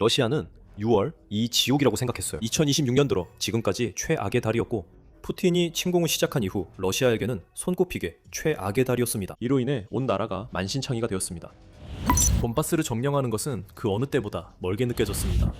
러시아는 6월 이 지옥이라고 생각했어요. 2026년 들어 지금까지 최악의 달이었고, 푸틴이 침공을 시작한 이후 러시아에게는 손꼽히게 최악의 달이었습니다. 이로 인해 온 나라가 만신창이가 되었습니다. 돈바스를 점령하는 것은 그 어느 때보다 멀게 느껴졌습니다.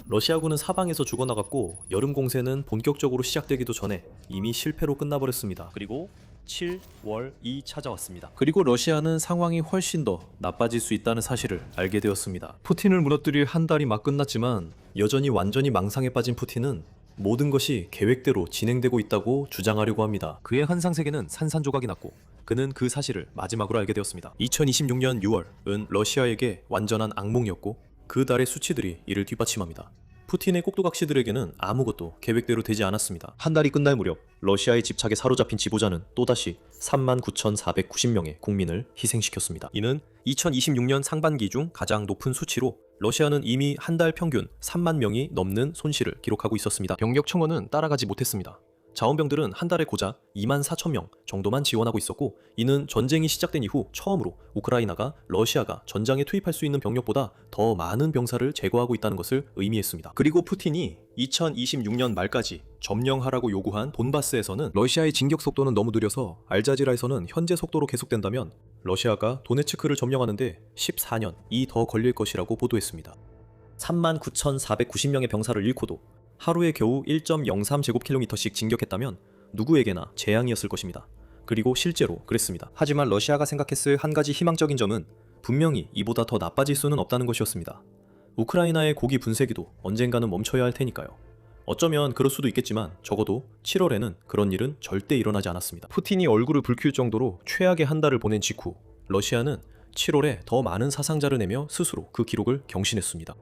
러시아군은 사방에서 죽어나갔고, 여름 공세는 본격적으로 시작되기도 전에 이미 실패로 끝나버렸습니다. 그리고 7월이 찾아왔습니다. 그리고 러시아는 상황이 훨씬 더 나빠질 수 있다는 사실을 알게 되었습니다. 푸틴을 무너뜨릴 한 달이 막 끝났지만 여전히 완전히 망상에 빠진 푸틴은 모든 것이 계획대로 진행되고 있다고 주장하려고 합니다. 그의 환상세계는 산산조각이 났고, 그는 그 사실을 마지막으로 알게 되었습니다. 2026년 6월은 러시아에게 완전한 악몽이었고, 그 달의 수치들이 이를 뒷받침합니다. 푸틴의 꼭두각시들에게는 아무것도 계획대로 되지 않았습니다. 한 달이 끝날 무렵 러시아의 집착에 사로잡힌 지도자는 또다시 39,490명의 국민을 희생시켰습니다. 이는 2026년 상반기 중 가장 높은 수치로, 러시아는 이미 한 달 평균 3만 명이 넘는 손실을 기록하고 있었습니다. 병력 청원은 따라가지 못했습니다. 자원병들은 한 달에 고작 24,000명 정도만 지원하고 있었고, 이는 전쟁이 시작된 이후 처음으로 우크라이나가 러시아가 전장에 투입할 수 있는 병력보다 더 많은 병사를 제거하고 있다는 것을 의미했습니다. 그리고 푸틴이 2026년 말까지 점령하라고 요구한 돈바스에서는 러시아의 진격 속도는 너무 느려서 알자지라에서는 현재 속도로 계속된다면 러시아가 도네츠크를 점령하는데 14년이 더 걸릴 것이라고 보도했습니다. 39,490명의 병사를 잃고도 하루에 겨우 1.03제곱킬로미터씩 진격했다면 누구에게나 재앙이었을 것입니다. 그리고 실제로 그랬습니다. 하지만 러시아가 생각했을 한 가지 희망적인 점은 분명히 이보다 더 나빠질 수는 없다는 것이었습니다. 우크라이나의 고기 분쇄기도 언젠가는 멈춰야 할 테니까요. 어쩌면 그럴 수도 있겠지만 적어도 7월에는 그런 일은 절대 일어나지 않았습니다. 푸틴이 얼굴을 붉힐 정도로 최악의 한 달을 보낸 직후 러시아는 7월에 더 많은 사상자를 내며 스스로 그 기록을 경신했습니다.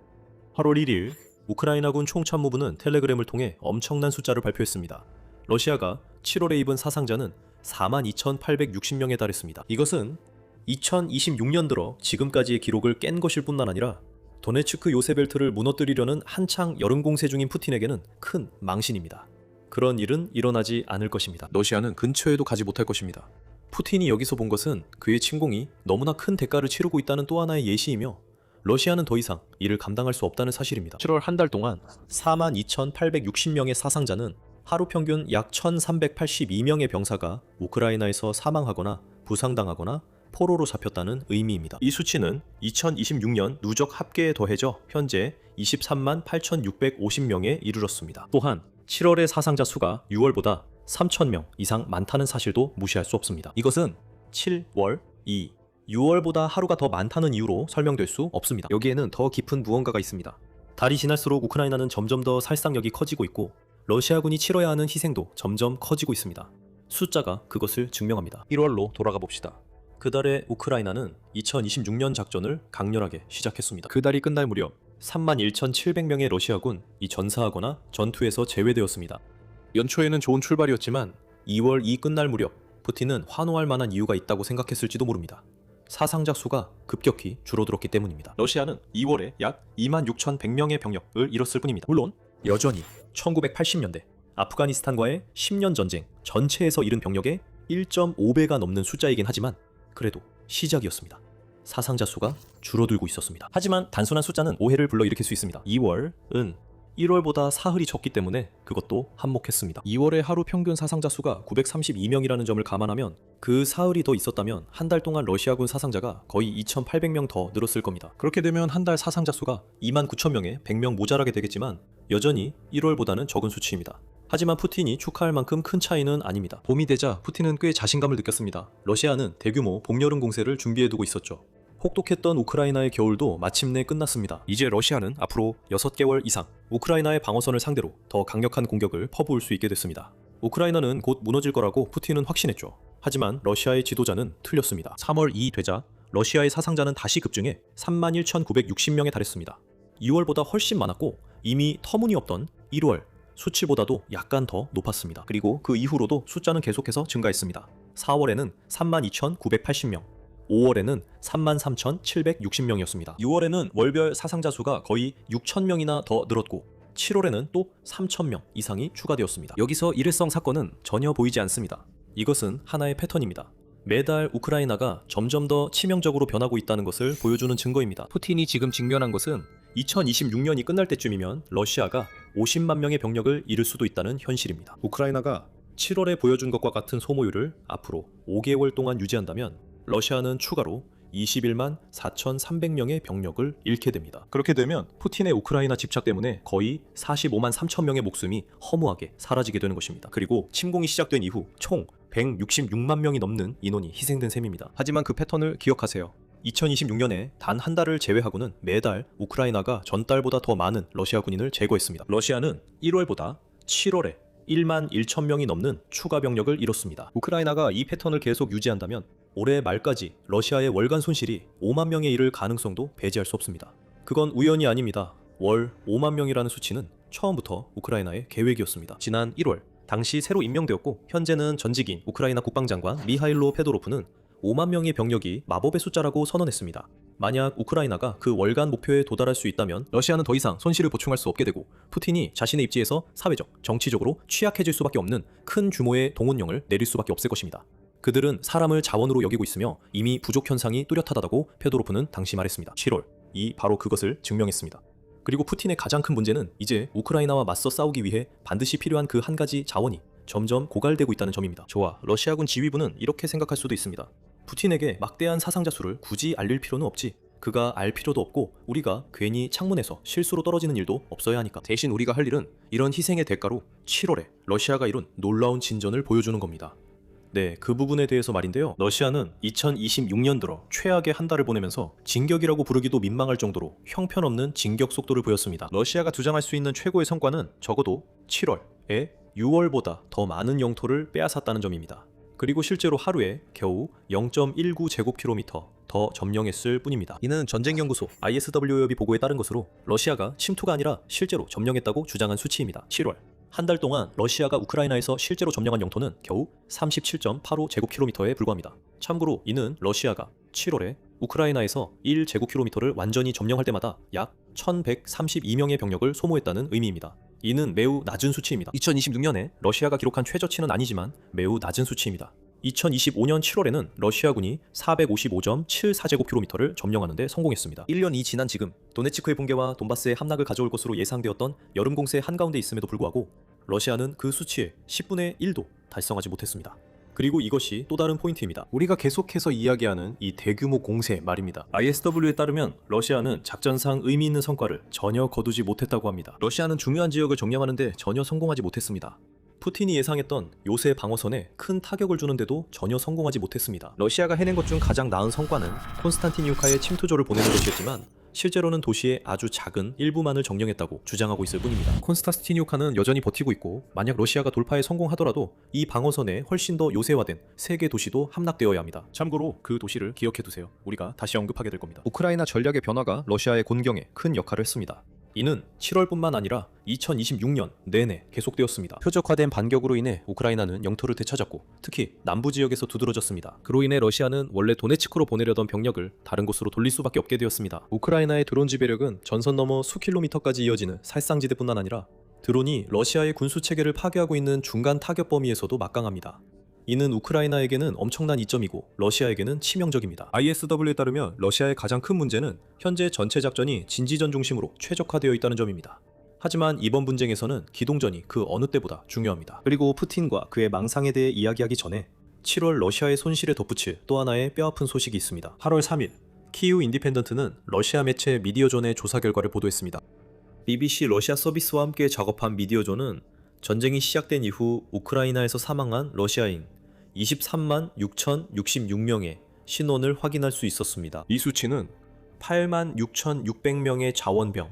8월 1일 우크라이나군 총참모부는 텔레그램을 통해 엄청난 숫자를 발표했습니다. 러시아가 7월에 입은 사상자는 42,860명에 달했습니다. 이것은 2026년 들어 지금까지의 기록을 깬 것일 뿐만 아니라 도네츠크 요새벨트를 무너뜨리려는 한창 여름 공세 중인 푸틴에게는 큰 망신입니다. 그런 일은 일어나지 않을 것입니다. 러시아는 근처에도 가지 못할 것입니다. 푸틴이 여기서 본 것은 그의 침공이 너무나 큰 대가를 치르고 있다는 또 하나의 예시이며, 러시아는 더 이상 이를 감당할 수 없다는 사실입니다. 7월 한 달 동안 42,860명의 사상자는 하루 평균 약 1,382명의 병사가 우크라이나에서 사망하거나 부상당하거나 포로로 잡혔다는 의미입니다. 이 수치는 2026년 누적 합계에 더해져 현재 23만 8,650명에 이르렀습니다. 또한 7월의 사상자 수가 6월보다 3,000명 이상 많다는 사실도 무시할 수 없습니다. 이것은 7월이 6월보다 하루가 더 많다는 이유로 설명될 수 없습니다. 여기에는 더 깊은 무언가가 있습니다. 달이 지날수록 우크라이나는 점점 더 살상력이 커지고 있고, 러시아군이 치러야 하는 희생도 점점 커지고 있습니다. 숫자가 그것을 증명합니다. 1월로 돌아가 봅시다. 그달에 우크라이나는 2026년 작전을 강렬하게 시작했습니다. 그달이 끝날 무렵 31,700명의 러시아군이 전사하거나 전투에서 제외되었습니다. 연초에는 좋은 출발이었지만 2월 이 끝날 무렵 푸틴은 환호할 만한 이유가 있다고 생각했을지도 모릅니다. 사상자 수가 급격히 줄어들었기 때문입니다. 러시아는 2월에 약 26,100명의 병력을 잃었을 뿐입니다. 물론 여전히 1980년대 아프가니스탄과의 10년 전쟁 전체에서 잃은 병력의 1.5배가 넘는 숫자이긴 하지만 그래도 시작이었습니다. 사상자 수가 줄어들고 있었습니다. 하지만 단순한 숫자는 오해를 불러일으킬 수 있습니다. 2월은 1월보다 사흘이 적기 때문에 그것도 한몫했습니다. 2월의 하루 평균 사상자 수가 932명이라는 점을 감안하면 그 사흘이 더 있었다면 한 달 동안 러시아군 사상자가 거의 2,800명 더 늘었을 겁니다. 그렇게 되면 한 달 사상자 수가 29,000명에 100명 모자라게 되겠지만 여전히 1월보다는 적은 수치입니다. 하지만 푸틴이 축하할 만큼 큰 차이는 아닙니다. 봄이 되자 푸틴은 꽤 자신감을 느꼈습니다. 러시아는 대규모 봄여름 공세를 준비해두고 있었죠. 혹독했던 우크라이나의 겨울도 마침내 끝났습니다. 이제 러시아는 앞으로 6개월 이상 우크라이나의 방어선을 상대로 더 강력한 공격을 퍼부을 수 있게 됐습니다. 우크라이나는 곧 무너질 거라고 푸틴은 확신했죠. 하지만 러시아의 지도자는 틀렸습니다. 3월 2일 되자 러시아의 사상자는 다시 급증해 31,960명에 달했습니다. 2월보다 훨씬 많았고 이미 터무니없던 1월 수치보다도 약간 더 높았습니다. 그리고 그 이후로도 숫자는 계속해서 증가했습니다. 4월에는 32,980명, 5월에는 33,760명이었습니다. 6월에는 월별 사상자 수가 거의 6,000명이나 더 늘었고 7월에는 또 3,000명 이상이 추가되었습니다. 여기서 일회성 사건은 전혀 보이지 않습니다. 이것은 하나의 패턴입니다. 매달 우크라이나가 점점 더 치명적으로 변하고 있다는 것을 보여주는 증거입니다. 푸틴이 지금 직면한 것은 2026년이 끝날 때쯤이면 러시아가 50만 명의 병력을 잃을 수도 있다는 현실입니다. 우크라이나가 7월에 보여준 것과 같은 소모율을 앞으로 5개월 동안 유지한다면 러시아는 추가로 21만 4,300명의 병력을 잃게 됩니다. 그렇게 되면 푸틴의 우크라이나 집착 때문에 거의 45만 3천 명의 목숨이 허무하게 사라지게 되는 것입니다. 그리고 침공이 시작된 이후 총 166만 명이 넘는 인원이 희생된 셈입니다. 하지만 그 패턴을 기억하세요. 2026년에 단 한 달을 제외하고는 매달 우크라이나가 전달보다 더 많은 러시아 군인을 제거했습니다. 러시아는 1월보다 7월에 1만 1천 명이 넘는 추가 병력을 잃었습니다. 우크라이나가 이 패턴을 계속 유지한다면 올해 말까지 러시아의 월간 손실이 5만 명에 이를 가능성도 배제할 수 없습니다. 그건 우연이 아닙니다. 월 5만 명이라는 수치는 처음부터 우크라이나의 계획이었습니다. 지난 1월 당시 새로 임명되었고 현재는 전직인 우크라이나 국방장관 미하일로 페도로프는 5만 명의 병력이 마법의 숫자라고 선언했습니다. 만약 우크라이나가 그 월간 목표에 도달할 수 있다면 러시아는 더 이상 손실을 보충할 수 없게 되고 푸틴이 자신의 입지에서 사회적, 정치적으로 취약해질 수밖에 없는 큰 규모의 동원령을 내릴 수밖에 없을 것입니다. 그들은 사람을 자원으로 여기고 있으며 이미 부족 현상이 뚜렷하다고 페도로프는 당시 말했습니다. 7월, 바로 그것을 증명했습니다. 그리고 푸틴의 가장 큰 문제는 이제 우크라이나와 맞서 싸우기 위해 반드시 필요한 그 한 가지 자원이 점점 고갈되고 있다는 점입니다. 좋아, 러시아군 지휘부는 이렇게 생각할 수도 있습니다. 푸틴에게 막대한 사상자 수를 굳이 알릴 필요는 없지. 그가 알 필요도 없고 우리가 괜히 창문에서 실수로 떨어지는 일도 없어야 하니까. 대신 우리가 할 일은 이런 희생의 대가로 7월에 러시아가 이룬 놀라운 진전을 보여주는 겁니다. 네, 그 부분에 대해서 말인데요. 러시아는 2026년 들어 최악의 한 달을 보내면서 진격이라고 부르기도 민망할 정도로 형편없는 진격 속도를 보였습니다. 러시아가 주장할 수 있는 최고의 성과는 적어도 7월에 6월보다 더 많은 영토를 빼앗았다는 점입니다. 그리고 실제로 하루에 겨우 0.19제곱킬로미터 더 점령했을 뿐입니다. 이는 전쟁연구소 ISW협이 보고에 따른 것으로 러시아가 침투가 아니라 실제로 점령했다고 주장한 수치입니다. 7월 한 달 동안 러시아가 우크라이나에서 실제로 점령한 영토는 겨우 37.85제곱킬로미터에 불과합니다. 참고로 이는 러시아가 7월에 우크라이나에서 1제곱킬로미터를 완전히 점령할 때마다 약 1132명의 병력을 소모했다는 의미입니다. 이는 매우 낮은 수치입니다. 2026년에 러시아가 기록한 최저치는 아니지만 매우 낮은 수치입니다. 2025년 7월에는 러시아군이 455.74제곱킬로미터를 점령하는 데 성공했습니다. 1년이 지난 지금 도네츠크의 붕괴와 돈바스의 함락을 가져올 것으로 예상되었던 여름 공세 한가운데 있음에도 불구하고 러시아는 그 수치의 10분의 1도 달성하지 못했습니다. 그리고 이것이 또 다른 포인트입니다. 우리가 계속해서 이야기하는 이 대규모 공세 말입니다. ISW에 따르면 러시아는 작전상 의미 있는 성과를 전혀 거두지 못했다고 합니다. 러시아는 중요한 지역을 점령하는데 전혀 성공하지 못했습니다. 푸틴이 예상했던 요새 방어선에 큰 타격을 주는데도 전혀 성공하지 못했습니다. 러시아가 해낸 것 중 가장 나은 성과는 콘스탄티니우카의 침투조를 보내는 것이었지만 실제로는 도시의 아주 작은 일부만을 점령했다고 주장하고 있을 뿐입니다. 콘스탄티니우카는 여전히 버티고 있고 만약 러시아가 돌파에 성공하더라도 이 방어선에 훨씬 더 요새화된 3개 도시도 함락되어야 합니다. 참고로 그 도시를 기억해두세요. 우리가 다시 언급하게 될 겁니다. 우크라이나 전략의 변화가 러시아의 곤경에 큰 역할을 했습니다. 이는 7월뿐만 아니라 2026년 내내 계속되었습니다. 표적화된 반격으로 인해 우크라이나는 영토를 되찾았고 특히 남부 지역에서 두드러졌습니다. 그로 인해 러시아는 원래 도네츠크로 보내려던 병력을 다른 곳으로 돌릴 수밖에 없게 되었습니다. 우크라이나의 드론 지배력은 전선 너머 수킬로미터까지 이어지는 살상지대뿐만 아니라 드론이 러시아의 군수 체계를 파괴하고 있는 중간 타격 범위에서도 막강합니다. 이는 우크라이나에게는 엄청난 이점이고 러시아에게는 치명적입니다. ISW에 따르면 러시아의 가장 큰 문제는 현재 전체 작전이 진지전 중심으로 최적화되어 있다는 점입니다. 하지만 이번 분쟁에서는 기동전이 그 어느 때보다 중요합니다. 그리고 푸틴과 그의 망상에 대해 이야기하기 전에 7월 러시아의 손실에 덧붙일 또 하나의 뼈아픈 소식이 있습니다. 8월 3일 키이우 인디펜던트는 러시아 매체 미디어존의 조사 결과를 보도했습니다. BBC 러시아 서비스와 함께 작업한 미디어존은 전쟁이 시작된 이후 우크라이나에서 사망한 러시아인 23만 6,066명의 신원을 확인할 수 있었습니다. 이 수치는 8만 6,600명의 자원병,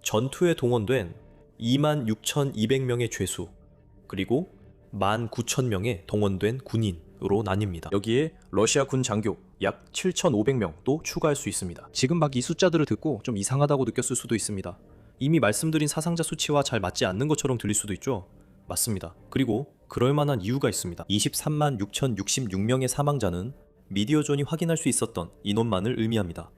전투에 동원된 2만 6,200명의 죄수, 그리고 19,000명의 동원된 군인으로 나뉩니다. 여기에 러시아 군 장교 약 7,500명도 추가할 수 있습니다. 지금 막 이 숫자들을 듣고 좀 이상하다고 느꼈을 수도 있습니다. 이미 말씀드린 사상자 수치와 잘 맞지 않는 것처럼 들릴 수도 있죠. 맞습니다. 그리고 그럴 만한 이유가 있습니다. 23만 6,066명의 사망자는 미디어존이 확인할 수 있었던 인원만을 의미합니다.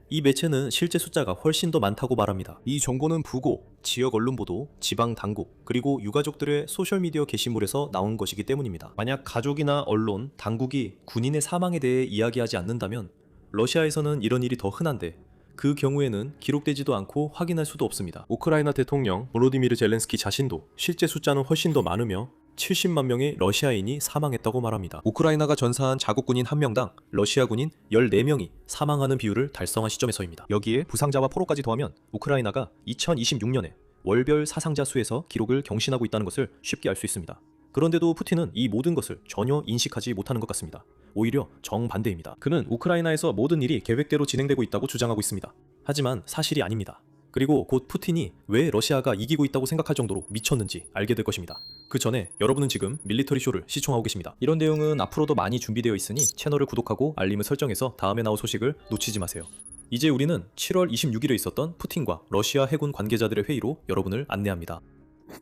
이 매체는 실제 숫자가 훨씬 더 많다고 말합니다. 이 정보는 부고, 지역 언론 보도, 지방 당국, 그리고 유가족들의 소셜미디어 게시물에서 나온 것이기 때문입니다. 만약 가족이나 언론, 당국이 군인의 사망에 대해 이야기하지 않는다면 러시아에서는 이런 일이 더 흔한데 그 경우에는 기록되지도 않고 확인할 수도 없습니다. 우크라이나 대통령 볼로디미르 젤렌스키 자신도 실제 숫자는 훨씬 더 많으며 70만 명의 러시아인이 사망했다고 말합니다. 우크라이나가 전사한 자국 군인 1명당 러시아 군인 14명이 사망하는 비율을 달성한 시점에서입니다. 여기에 부상자와 포로까지 더하면 우크라이나가 2026년에 월별 사상자 수에서 기록을 경신하고 있다는 것을 쉽게 알 수 있습니다. 그런데도 푸틴은 이 모든 것을 전혀 인식하지 못하는 것 같습니다. 오히려 정반대입니다. 그는 우크라이나에서 모든 일이 계획대로 진행되고 있다고 주장하고 있습니다. 하지만 사실이 아닙니다. 그리고 곧 푸틴이 왜 러시아가 이기고 있다고 생각할 정도로 미쳤는지 알게 될 것입니다. 그 전에 여러분은 지금 밀리터리 쇼를 시청하고 계십니다. 이런 내용은 앞으로도 많이 준비되어 있으니 채널을 구독하고 알림을 설정해서 다음에 나올 소식을 놓치지 마세요. 이제 우리는 7월 26일에 있었던 푸틴과 러시아 해군 관계자들의 회의로 여러분을 안내합니다.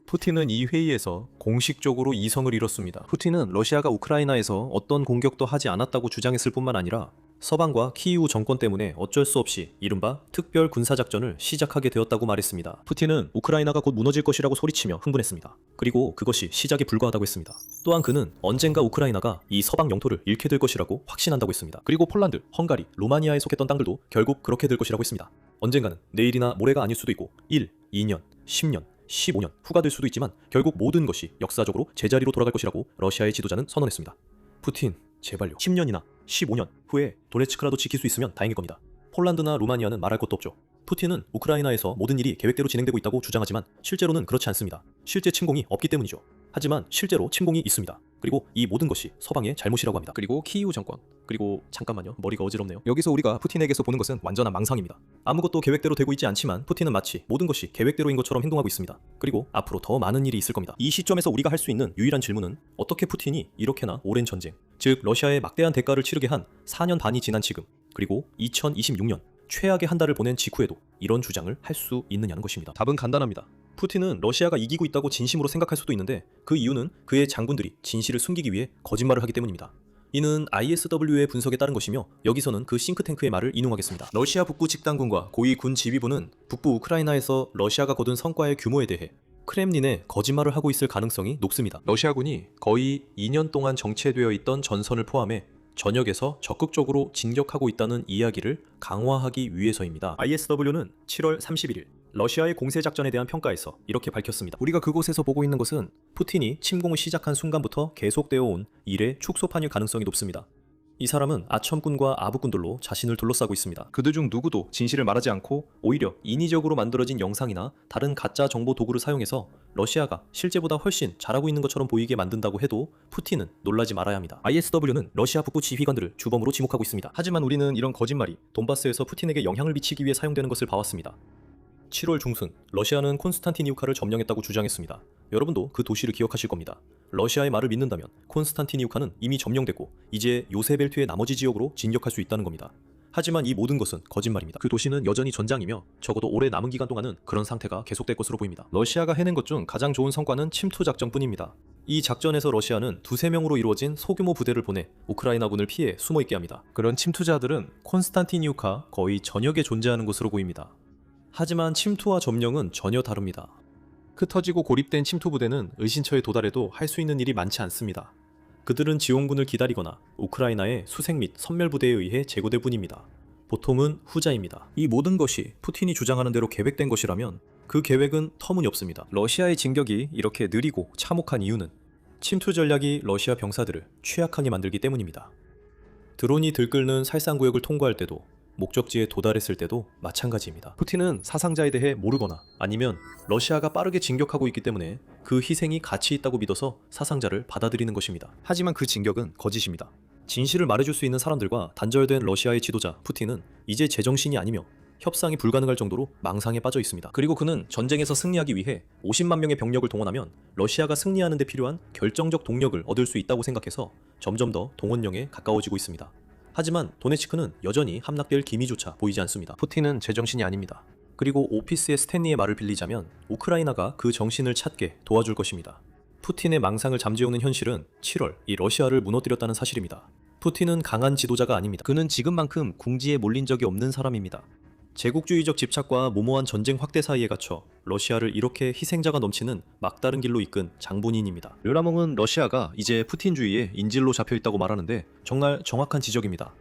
푸틴은 이 회의에서 공식적으로 이성을 잃었습니다. 푸틴은 러시아가 우크라이나에서 어떤 공격도 하지 않았다고 주장했을 뿐만 아니라 서방과 키이우 정권 때문에 어쩔 수 없이 이른바 특별 군사작전을 시작하게 되었다고 말했습니다. 푸틴은 우크라이나가 곧 무너질 것이라고 소리치며 흥분했습니다. 그리고 그것이 시작에 불과하다고 했습니다. 또한 그는 언젠가 우크라이나가 이 서방 영토를 잃게 될 것이라고 확신한다고 했습니다. 그리고 폴란드, 헝가리, 루마니아에 속했던 땅들도 결국 그렇게 될 것이라고 했습니다. 언젠가는 내일이나 모레가 아닐 수도 있고 1, 2년, 10년, 15년 후가 될 수도 있지만 결국 모든 것이 역사적으로 제자리로 돌아갈 것이라고 러시아의 지도자는 선언했습니다. 푸틴, 제발요. 10년이나 15년 후에 도네츠크라도 지킬 수 있으면 다행일 겁니다. 폴란드나 루마니아는 말할 것도 없죠. 푸틴은 우크라이나에서 모든 일이 계획대로 진행되고 있다고 주장하지만 실제로는 그렇지 않습니다. 실제 침공이 없기 때문이죠. 하지만 실제로 침공이 있습니다. 그리고 이 모든 것이 서방의 잘못이라고 합니다. 그리고 키이우 정권, 그리고 잠깐만요, 머리가 어지럽네요. 여기서 우리가 푸틴에게서 보는 것은 완전한 망상입니다. 아무것도 계획대로 되고 있지 않지만 푸틴은 마치 모든 것이 계획대로인 것처럼 행동하고 있습니다. 그리고 앞으로 더 많은 일이 있을 겁니다. 이 시점에서 우리가 할 수 있는 유일한 질문은 어떻게 푸틴이 이렇게나 오랜 전쟁, 즉 러시아에 막대한 대가를 치르게 한 4년 반이 지난 지금, 그리고 2026년 최악의 한 달을 보낸 직후에도 이런 주장을 할 수 있느냐는 것입니다. 답은 간단합니다. 푸틴은 러시아가 이기고 있다고 진심으로 생각할 수도 있는데 그 이유는 그의 장군들이 진실을 숨기기 위해 거짓말을 하기 때문입니다. 이는 ISW의 분석에 따른 것이며 여기서는 그 싱크탱크의 말을 인용하겠습니다. 러시아 북부 집단군과 고위 군 지휘부는 북부 우크라이나에서 러시아가 거둔 성과의 규모에 대해 크렘린에 거짓말을 하고 있을 가능성이 높습니다. 러시아군이 거의 2년 동안 정체되어 있던 전선을 포함해 전역에서 적극적으로 진격하고 있다는 이야기를 강화하기 위해서입니다. ISW는 7월 31일 러시아의 공세작전에 대한 평가에서 이렇게 밝혔습니다. 우리가 그곳에서 보고 있는 것은 푸틴이 침공을 시작한 순간부터 계속되어 온 일의 축소판일 가능성이 높습니다. 이 사람은 아첨군과 아부군들로 자신을 둘러싸고 있습니다. 그들 중 누구도 진실을 말하지 않고 오히려 인위적으로 만들어진 영상이나 다른 가짜 정보 도구를 사용해서 러시아가 실제보다 훨씬 잘하고 있는 것처럼 보이게 만든다고 해도 푸틴은 놀라지 말아야 합니다. ISW는 러시아 북부 지휘관들을 주범으로 지목하고 있습니다. 하지만 우리는 이런 거짓말이 돈바스에서 푸틴에게 영향을 미치기 위해 사용되는 것을 봐왔습니다. 7월 중순 러시아는 콘스탄티니우카를 점령했다고 주장했습니다. 여러분도 그 도시를 기억하실 겁니다. 러시아의 말을 믿는다면 콘스탄티니우카는 이미 점령됐고 이제 요세벨트의 나머지 지역으로 진격할 수 있다는 겁니다. 하지만 이 모든 것은 거짓말입니다. 그 도시는 여전히 전장이며 적어도 올해 남은 기간 동안은 그런 상태가 계속될 것으로 보입니다. 러시아가 해낸 것 중 가장 좋은 성과는 침투 작전뿐입니다. 이 작전에서 러시아는 2~3명으로 이루어진 소규모 부대를 보내 우크라이나군을 피해 숨어있게 합니다. 그런 침투자들은 콘스탄티니우카 거의 전역에 존재하는 것으로 보입니다. 하지만 침투와 점령은 전혀 다릅니다. 흩어지고 고립된 침투 부대는 의신처에 도달해도 할 수 있는 일이 많지 않습니다. 그들은 지원군을 기다리거나 우크라이나의 수색 및 선멸 부대에 의해 제거될 뿐입니다. 보통은 후자입니다. 이 모든 것이 푸틴이 주장하는 대로 계획된 것이라면 그 계획은 터무니없습니다. 러시아의 진격이 이렇게 느리고 참혹한 이유는 침투 전략이 러시아 병사들을 취약하게 만들기 때문입니다. 드론이 들끓는 살상구역을 통과할 때도 목적지에 도달했을 때도 마찬가지입니다. 푸틴은 사상자에 대해 모르거나 아니면 러시아가 빠르게 진격하고 있기 때문에 그 희생이 가치 있다고 믿어서 사상자를 받아들이는 것입니다. 하지만 그 진격은 거짓입니다. 진실을 말해줄 수 있는 사람들과 단절된 러시아의 지도자 푸틴은 이제 제정신이 아니며 협상이 불가능할 정도로 망상에 빠져 있습니다. 그리고 그는 전쟁에서 승리하기 위해 50만 명의 병력을 동원하면 러시아가 승리하는 데 필요한 결정적 동력을 얻을 수 있다고 생각해서 점점 더 동원령에 가까워지고 있습니다. 하지만 도네츠크는 여전히 함락될 기미조차 보이지 않습니다. 푸틴은 제정신이 아닙니다. 그리고 오피스의 스탠리의 말을 빌리자면 우크라이나가 그 정신을 찾게 도와줄 것입니다. 푸틴의 망상을 잠재우는 현실은 7월 이 러시아를 무너뜨렸다는 사실입니다. 푸틴은 강한 지도자가 아닙니다. 그는 지금만큼 궁지에 몰린 적이 없는 사람입니다. 제국주의적 집착과 무모한 전쟁 확대 사이에 갇혀 러시아를 이렇게 희생자가 넘치는 막다른 길로 이끈 장본인입니다. 르라몽은 러시아가 이제 푸틴주의의 인질로 잡혀있다고 말하는데 정말 정확한 지적입니다.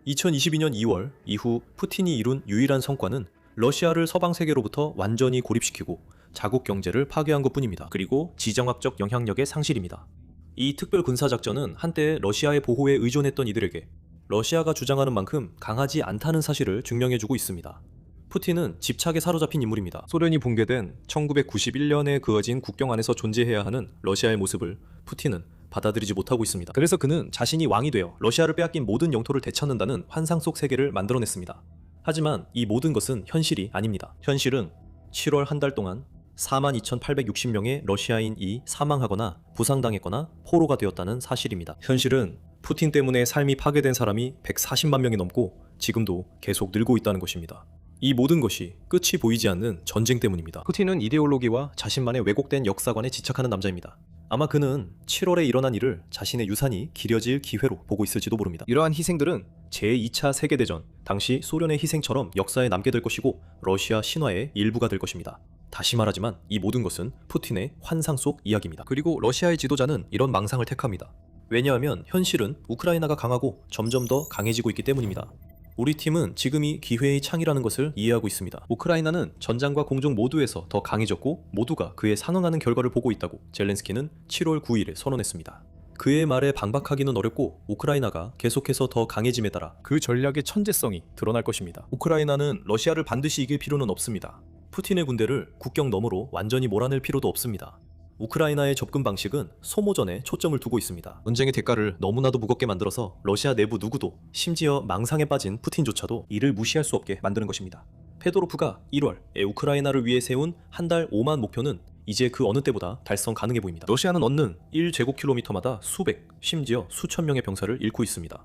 2022년 2월 이후 푸틴이 이룬 유일한 성과는 러시아를 서방 세계로부터 완전히 고립시키고 자국 경제를 파괴한 것뿐입니다. 그리고 지정학적 영향력의 상실입니다. 이 특별 군사작전은 한때 러시아의 보호에 의존했던 이들에게 러시아가 주장하는 만큼 강하지 않다는 사실을 증명해주고 있습니다. 푸틴은 집착에 사로잡힌 인물입니다. 소련이 붕괴된 1991년에 그어진 국경 안에서 존재해야 하는 러시아의 모습을 푸틴은 받아들이지 못하고 있습니다. 그래서 그는 자신이 왕이 되어 러시아를 빼앗긴 모든 영토를 되찾는다는 환상 속 세계를 만들어냈습니다. 하지만 이 모든 것은 현실이 아닙니다. 현실은 7월 한 달 동안 42,860명의 러시아인이 사망하거나 부상당했거나 포로가 되었다는 사실입니다. 현실은 푸틴 때문에 삶이 파괴된 사람이 140만 명이 넘고 지금도 계속 늘고 있다는 것입니다. 이 모든 것이 끝이 보이지 않는 전쟁 때문입니다. 푸틴은 이데올로기와 자신만의 왜곡된 역사관에 집착하는 남자입니다. 아마 그는 7월에 일어난 일을 자신의 유산이 길어질 기회로 보고 있을지도 모릅니다. 이러한 희생들은 제2차 세계대전 당시 소련의 희생처럼 역사에 남게 될 것이고 러시아 신화의 일부가 될 것입니다. 다시 말하지만 이 모든 것은 푸틴의 환상 속 이야기입니다. 그리고 러시아의 지도자는 이런 망상을 택합니다. 왜냐하면 현실은 우크라이나가 강하고 점점 더 강해지고 있기 때문입니다. 우리 팀은 지금이 기회의 창이라는 것을 이해하고 있습니다. 우크라이나는 전장과 공중 모두에서 더 강해졌고 모두가 그에 상응하는 결과를 보고 있다고 젤렌스키는 7월 9일에 선언했습니다. 그의 말에 반박하기는 어렵고 우크라이나가 계속해서 더 강해짐에 따라 그 전략의 천재성이 드러날 것입니다. 우크라이나는 러시아를 반드시 이길 필요는 없습니다. 푸틴의 군대를 국경 너머로 완전히 몰아낼 필요도 없습니다. 우크라이나의 접근 방식은 소모전에 초점을 두고 있습니다. 전쟁의 대가를 너무나도 무겁게 만들어서 러시아 내부 누구도 심지어 망상에 빠진 푸틴조차도 이를 무시할 수 없게 만드는 것입니다. 페도로프가 1월에 우크라이나를 위해 세운 한 달 5만 목표는 이제 그 어느 때보다 달성 가능해 보입니다. 러시아는 얻는 1제곱킬로미터마다 수백, 심지어 수천 명의 병사를 잃고 있습니다.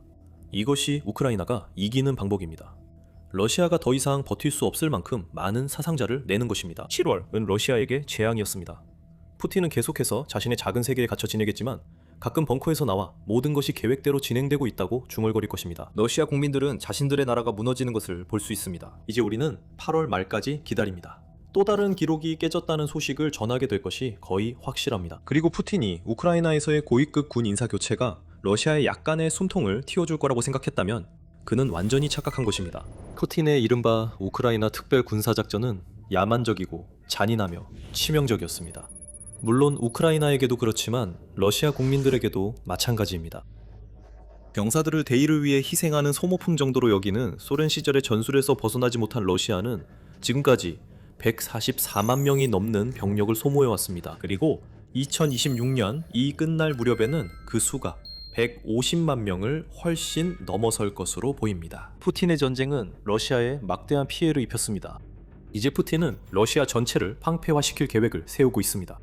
이것이 우크라이나가 이기는 방법입니다. 러시아가 더 이상 버틸 수 없을 만큼 많은 사상자를 내는 것입니다. 7월은 러시아에게 재앙이었습니다. 푸틴은 계속해서 자신의 작은 세계에 갇혀 지내겠지만 가끔 벙커에서 나와 모든 것이 계획대로 진행되고 있다고 중얼거릴 것입니다. 러시아 국민들은 자신들의 나라가 무너지는 것을 볼 수 있습니다. 이제 우리는 8월 말까지 기다립니다. 또 다른 기록이 깨졌다는 소식을 전하게 될 것이 거의 확실합니다. 그리고 푸틴이 우크라이나에서의 고위급 군 인사 교체가 러시아의 약간의 숨통을 틔워줄 거라고 생각했다면 그는 완전히 착각한 것입니다. 푸틴의 이른바 우크라이나 특별 군사작전은 야만적이고 잔인하며 치명적이었습니다. 물론 우크라이나에게도 그렇지만 러시아 국민들에게도 마찬가지입니다. 병사들을 대의를 위해 희생하는 소모품 정도로 여기는 소련 시절의 전술에서 벗어나지 못한 러시아는 지금까지 144만 명이 넘는 병력을 소모해왔습니다. 그리고 2026년 이 끝날 무렵에는 그 수가 150만 명을 훨씬 넘어설 것으로 보입니다. 푸틴의 전쟁은 러시아에 막대한 피해를 입혔습니다. 이제 푸틴은 러시아 전체를 황폐화시킬 계획을 세우고 있습니다.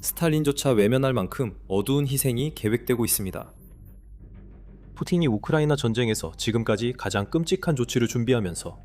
스탈린조차 외면할 만큼 어두운 희생이 계획되고 있습니다. 푸틴이 우크라이나 전쟁에서 지금까지 가장 끔찍한 조치를 준비하면서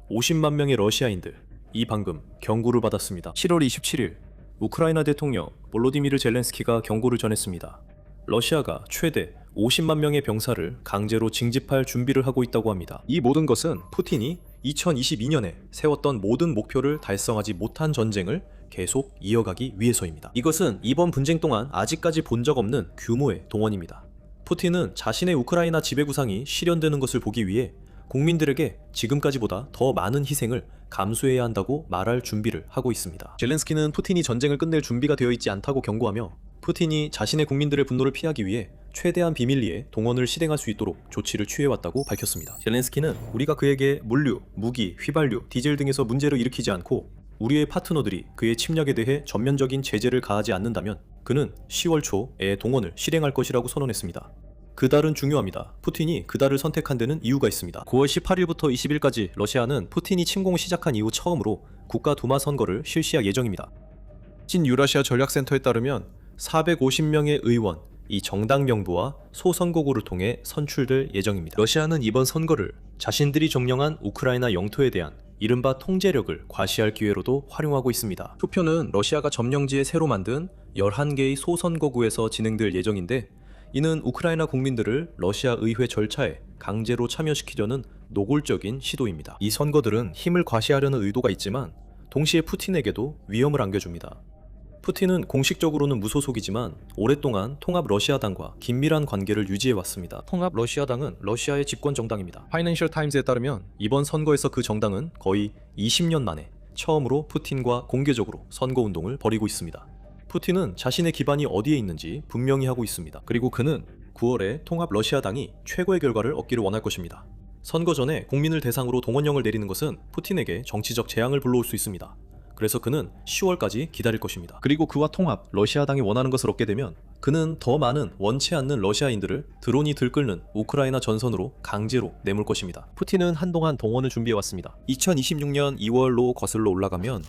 50만 명의 러시아인들, 이 방금 경고를 받았습니다. 7월 27일 우크라이나 대통령 볼로디미르 젤렌스키가 경고를 전했습니다. 러시아가 최대 50만 명의 병사를 강제로 징집할 준비를 하고 있다고 합니다. 이 모든 것은 푸틴이 2022년에 세웠던 모든 목표를 달성하지 못한 전쟁을 계속 이어가기 위해서입니다. 이것은 이번 분쟁 동안 아직까지 본 적 없는 규모의 동원입니다. 푸틴은 자신의 우크라이나 지배구상이 실현되는 것을 보기 위해 국민들에게 지금까지보다 더 많은 희생을 감수해야 한다고 말할 준비를 하고 있습니다. 젤렌스키는 푸틴이 전쟁을 끝낼 준비가 되어 있지 않다고 경고하며 푸틴이 자신의 국민들의 분노를 피하기 위해 최대한 비밀리에 동원을 실행할 수 있도록 조치를 취해왔다고 밝혔습니다. 젤렌스키는 우리가 그에게 물류, 무기, 휘발유, 디젤 등에서 문제를 일으키지 않고 우리의 파트너들이 그의 침략에 대해 전면적인 제재를 가하지 않는다면 그는 10월 초에 동원을 실행할 것이라고 선언했습니다. 그달은 중요합니다. 푸틴이 그달을 선택한 데는 이유가 있습니다. 9월 18일부터 20일까지 러시아는 푸틴이 침공을 시작한 이후 처음으로 국가 두마 선거를 실시할 예정입니다. 친 유라시아 전략센터에 따르면 450명의 의원, 이 정당 명부와 소선거구를 통해 선출될 예정입니다. 러시아는 이번 선거를 자신들이 점령한 우크라이나 영토에 대한 이른바 통제력을 과시할 기회로도 활용하고 있습니다. 투표는 러시아가 점령지에 새로 만든 11개의 소선거구에서 진행될 예정인데 이는 우크라이나 국민들을 러시아 의회 절차에 강제로 참여시키려는 노골적인 시도입니다. 이 선거들은 힘을 과시하려는 의도가 있지만 동시에 푸틴에게도 위험을 안겨줍니다. 푸틴은 공식적으로는 무소속이지만 오랫동안 통합 러시아당과 긴밀한 관계를 유지해왔습니다. 통합 러시아당은 러시아의 집권 정당입니다. 파이낸셜 타임즈에 따르면 이번 선거에서 그 정당은 거의 20년 만에 처음으로 푸틴과 공개적으로 선거운동을 벌이고 있습니다. 푸틴은 자신의 기반이 어디에 있는지 분명히 하고 있습니다. 그리고 그는 9월에 통합 러시아당이 최고의 결과를 얻기를 원할 것입니다. 선거 전에 국민을 대상으로 동원령을 내리는 것은 푸틴에게 정치적 재앙을 불러올 수 있습니다. 그래서 그는 10월까지 기다릴 것입니다. 그리고 그와 통합 러시아당이 원하는 것을 얻게 되면 그는 더 많은 원치 않는 러시아인들을 드론이 들끓는 우크라이나 전선으로 강제로 내몰 것입니다. 푸틴은 한동안 동원을 준비해왔습니다. 2026년 2월로 거슬러 올라가면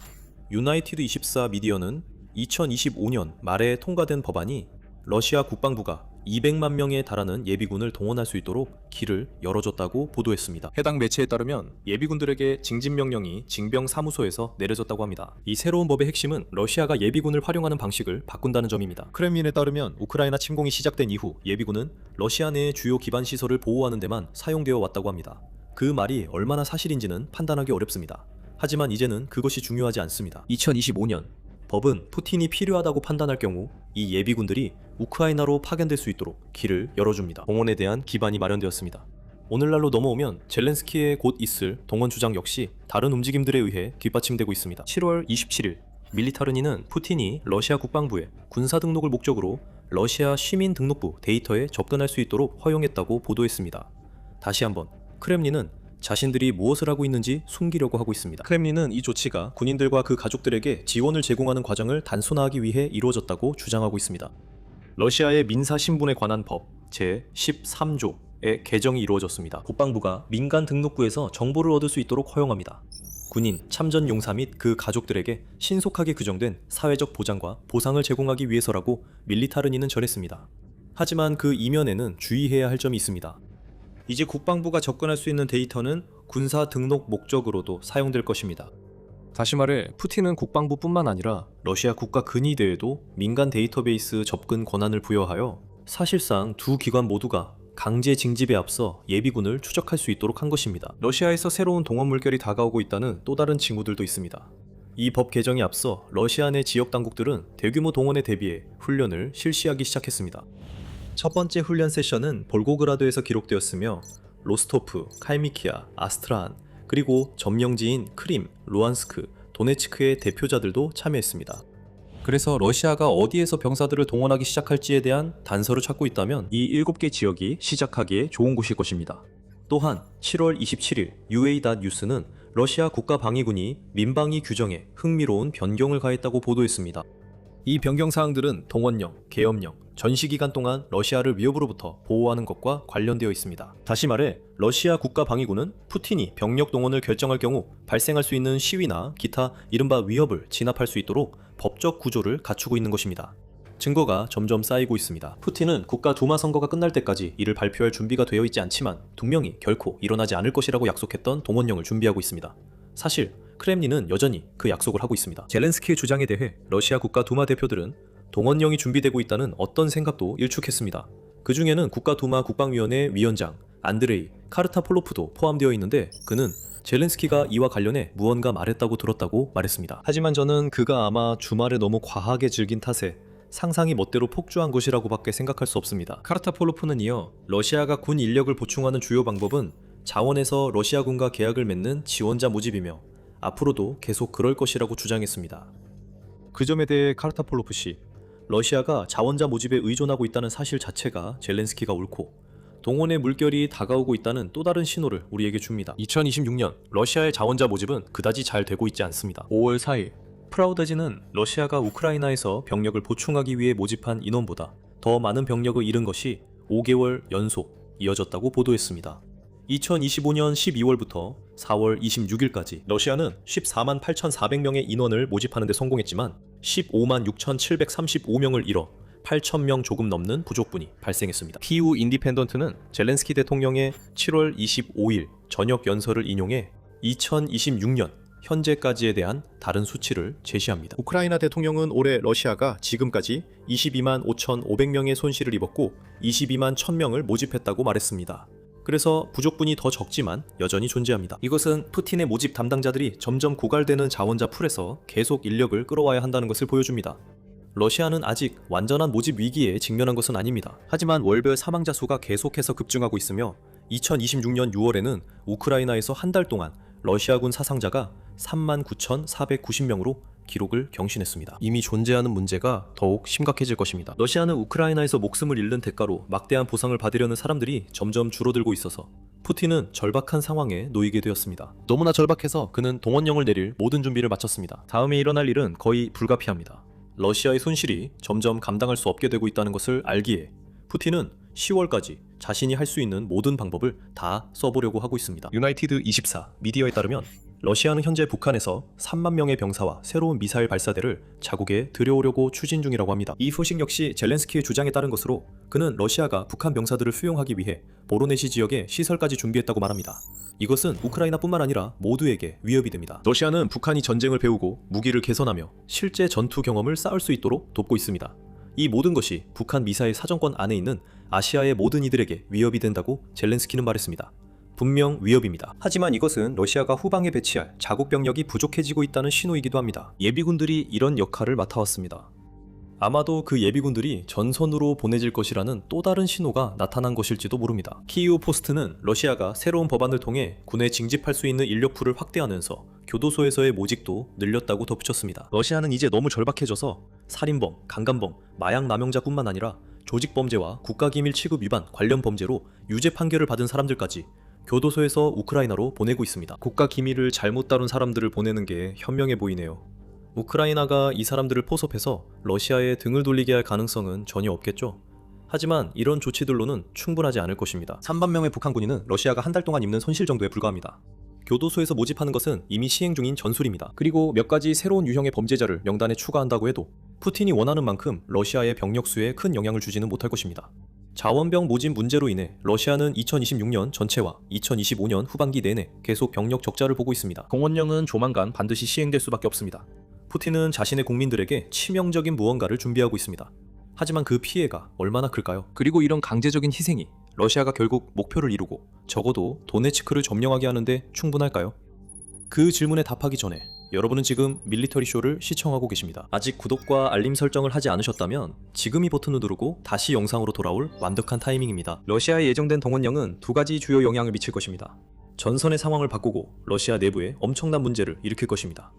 유나이티드 24 미디어는 2025년 말에 통과된 법안이 러시아 국방부가 200만 명에 달하는 예비군을 동원할 수 있도록 길을 열어줬다고 보도했습니다. 해당 매체에 따르면 예비군들에게 징집명령이 징병사무소에서 내려졌다고 합니다. 이 새로운 법의 핵심은 러시아가 예비군을 활용하는 방식을 바꾼다는 점입니다. 크렘린에 따르면 우크라이나 침공이 시작된 이후 예비군은 러시아 내의 주요 기반 시설을 보호하는 데만 사용되어 왔다고 합니다. 그 말이 얼마나 사실인지는 판단하기 어렵습니다. 하지만 이제는 그것이 중요하지 않습니다. 2025년 법은 푸틴이 필요하다고 판단할 경우 이 예비군들이 우크라이나로 파견될 수 있도록 길을 열어줍니다. 동원에 대한 기반이 마련되었습니다. 오늘날로 넘어오면 젤렌스키의 곧 있을 동원 주장 역시 다른 움직임들에 의해 뒷받침되고 있습니다. 7월 27일 밀리타르니는 푸틴이 러시아 국방부에 군사 등록을 목적으로 러시아 시민 등록부 데이터에 접근할 수 있도록 허용했다고 보도했습니다. 다시 한번 크렘린은 자신들이 무엇을 하고 있는지 숨기려고 하고 있습니다. 크렘린은 이 조치가 군인들과 그 가족들에게 지원을 제공하는 과정을 단순화하기 위해 이루어졌다고 주장하고 있습니다. 러시아의 민사 신분에 관한 법 제13조의 개정이 이루어졌습니다. 국방부가 민간 등록부에서 정보를 얻을 수 있도록 허용합니다. 군인, 참전 용사 및 그 가족들에게 신속하게 규정된 사회적 보장과 보상을 제공하기 위해서라고 밀리타르니는 전했습니다. 하지만 그 이면에는 주의해야 할 점이 있습니다. 이제 국방부가 접근할 수 있는 데이터는 군사 등록 목적으로도 사용될 것입니다. 다시 말해 푸틴은 국방부뿐만 아니라 러시아 국가 근위대에도 민간 데이터베이스 접근 권한을 부여하여 사실상 두 기관 모두가 강제 징집에 앞서 예비군을 추적할 수 있도록 한 것입니다. 러시아에서 새로운 동원 물결이 다가오고 있다는 또 다른 징후들도 있습니다. 이 법 개정에 앞서 러시아 내 지역 당국들은 대규모 동원에 대비해 훈련을 실시하기 시작했습니다. 첫 번째 훈련 세션은 볼고그라드에서 기록되었으며 로스토프, 칼미키아, 아스트라한, 그리고 점령지인 크림, 루안스크, 도네츠크의 대표자들도 참여했습니다. 그래서 러시아가 어디에서 병사들을 동원하기 시작할지에 대한 단서를 찾고 있다면 이 7개 지역이 시작하기에 좋은 곳일 것입니다. 또한 7월 27일 UA.뉴스는 러시아 국가방위군이 민방위 규정에 흥미로운 변경을 가했다고 보도했습니다. 이 변경 사항들은 동원령, 계엄령, 전시기간 동안 러시아를 위협으로부터 보호하는 것과 관련되어 있습니다. 다시 말해 러시아 국가방위군은 푸틴이 병력 동원을 결정할 경우 발생할 수 있는 시위나 기타 이른바 위협을 진압할 수 있도록 법적 구조를 갖추고 있는 것입니다. 증거가 점점 쌓이고 있습니다. 푸틴은 국가 두마 선거가 끝날 때까지 이를 발표할 준비가 되어 있지 않지만 분명히 결코 일어나지 않을 것이라고 약속했던 동원령을 준비하고 있습니다. 사실 크렘린은 여전히 그 약속을 하고 있습니다. 젤렌스키의 주장에 대해 러시아 국가 두마 대표들은 동원령이 준비되고 있다는 어떤 생각도 일축했습니다. 그 중에는 국가두마 국방위원회 위원장 안드레이 카르타폴로프도 포함되어 있는데 그는 젤렌스키가 이와 관련해 무언가 말했다고 들었다고 말했습니다. 하지만 저는 그가 아마 주말에 너무 과하게 즐긴 탓에 상상이 멋대로 폭주한 것이라고 밖에 생각할 수 없습니다. 카르타폴로프는 이어 러시아가 군 인력을 보충하는 주요 방법은 자원에서 러시아군과 계약을 맺는 지원자 모집이며 앞으로도 계속 그럴 것이라고 주장했습니다. 그 점에 대해 카르타폴로프 씨, 러시아가 자원자 모집에 의존하고 있다는 사실 자체가 젤렌스키가 옳고 동원의 물결이 다가오고 있다는 또 다른 신호를 우리에게 줍니다. 2026년 러시아의 자원자 모집은 그다지 잘 되고 있지 않습니다. 5월 4일 프라우다지는 러시아가 우크라이나에서 병력을 보충하기 위해 모집한 인원보다 더 많은 병력을 잃은 것이 5개월 연속 이어졌다고 보도했습니다. 2025년 12월부터 4월 26일까지 러시아는 14만 8,400명의 인원을 모집하는 데 성공했지만 15만 6,735명을 잃어 8,000명 조금 넘는 부족분이 발생했습니다. 키우 인디펜던트는 젤렌스키 대통령의 7월 25일 저녁 연설을 인용해 2026년 현재까지에 대한 다른 수치를 제시합니다. 우크라이나 대통령은 올해 러시아가 지금까지 22만 5,500명의 손실을 입었고 22만 1,000명을 모집했다고 말했습니다. 그래서 부족분이 더 적지만 여전히 존재합니다. 이것은 푸틴의 모집 담당자들이 점점 고갈되는 자원자 풀에서 계속 인력을 끌어와야 한다는 것을 보여줍니다. 러시아는 아직 완전한 모집 위기에 직면한 것은 아닙니다. 하지만 월별 사망자 수가 계속해서 급증하고 있으며 2026년 6월에는 우크라이나에서 한 달 동안 러시아군 사상자가 39,490명으로 기록을 경신했습니다. 이미 존재하는 문제가 더욱 심각해질 것입니다. 러시아는 우크라이나에서 목숨을 잃는 대가로 막대한 보상을 받으려는 사람들이 점점 줄어들고 있어서 푸틴은 절박한 상황에 놓이게 되었습니다. 너무나 절박해서 그는 동원령을 내릴 모든 준비를 마쳤습니다. 다음에 일어날 일은 거의 불가피합니다. 러시아의 손실이 점점 감당할 수 없게 되고 있다는 것을 알기에 푸틴은 10월까지 자신이 할 수 있는 모든 방법을 다 써보려고 하고 있습니다. 유나이티드 24 미디어에 따르면 러시아는 현재 북한에서 3만 명의 병사와 새로운 미사일 발사대를 자국에 들여오려고 추진 중이라고 합니다. 이 소식 역시 젤렌스키의 주장에 따른 것으로 그는 러시아가 북한 병사들을 수용하기 위해 보로네시 지역에 시설까지 준비했다고 말합니다. 이것은 우크라이나뿐만 아니라 모두에게 위협이 됩니다. 러시아는 북한이 전쟁을 배우고 무기를 개선하며 실제 전투 경험을 쌓을 수 있도록 돕고 있습니다. 이 모든 것이 북한 미사일 사정권 안에 있는 아시아의 모든 이들에게 위협이 된다고 젤렌스키는 말했습니다. 분명 위협입니다. 하지만 이것은 러시아가 후방에 배치할 자국 병력이 부족해지고 있다는 신호이기도 합니다. 예비군들이 이런 역할을 맡아왔습니다. 아마도 그 예비군들이 전선으로 보내질 것이라는 또 다른 신호가 나타난 것일지도 모릅니다. 키이우 포스트는 러시아가 새로운 법안을 통해 군에 징집할 수 있는 인력풀을 확대하면서 교도소에서의 모직도 늘렸다고 덧붙였습니다. 러시아는 이제 너무 절박해져서 살인범, 강간범, 마약 남용자뿐만 아니라 조직범죄와 국가기밀 취급 위반 관련 범죄로 유죄 판결을 받은 사람들까지 교도소에서 우크라이나로 보내고 있습니다. 국가 기밀을 잘못 다룬 사람들을 보내는 게 현명해 보이네요. 우크라이나가 이 사람들을 포섭해서 러시아에 등을 돌리게 할 가능성은 전혀 없겠죠. 하지만 이런 조치들로는 충분하지 않을 것입니다. 3만 명의 북한 군인은 러시아가 한 달 동안 입는 손실 정도에 불과합니다. 교도소에서 모집하는 것은 이미 시행 중인 전술입니다. 그리고 몇 가지 새로운 유형의 범죄자를 명단에 추가한다고 해도 푸틴이 원하는 만큼 러시아의 병력 수에 큰 영향을 주지는 못할 것입니다. 자원병 모집 문제로 인해 러시아는 2026년 전체와 2025년 후반기 내내 계속 병력 적자를 보고 있습니다. 동원령은 조만간 반드시 시행될 수밖에 없습니다. 푸틴은 자신의 국민들에게 치명적인 무언가를 준비하고 있습니다. 하지만 그 피해가 얼마나 클까요? 그리고 이런 강제적인 희생이 러시아가 결국 목표를 이루고 적어도 도네츠크를 점령하게 하는데 충분할까요? 그 질문에 답하기 전에 여러분은 지금 밀리터리 쇼를 시청하고 계십니다. 아직 구독과 알림 설정을 하지 않으셨다면 지금 이 버튼을 누르고 다시 영상으로 돌아올 완벽한 타이밍입니다. 러시아에 예정된 동원령은 두 가지 주요 영향을 미칠 것입니다. 전선의 상황을 바꾸고 러시아 내부에 엄청난 문제를 일으킬 것입니다.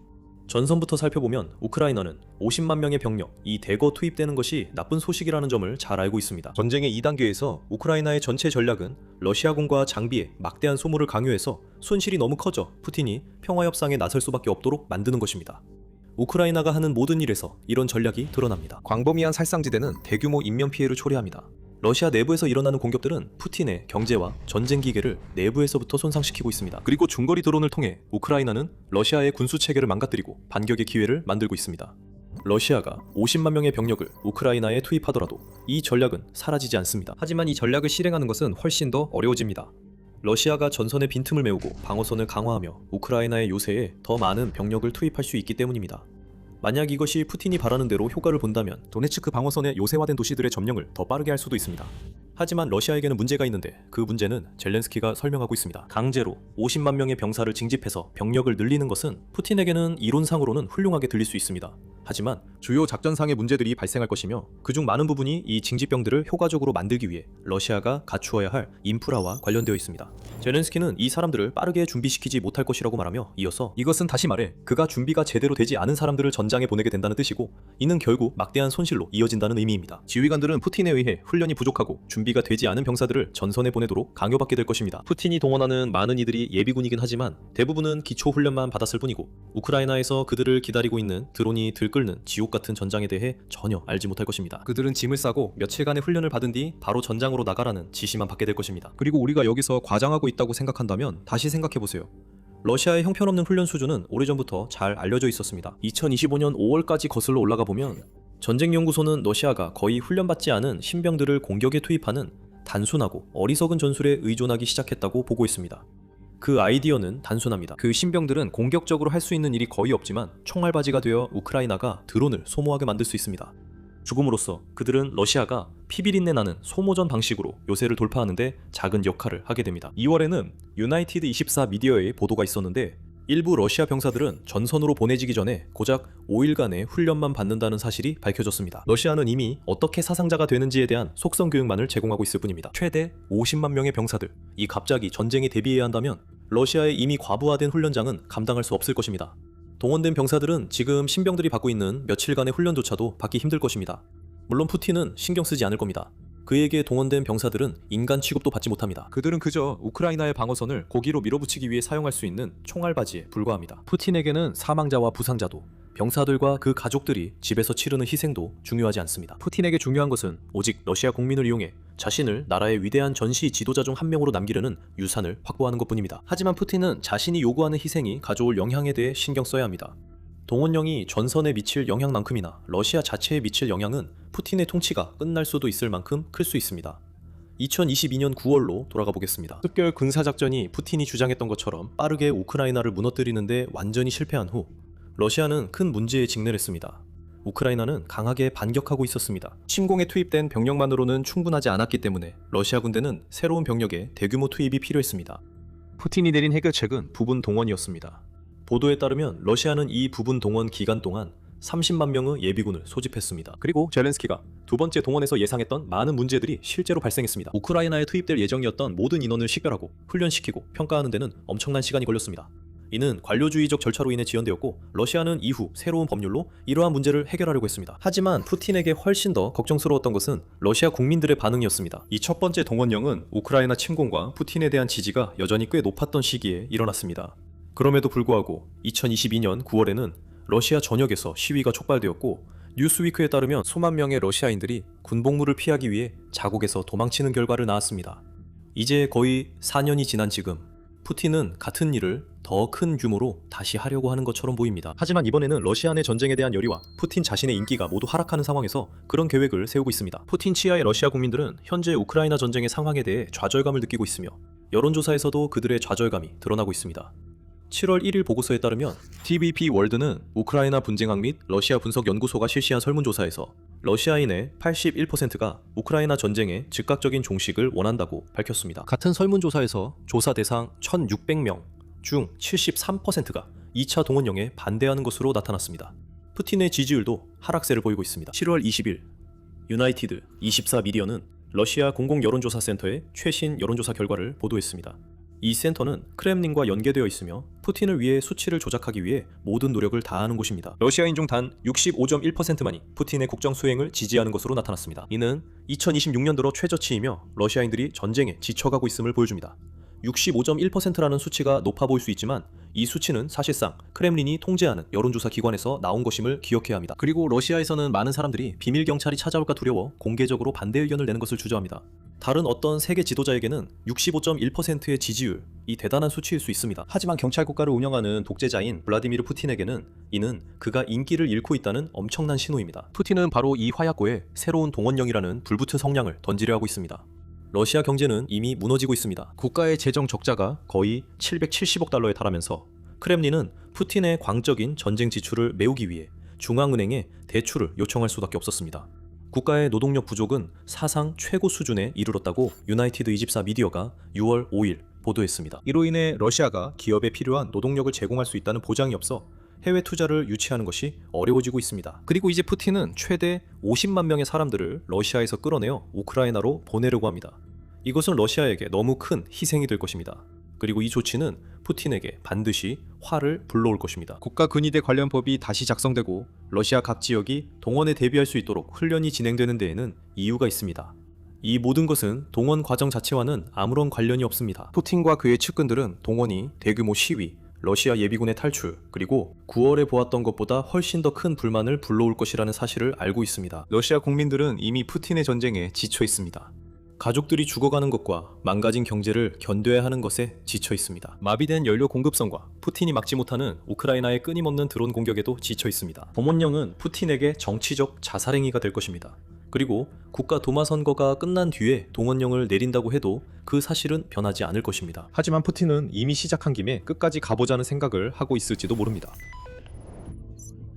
전선부터 살펴보면 우크라이나는 50만 명의 병력이 대거 투입되는 것이 나쁜 소식이라는 점을 잘 알고 있습니다. 전쟁의 2단계에서 우크라이나의 전체 전략은 러시아군과 장비에 막대한 소모를 강요해서 손실이 너무 커져 푸틴이 평화협상에 나설 수밖에 없도록 만드는 것입니다. 우크라이나가 하는 모든 일에서 이런 전략이 드러납니다. 광범위한 살상지대는 대규모 인명피해를 초래합니다. 러시아 내부에서 일어나는 공격들은 푸틴의 경제와 전쟁 기계를 내부에서부터 손상시키고 있습니다. 그리고 중거리 드론을 통해 우크라이나는 러시아의 군수 체계를 망가뜨리고 반격의 기회를 만들고 있습니다. 러시아가 50만 명의 병력을 우크라이나에 투입하더라도 이 전략은 사라지지 않습니다. 하지만 이 전략을 실행하는 것은 훨씬 더 어려워집니다. 러시아가 전선의 빈틈을 메우고 방어선을 강화하며 우크라이나의 요새에 더 많은 병력을 투입할 수 있기 때문입니다. 만약 이것이 푸틴이 바라는 대로 효과를 본다면 도네츠크 방어선의 요새화된 도시들의 점령을 더 빠르게 할 수도 있습니다. 하지만 러시아에게는 문제가 있는데 그 문제는 젤렌스키가 설명하고 있습니다. 강제로 50만 명의 병사를 징집해서 병력을 늘리는 것은 푸틴에게는 이론상으로는 훌륭하게 들릴 수 있습니다. 하지만 주요 작전상의 문제들이 발생할 것이며 그중 많은 부분이 이 징집병들을 효과적으로 만들기 위해 러시아가 갖추어야 할 인프라와 관련되어 있습니다. 젤렌스키는 이 사람들을 빠르게 준비시키지 못할 것이라고 말하며 이어서 이것은 다시 말해 그가 준비가 제대로 되지 않은 사람들을 전장에 보내게 된다는 뜻이고 이는 결국 막대한 손실로 이어진다는 의미입니다. 지휘관들은 푸틴에 의해 훈련이 부족하고 준비가 되지 않은 병사들을 전선에 보내도록 강요받게 될 것입니다. 푸틴이 동원하는 많은 이들이 예비군이긴 하지만 대부분은 기초 훈련만 받았을 뿐이고 우크라이나에서 그들을 기다리고 있는 드론이 들끓는 지옥 같은 전장에 대해 전혀 알지 못할 것입니다. 그들은 짐을 싸고 며칠간의 훈련을 받은 뒤 바로 전장으로 나가라는 지시만 받게 될 것입니다. 그리고 우리가 여기서 과장하고 있다고 생각한다면 다시 생각해보세요. 러시아의 형편없는 훈련 수준은 오래전부터 잘 알려져 있었습니다. 2025년 5월까지 거슬러 올라가 보면 전쟁연구소는 러시아가 거의 훈련받지 않은 신병들을 공격에 투입하는 단순하고 어리석은 전술에 의존하기 시작했다고 보고 있습니다. 그 아이디어는 단순합니다. 그 신병들은 공격적으로 할 수 있는 일이 거의 없지만 총알바지가 되어 우크라이나가 드론을 소모하게 만들 수 있습니다. 죽음으로써 그들은 러시아가 피비린내 나는 소모전 방식으로 요새를 돌파하는데 작은 역할을 하게 됩니다. 2월에는 유나이티드 24 미디어의 보도가 있었는데 일부 러시아 병사들은 전선으로 보내지기 전에 고작 5일간의 훈련만 받는다는 사실이 밝혀졌습니다. 러시아는 이미 어떻게 사상자가 되는지에 대한 속성 교육만을 제공하고 있을 뿐입니다. 최대 50만 명의 병사들, 이 갑자기 전쟁에 대비해야 한다면 러시아의 이미 과부하된 훈련장은 감당할 수 없을 것입니다. 동원된 병사들은 지금 신병들이 받고 있는 며칠간의 훈련조차도 받기 힘들 것입니다. 물론 푸틴은 신경 쓰지 않을 겁니다. 그에게 동원된 병사들은 인간 취급도 받지 못합니다. 그들은 그저 우크라이나의 방어선을 고기로 밀어붙이기 위해 사용할 수 있는 총알바지에 불과합니다. 푸틴에게는 사망자와 부상자도, 병사들과 그 가족들이 집에서 치르는 희생도 중요하지 않습니다. 푸틴에게 중요한 것은 오직 러시아 국민을 이용해 자신을 나라의 위대한 전시 지도자 중 한 명으로 남기려는 유산을 확보하는 것뿐입니다. 하지만 푸틴은 자신이 요구하는 희생이 가져올 영향에 대해 신경 써야 합니다. 동원령이 전선에 미칠 영향만큼이나 러시아 자체에 미칠 영향은 푸틴의 통치가 끝날 수도 있을 만큼 클 수 있습니다. 2022년 9월로 돌아가 보겠습니다. 습결 군사작전이 푸틴이 주장했던 것처럼 빠르게 우크라이나를 무너뜨리는데 완전히 실패한 후 러시아는 큰 문제에 직면했습니다. 우크라이나는 강하게 반격하고 있었습니다. 침공에 투입된 병력만으로는 충분하지 않았기 때문에 러시아 군대는 새로운 병력의 대규모 투입이 필요했습니다. 푸틴이 내린 해결책은 부분 동원이었습니다. 보도에 따르면 러시아는 이 부분 동원 기간 동안 30만 명의 예비군을 소집했습니다. 그리고 젤렌스키가 두 번째 동원에서 예상했던 많은 문제들이 실제로 발생했습니다. 우크라이나에 투입될 예정이었던 모든 인원을 식별하고 훈련시키고 평가하는 데는 엄청난 시간이 걸렸습니다. 이는 관료주의적 절차로 인해 지연되었고 러시아는 이후 새로운 법률로 이러한 문제를 해결하려고 했습니다. 하지만 푸틴에게 훨씬 더 걱정스러웠던 것은 러시아 국민들의 반응이었습니다. 이 첫 번째 동원령은 우크라이나 침공과 푸틴에 대한 지지가 여전히 꽤 높았던 시기에 일어났습니다. 그럼에도 불구하고 2022년 9월에는 러시아 전역에서 시위가 촉발되었고 뉴스위크에 따르면 수만 명의 러시아인들이 군복무를 피하기 위해 자국에서 도망치는 결과를 낳았습니다. 이제 거의 4년이 지난 지금 푸틴은 같은 일을 더 큰 규모로 다시 하려고 하는 것처럼 보입니다. 하지만 이번에는 러시아 내 전쟁에 대한 열의와 푸틴 자신의 인기가 모두 하락하는 상황에서 그런 계획을 세우고 있습니다. 푸틴 치하의 러시아 국민들은 현재 우크라이나 전쟁의 상황에 대해 좌절감을 느끼고 있으며 여론조사에서도 그들의 좌절감이 드러나고 있습니다. 7월 1일 보고서에 따르면 TVP 월드는 우크라이나 분쟁학 및 러시아 분석 연구소가 실시한 설문조사에서 러시아인의 81%가 우크라이나 전쟁의 즉각적인 종식을 원한다고 밝혔습니다. 같은 설문조사에서 조사 대상 1,600명 중 73%가 2차 동원령에 반대하는 것으로 나타났습니다. 푸틴의 지지율도 하락세를 보이고 있습니다. 7월 20일 유나이티드 24 미디어는 러시아 공공여론조사센터의 최신 여론조사 결과를 보도했습니다. 이 센터는 크렘린과 연계되어 있으며 푸틴을 위해 수치를 조작하기 위해 모든 노력을 다하는 곳입니다. 러시아인 중 단 65.1%만이 푸틴의 국정 수행을 지지하는 것으로 나타났습니다. 이는 2026년 들어 최저치이며 러시아인들이 전쟁에 지쳐가고 있음을 보여줍니다. 65.1%라는 수치가 높아 보일 수 있지만 이 수치는 사실상 크렘린이 통제하는 여론조사 기관에서 나온 것임을 기억해야 합니다. 그리고 러시아에서는 많은 사람들이 비밀 경찰이 찾아올까 두려워 공개적으로 반대 의견을 내는 것을 주저합니다. 다른 어떤 세계 지도자에게는 65.1%의 지지율, 이 대단한 수치일 수 있습니다. 하지만 경찰 국가를 운영하는 독재자인 블라디미르 푸틴에게는 이는 그가 인기를 잃고 있다는 엄청난 신호입니다. 푸틴은 바로 이 화약고에 새로운 동원령이라는 불붙은 성냥을 던지려 하고 있습니다. 러시아 경제는 이미 무너지고 있습니다. 국가의 재정 적자가 거의 770억 달러에 달하면서 크렘린은 푸틴의 광적인 전쟁 지출을 메우기 위해 중앙은행에 대출을 요청할 수밖에 없었습니다. 국가의 노동력 부족은 사상 최고 수준에 이르렀다고 유나이티드 24 미디어가 6월 5일 보도했습니다. 이로 인해 러시아가 기업에 필요한 노동력을 제공할 수 있다는 보장이 없어 해외 투자를 유치하는 것이 어려워지고 있습니다. 그리고 이제 푸틴은 최대 50만 명의 사람들을 러시아에서 끌어내어 우크라이나로 보내려고 합니다. 이것은 러시아에게 너무 큰 희생이 될 것입니다. 그리고 이 조치는 푸틴에게 반드시 화를 불러올 것입니다. 국가근위대 관련법이 다시 작성되고 러시아 각 지역이 동원에 대비할 수 있도록 훈련이 진행되는 데에는 이유가 있습니다. 이 모든 것은 동원 과정 자체와는 아무런 관련이 없습니다. 푸틴과 그의 측근들은 동원이 대규모 시위, 러시아 예비군의 탈출, 그리고 9월에 보았던 것보다 훨씬 더 큰 불만을 불러올 것이라는 사실을 알고 있습니다. 러시아 국민들은 이미 푸틴의 전쟁에 지쳐 있습니다. 가족들이 죽어가는 것과 망가진 경제를 견뎌야 하는 것에 지쳐 있습니다. 마비된 연료 공급선과 푸틴이 막지 못하는 우크라이나의 끊임없는 드론 공격에도 지쳐 있습니다. 동원령은 푸틴에게 정치적 자살행위가 될 것입니다. 그리고 국가 도마 선거가 끝난 뒤에 동원령을 내린다고 해도 그 사실은 변하지 않을 것입니다. 하지만 푸틴은 이미 시작한 김에 끝까지 가보자는 생각을 하고 있을지도 모릅니다.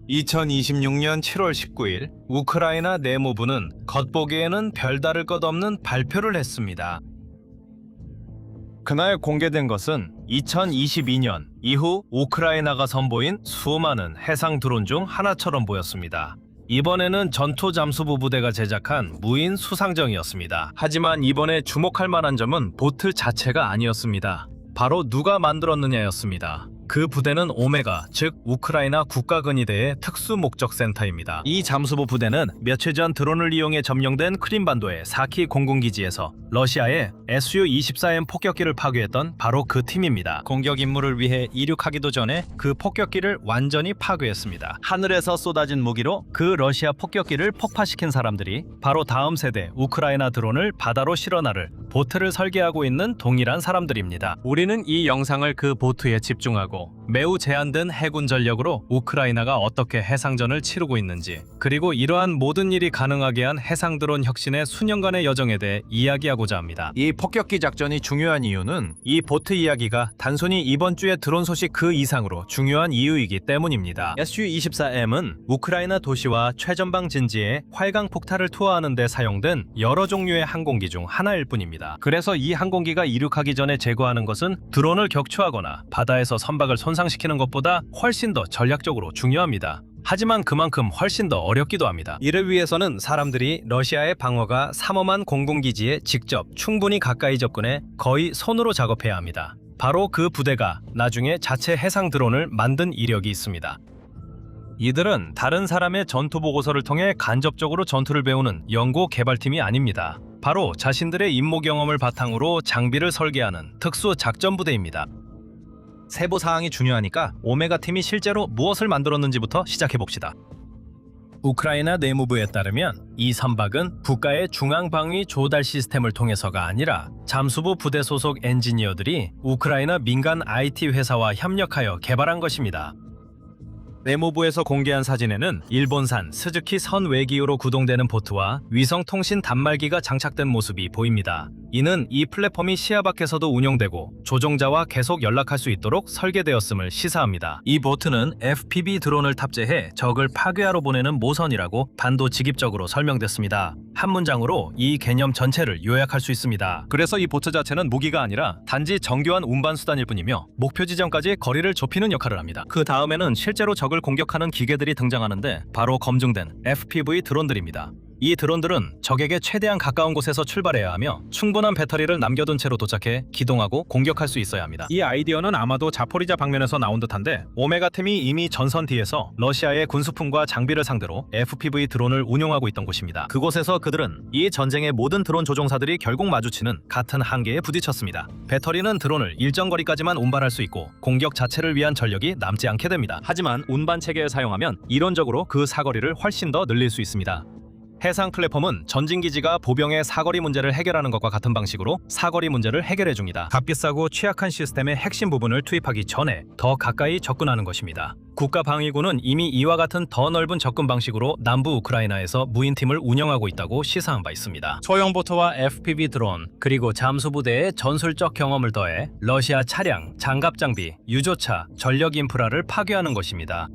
2026년 7월 19일 우크라이나 내무부는 겉보기에는 별다를 것 없는 발표를 했습니다. 그날 공개된 것은 2022년 이후 우크라이나가 선보인 수많은 해상 드론 중 하나처럼 보였습니다. 이번에는 전투 잠수부 부대가 제작한 무인 수상정이었습니다. 하지만 이번에 주목할 만한 점은 보트 자체가 아니었습니다. 바로 누가 만들었느냐였습니다. 그 부대는 오메가, 즉 우크라이나 국가근위대의 특수목적센터입니다. 이 잠수부 부대는 며칠 전 드론을 이용해 점령된 크림반도의 사키 공군기지에서 러시아의 Su-24M 폭격기를 파괴했던 바로 그 팀입니다. 공격 임무를 위해 이륙하기도 전에 그 폭격기를 완전히 파괴했습니다. 하늘에서 쏟아진 무기로 그 러시아 폭격기를 폭파시킨 사람들이 바로 다음 세대 우크라이나 드론을 바다로 실어나를 보트를 설계하고 있는 동일한 사람들입니다. 우리는 이 영상을 그 보트에 집중하고 매우 제한된 해군 전력으로 우크라이나가 어떻게 해상전을 치르고 있는지, 그리고 이러한 모든 일이 가능하게 한 해상 드론 혁신의 수년간의 여정에 대해 이야기하고자 합니다. 이 폭격기 작전이 중요한 이유는 이 보트 이야기가 단순히 이번 주의 드론 소식 그 이상으로 중요한 이유이기 때문입니다. Su-24M은 우크라이나 도시와 최전방 진지에 활강 폭탄을 투하하는 데 사용된 여러 종류의 항공기 중 하나일 뿐입니다. 그래서 이 항공기가 이륙하기 전에 제거하는 것은 드론을 격추하거나 바다에서 선박을 손상시키는 것보다 훨씬 더 전략적으로 중요합니다. 하지만 그만큼 훨씬 더 어렵기도 합니다. 이를 위해서는 사람들이 러시아의 방어가 삼엄한 공군기지에 직접 충분히 가까이 접근해 거의 손으로 작업해야 합니다. 바로 그 부대가 나중에 자체 해상 드론을 만든 이력이 있습니다. 이들은 다른 사람의 전투 보고서를 통해 간접적으로 전투를 배우는 연구 개발팀이 아닙니다. 바로 자신들의 임무 경험을 바탕으로 장비를 설계하는 특수 작전 부대입니다. 세부 사항이 중요하니까 오메가 팀이 실제로 무엇을 만들었는지부터 시작해봅시다. 우크라이나 내무부에 따르면 이 선박은 국가의 중앙방위 조달 시스템을 통해서가 아니라 잠수부 부대 소속 엔지니어들이 우크라이나 민간 IT 회사와 협력하여 개발한 것입니다. 내무부에서 공개한 사진에는 일본산 스즈키 선 외기호로 구동되는 보트와 위성통신 단말기가 장착된 모습이 보입니다. 이는 이 플랫폼이 시야 밖에서도 운영되고 조종자와 계속 연락할 수 있도록 설계되었음을 시사합니다. 이 보트는 FPV 드론을 탑재해 적을 파괴하러 보내는 모선이라고 반도직입적으로 설명됐습니다. 한 문장으로 이 개념 전체를 요약할 수 있습니다. 그래서 이 보트 자체는 무기가 아니라 단지 정교한 운반 수단일 뿐이며 목표 지점까지 거리를 좁히는 역할을 합니다. 그 다음에는 실제로 적을 공격하는 기계들이 등장하는데 바로 검증된 FPV 드론들입니다. 이 드론들은 적에게 최대한 가까운 곳에서 출발해야 하며 충분한 배터리를 남겨둔 채로 도착해 기동하고 공격할 수 있어야 합니다. 이 아이디어는 아마도 자포리자 방면에서 나온 듯한데 오메가 팀이 이미 전선 뒤에서 러시아의 군수품과 장비를 상대로 FPV 드론을 운용하고 있던 곳입니다. 그곳에서 그들은 이 전쟁의 모든 드론 조종사들이 결국 마주치는 같은 한계에 부딪혔습니다. 배터리는 드론을 일정 거리까지만 운반할 수 있고 공격 자체를 위한 전력이 남지 않게 됩니다. 하지만 운반 체계를 사용하면 이론적으로 그 사거리를 훨씬 더 늘릴 수 있습니다. 해상 플랫폼은 전진기지가 보병의 사거리 문제를 해결하는 것과 같은 방식으로 사거리 문제를 해결해줍니다. 값비싸고 취약한 시스템의 핵심 부분을 투입하기 전에 더 가까이 접근하는 것입니다. 국가방위군은 이미 이와 같은 더 넓은 접근 방식으로 남부 우크라이나에서 무인팀을 운영하고 있다고 시사한 바 있습니다. 소형 보트와 FPV 드론, 그리고 잠수부대의 전술적 경험을 더해 러시아 차량, 장갑 장비, 유조차, 전력 인프라를 파괴하는 것입니다.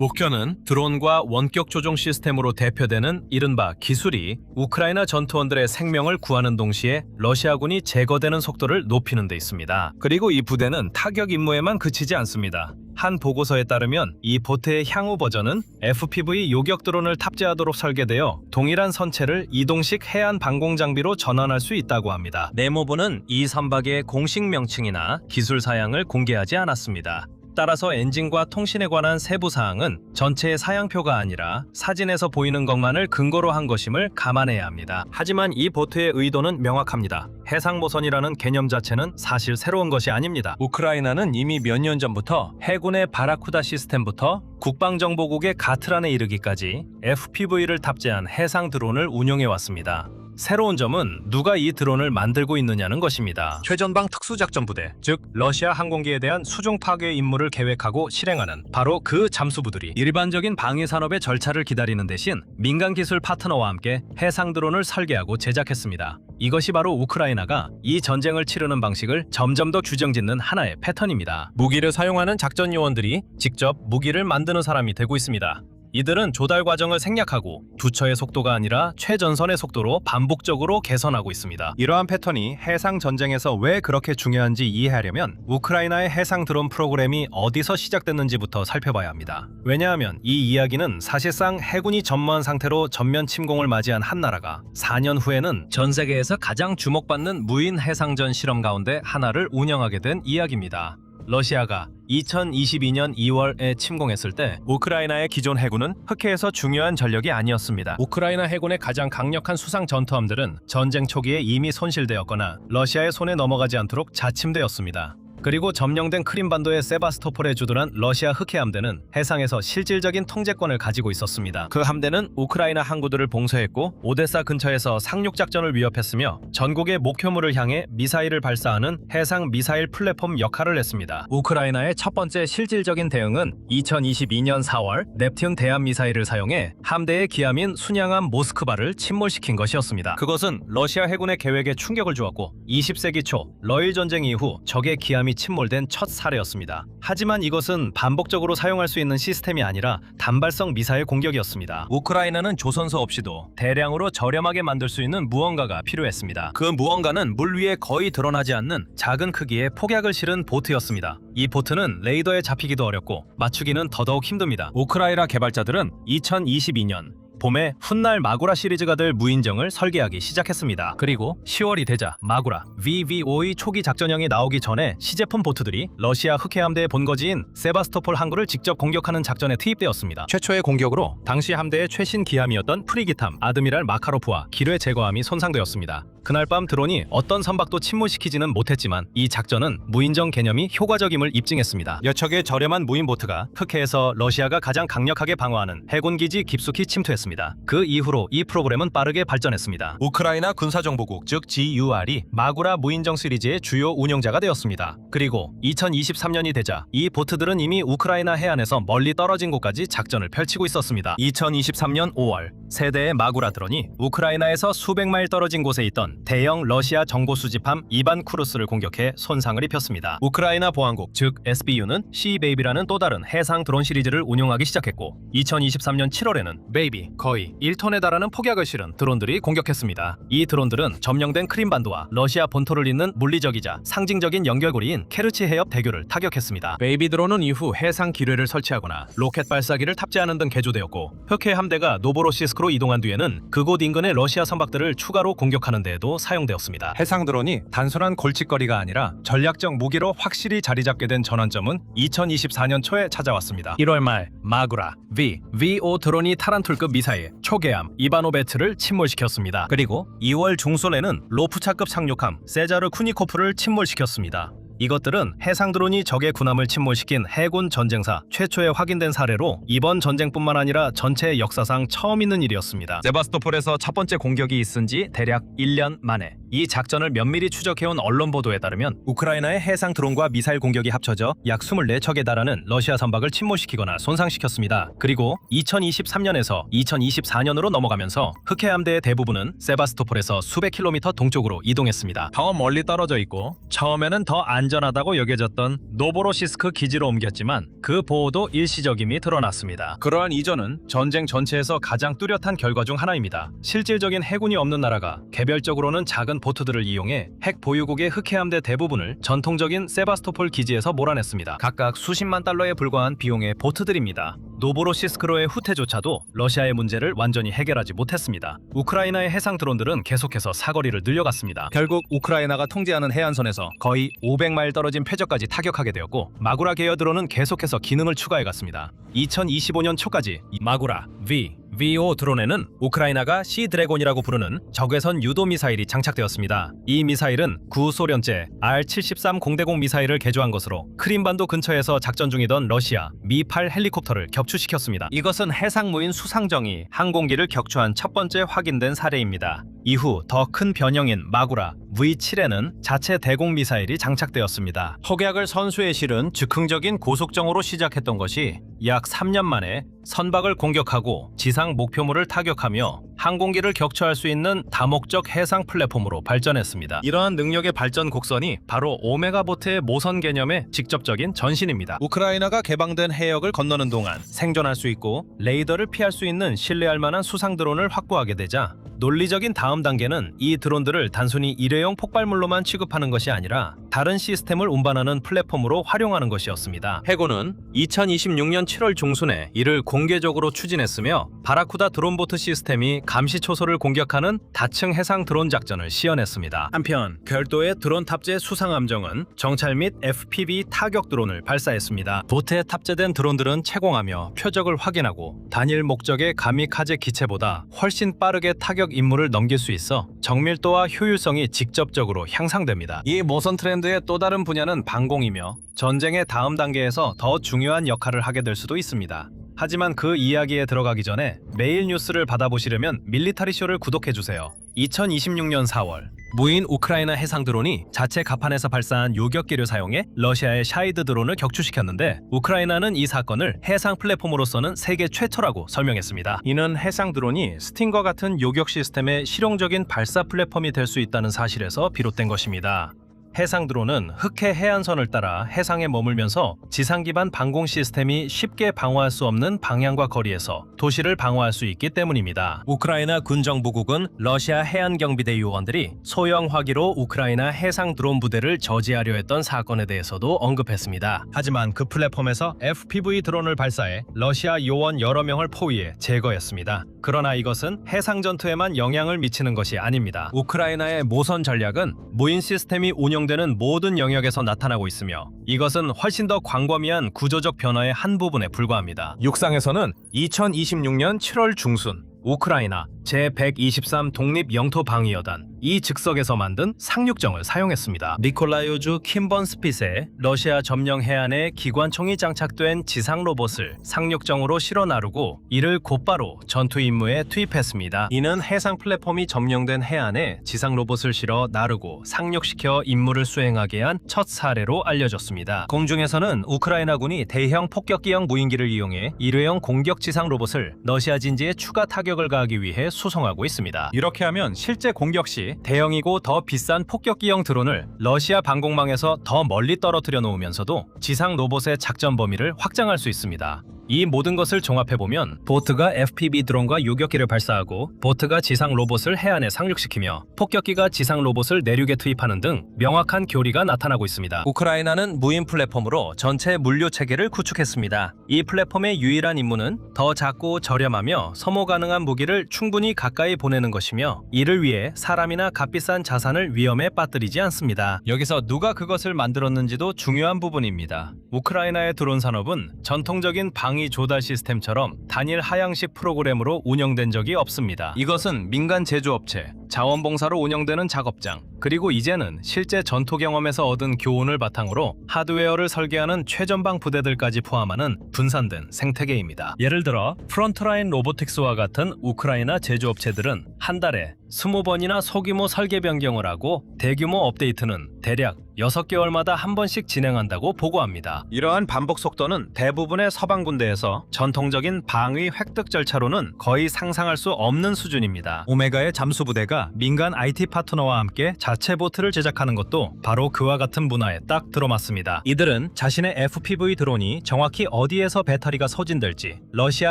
목표는 드론과 원격 조종 시스템으로 대표되는 이른바 기술이 우크라이나 전투원들의 생명을 구하는 동시에 러시아군이 제거되는 속도를 높이는 데 있습니다. 그리고 이 부대는 타격 임무에만 그치지 않습니다. 한 보고서에 따르면 이 보트의 향후 버전은 FPV 요격 드론을 탑재하도록 설계되어 동일한 선체를 이동식 해안 방공 장비로 전환할 수 있다고 합니다. 내무부는 이 선박의 공식 명칭이나 기술 사양을 공개하지 않았습니다. 따라서 엔진과 통신에 관한 세부 사항은 전체의 사양표가 아니라 사진에서 보이는 것만을 근거로 한 것임을 감안해야 합니다. 하지만 이 보트의 의도는 명확합니다. 해상모선이라는 개념 자체는 사실 새로운 것이 아닙니다. 우크라이나는 이미 몇 년 전부터 해군의 바라쿠다 시스템부터 국방정보국의 가트란에 이르기까지 FPV를 탑재한 해상 드론을 운용해왔습니다. 새로운 점은 누가 이 드론을 만들고 있느냐는 것입니다. 최전방 특수작전부대, 즉 러시아 항공기에 대한 수중 파괴 임무를 계획하고 실행하는 바로 그 잠수부들이 일반적인 방위 산업의 절차를 기다리는 대신 민간 기술 파트너와 함께 해상 드론을 설계하고 제작했습니다. 이것이 바로 우크라이나가 이 전쟁을 치르는 방식을 점점 더 규정짓는 하나의 패턴입니다. 무기를 사용하는 작전 요원들이 직접 무기를 만드는 사람이 되고 있습니다. 이들은 조달 과정을 생략하고 두처의 속도가 아니라 최전선의 속도로 반복적으로 개선하고 있습니다. 이러한 패턴이 해상 전쟁에서 왜 그렇게 중요한지 이해하려면 우크라이나의 해상 드론 프로그램이 어디서 시작됐는지부터 살펴봐야 합니다. 왜냐하면 이 이야기는 사실상 해군이 전무한 상태로 전면 침공을 맞이한 한 나라가 4년 후에는 전 세계에서 가장 주목받는 무인 해상전 실험 가운데 하나를 운영하게 된 이야기입니다. 러시아가 2022년 2월에 침공했을 때 우크라이나의 기존 해군은 흑해에서 중요한 전력이 아니었습니다. 우크라이나 해군의 가장 강력한 수상 전투함들은 전쟁 초기에 이미 손실되었거나 러시아의 손에 넘어가지 않도록 자침되었습니다. 그리고 점령된 크림반도의 세바스토폴에 주둔한 러시아 흑해 함대는 해상에서 실질적인 통제권을 가지고 있었습니다. 그 함대는 우크라이나 항구들을 봉쇄했고 오데사 근처에서 상륙 작전을 위협했으며 전국의 목표물을 향해 미사일을 발사하는 해상 미사일 플랫폼 역할을 했습니다. 우크라이나의 첫 번째 실질적인 대응은 2022년 4월 넵튠 대함 미사일을 사용해 함대의 기함인 순양함 모스크바를 침몰시킨 것이었습니다. 그것은 러시아 해군의 계획에 충격을 주었고 20세기 초 러일 전쟁 이후 적의 기함이 침몰된 첫 사례였습니다. 하지만 이것은 반복적으로 사용할 수 있는 시스템이 아니라 단발성 미사일 공격이었습니다. 우크라이나는 조선소 없이도 대량으로 저렴하게 만들 수 있는 무언가가 필요했습니다. 그 무언가는 물 위에 거의 드러나지 않는 작은 크기의 폭약을 실은 보트였습니다. 이 보트는 레이더에 잡히기도 어렵고 맞추기는 더더욱 힘듭니다. 우크라이나 개발자들은 2022년 봄에 훗날 마구라 시리즈가 될 무인정을 설계하기 시작했습니다. 그리고 10월이 되자 마구라 VV-5의 초기 작전형이 나오기 전에 시제품 보트들이 러시아 흑해 함대의 본거지인 세바스토폴 항구를 직접 공격하는 작전에 투입되었습니다. 최초의 공격으로 당시 함대의 최신 기함이었던 프리기탐 아드미랄 마카로프와 기뢰 제거함이 손상되었습니다. 그날 밤 드론이 어떤 선박도 침몰시키지는 못했지만 이 작전은 무인정 개념이 효과적임을 입증했습니다. 몇 척의 저렴한 무인 보트가 흑해에서 러시아가 가장 강력하게 방어하는 해군 기지 깊숙이 침투했습니다. 그 이후로 이 프로그램은 빠르게 발전했습니다. 우크라이나 군사정보국 즉 GUR이 마구라 무인정 시리즈의 주요 운영자가 되었습니다. 그리고 2023년이 되자 이 보트들은 이미 우크라이나 해안에서 멀리 떨어진 곳까지 작전을 펼치고 있었습니다. 2023년 5월 세대의 마구라 드론이 우크라이나에서 수백 마일 떨어진 곳에 있던 대형 러시아 정보 수집함 이반 쿠루스를 공격해 손상을 입혔습니다. 우크라이나 보안국 즉 SBU는 시베이비라는 또 다른 해상 드론 시리즈를 운용하기 시작했고 2023년 7월에는 베이비 거의 1톤에 달하는 폭약을 실은 드론들이 공격했습니다. 이 드론들은 점령된 크림반도와 러시아 본토를 잇는 물리적이자 상징적인 연결고리인 케르치 해협 대교를 타격했습니다. 베이비 드론은 이후 해상 기뢰를 설치하거나 로켓 발사기를 탑재하는 등 개조되었고 흑해 함대가 노보로시스크로 이동한 뒤에는 그곳 인근의 러시아 선박들을 추가로 공격하는 데에도 사용되었습니다. 해상 드론이 단순한 골칫거리가 아니라 전략적 무기로 확실히 자리 잡게 된 전환점은 2024년 초에 찾아왔습니다. 1월 말 마구라 V-5 드론이 타란툴급 미사일 초계함 이바노베트를 침몰시켰습니다. 그리고 2월 중순에는 로프차급 상륙함 세자르 쿠니코프를 침몰시켰습니다. 이것들은 해상 드론이 적의 군함을 침몰시킨 해군 전쟁사 최초의 확인된 사례로 이번 전쟁뿐만 아니라 전체 역사상 처음 있는 일이었습니다. 세바스토폴에서 첫 번째 공격이 있은 지 대략 1년 만에 이 작전을 면밀히 추적해온 언론 보도에 따르면 우크라이나의 해상 드론과 미사일 공격이 합쳐져 약 24척에 달하는 러시아 선박을 침몰시키거나 손상시켰습니다. 그리고 2023년에서 2024년으로 넘어가면서 흑해 함대의 대부분은 세바스토폴에서 수백 킬로미터 동쪽으로 이동했습니다. 더 멀리 떨어져 있고 처음에는 더 안전하다고 여겨졌던 노보로시스크 기지로 옮겼지만 그 보호도 일시적임이 드러났습니다. 그러한 이전은 전쟁 전체에서 가장 뚜렷한 결과 중 하나입니다. 실질적인 해군이 없는 나라가 개별적으로는 작은 보트들을 이용해 핵 보유국의 흑해 함대 대부분을 전통적인 세바스토폴 기지에서 몰아냈습니다. 각각 수십만 달러에 불과한 비용의 보트들입니다. 노보로시스크로의 후퇴조차도 러시아의 문제를 완전히 해결하지 못했습니다. 우크라이나의 해상 드론들은 계속해서 사거리를 늘려갔습니다. 결국 우크라이나가 통제하는 해안선에서 거의 500마일 떨어진 표적까지 타격하게 되었고 마구라 계열 드론은 계속해서 기능을 추가해갔습니다. 2025년 초까지 마구라 V-5 드론에는 우크라이나가 시 드래곤이라고 부르는 적외선 유도 미사일이 장착되었습니다. 이 미사일은 구소련제 R-73 공대공 미사일을 개조한 것으로 크림반도 근처에서 작전 중이던 러시아 미-8 헬리콥터를 격추시켰습니다. 이것은 해상무인 수상정이 항공기를 격추한 첫 번째 확인된 사례입니다. 이후 더 큰 변형인 마구라 V-7에는 자체 대공 미사일이 장착되었습니다. 폭약을 선수에 실은 즉흥적인 고속정으로 시작했던 것이 약 3년 만에 선박을 공격하고 지상 목표물을 타격하며 항공기를 격추할 수 있는 다목적 해상 플랫폼으로 발전했습니다. 이러한 능력의 발전 곡선이 바로 오메가보트의 모선 개념의 직접적인 전신입니다. 우크라이나가 개방된 해역을 건너는 동안 생존할 수 있고 레이더를 피할 수 있는 신뢰할 만한 수상 드론을 확보하게 되자 논리적인 다음 단계는 이 드론들을 단순히 일회용 폭발물로만 취급하는 것이 아니라 다른 시스템을 운반하는 플랫폼으로 활용하는 것이었습니다. 해군은 2026년 7월 중순에 이를 공개적으로 추진했으며 바라쿠다 드론보트 시스템이 감시 초소를 공격하는 다층 해상 드론 작전을 시연했습니다. 한편 별도의 드론 탑재 수상함정은 정찰 및 FPV 타격 드론을 발사했습니다. 보트에 탑재된 드론들은 채공하며 표적을 확인하고 단일 목적의 가미카제 기체보다 훨씬 빠르게 타격 임무를 넘길 수 있어 정밀도와 효율성이 직접적으로 향상됩니다. 이 모선 트렌드의 또 다른 분야는 방공이며 전쟁의 다음 단계에서 더 중요한 역할을 하게 될 수도 있습니다. 하지만 그 이야기에 들어가기 전에 매일 뉴스를 받아보시려면 밀리터리쇼를 구독해주세요. 2026년 4월 무인 우크라이나 해상 드론이 자체 갑판에서 발사한 요격기를 사용해 러시아의 샤이드 드론을 격추시켰는데 우크라이나는 이 사건을 해상 플랫폼으로서는 세계 최초라고 설명했습니다. 이는 해상 드론이 스팅과 같은 요격 시스템의 실용적인 발사 플랫폼이 될 수 있다는 사실에서 비롯된 것입니다. 해상 드론은 흑해 해안선을 따라 해상에 머물면서 지상 기반 방공 시스템이 쉽게 방어할 수 없는 방향과 거리에서 도시를 방어할 수 있기 때문입니다. 우크라이나 군정부국은 러시아 해안경비대 요원들이 소형 화기로 우크라이나 해상 드론 부대를 저지하려 했던 사건에 대해서도 언급했습니다. 하지만 그 플랫폼에서 FPV 드론을 발사해 러시아 요원 여러 명을 포위해 제거했습니다. 그러나 이것은 해상 전투에만 영향을 미치는 것이 아닙니다. 우크라이나의 모선 전략은 무인 시스템이 운영되는 모든 영역에서 나타나고 있으며 이것은 훨씬 더 광범위한 구조적 변화의 한 부분에 불과합니다. 육상에서는 2026년 7월 중순 우크라이나 제123 독립영토방위여단 이 즉석에서 만든 상륙정을 사용했습니다. 미콜라이오주 킴번스핏에 러시아 점령 해안에 기관총이 장착된 지상 로봇을 상륙정으로 실어 나르고 이를 곧바로 전투 임무에 투입했습니다. 이는 해상 플랫폼이 점령된 해안에 지상 로봇을 실어 나르고 상륙시켜 임무를 수행하게 한 첫 사례로 알려졌습니다. 공중에서는 우크라이나군이 대형 폭격기형 무인기를 이용해 일회용 공격 지상 로봇을 러시아 진지에 추가 타격을 가하기 위해 수송하고 있습니다. 이렇게 하면 실제 공격 시 대형이고 더 비싼 폭격기형 드론을 러시아 방공망에서 더 멀리 떨어뜨려 놓으면서도 지상 로봇의 작전 범위를 확장할 수 있습니다. 이 모든 것을 종합해보면 보트가 FPV 드론과 요격기를 발사하고 보트가 지상 로봇을 해안에 상륙시키며 폭격기가 지상 로봇을 내륙에 투입하는 등 명확한 교리가 나타나고 있습니다. 우크라이나는 무인 플랫폼으로 전체 물류 체계를 구축했습니다. 이 플랫폼의 유일한 임무는 더 작고 저렴하며 소모 가능한 무기를 충분히 가까이 보내는 것이며 이를 위해 사람이나 값비싼 자산을 위험에 빠뜨리지 않습니다. 여기서 누가 그것을 만들었는지도 중요한 부분입니다. 우크라이나의 드론 산업은 전통적인 방위 조달 시스템처럼 단일 하향식 프로그램으로 운영된 적이 없습니다. 이것은 민간 제조업체, 자원봉사로 운영되는 작업장, 그리고 이제는 실제 전투 경험에서 얻은 교훈을 바탕으로 하드웨어를 설계하는 최전방 부대들까지 포함하는 분산된 생태계입니다. 예를 들어 프론트라인 로보틱스와 같은 우크라이나 제조업체들은 한 달에 20번이나 소규모 설계 변경을 하고 대규모 업데이트는 대략 6개월마다 한 번씩 진행한다고 보고합니다. 이러한 반복 속도는 대부분의 서방 군대에서 전통적인 방위 획득 절차로는 거의 상상할 수 없는 수준입니다. 오메가의 잠수부대가 민간 IT 파트너와 함께 자체 보트를 제작하는 것도 바로 그와 같은 문화에 딱 들어맞습니다. 이들은 자신의 FPV 드론이 정확히 어디에서 배터리가 소진될지, 러시아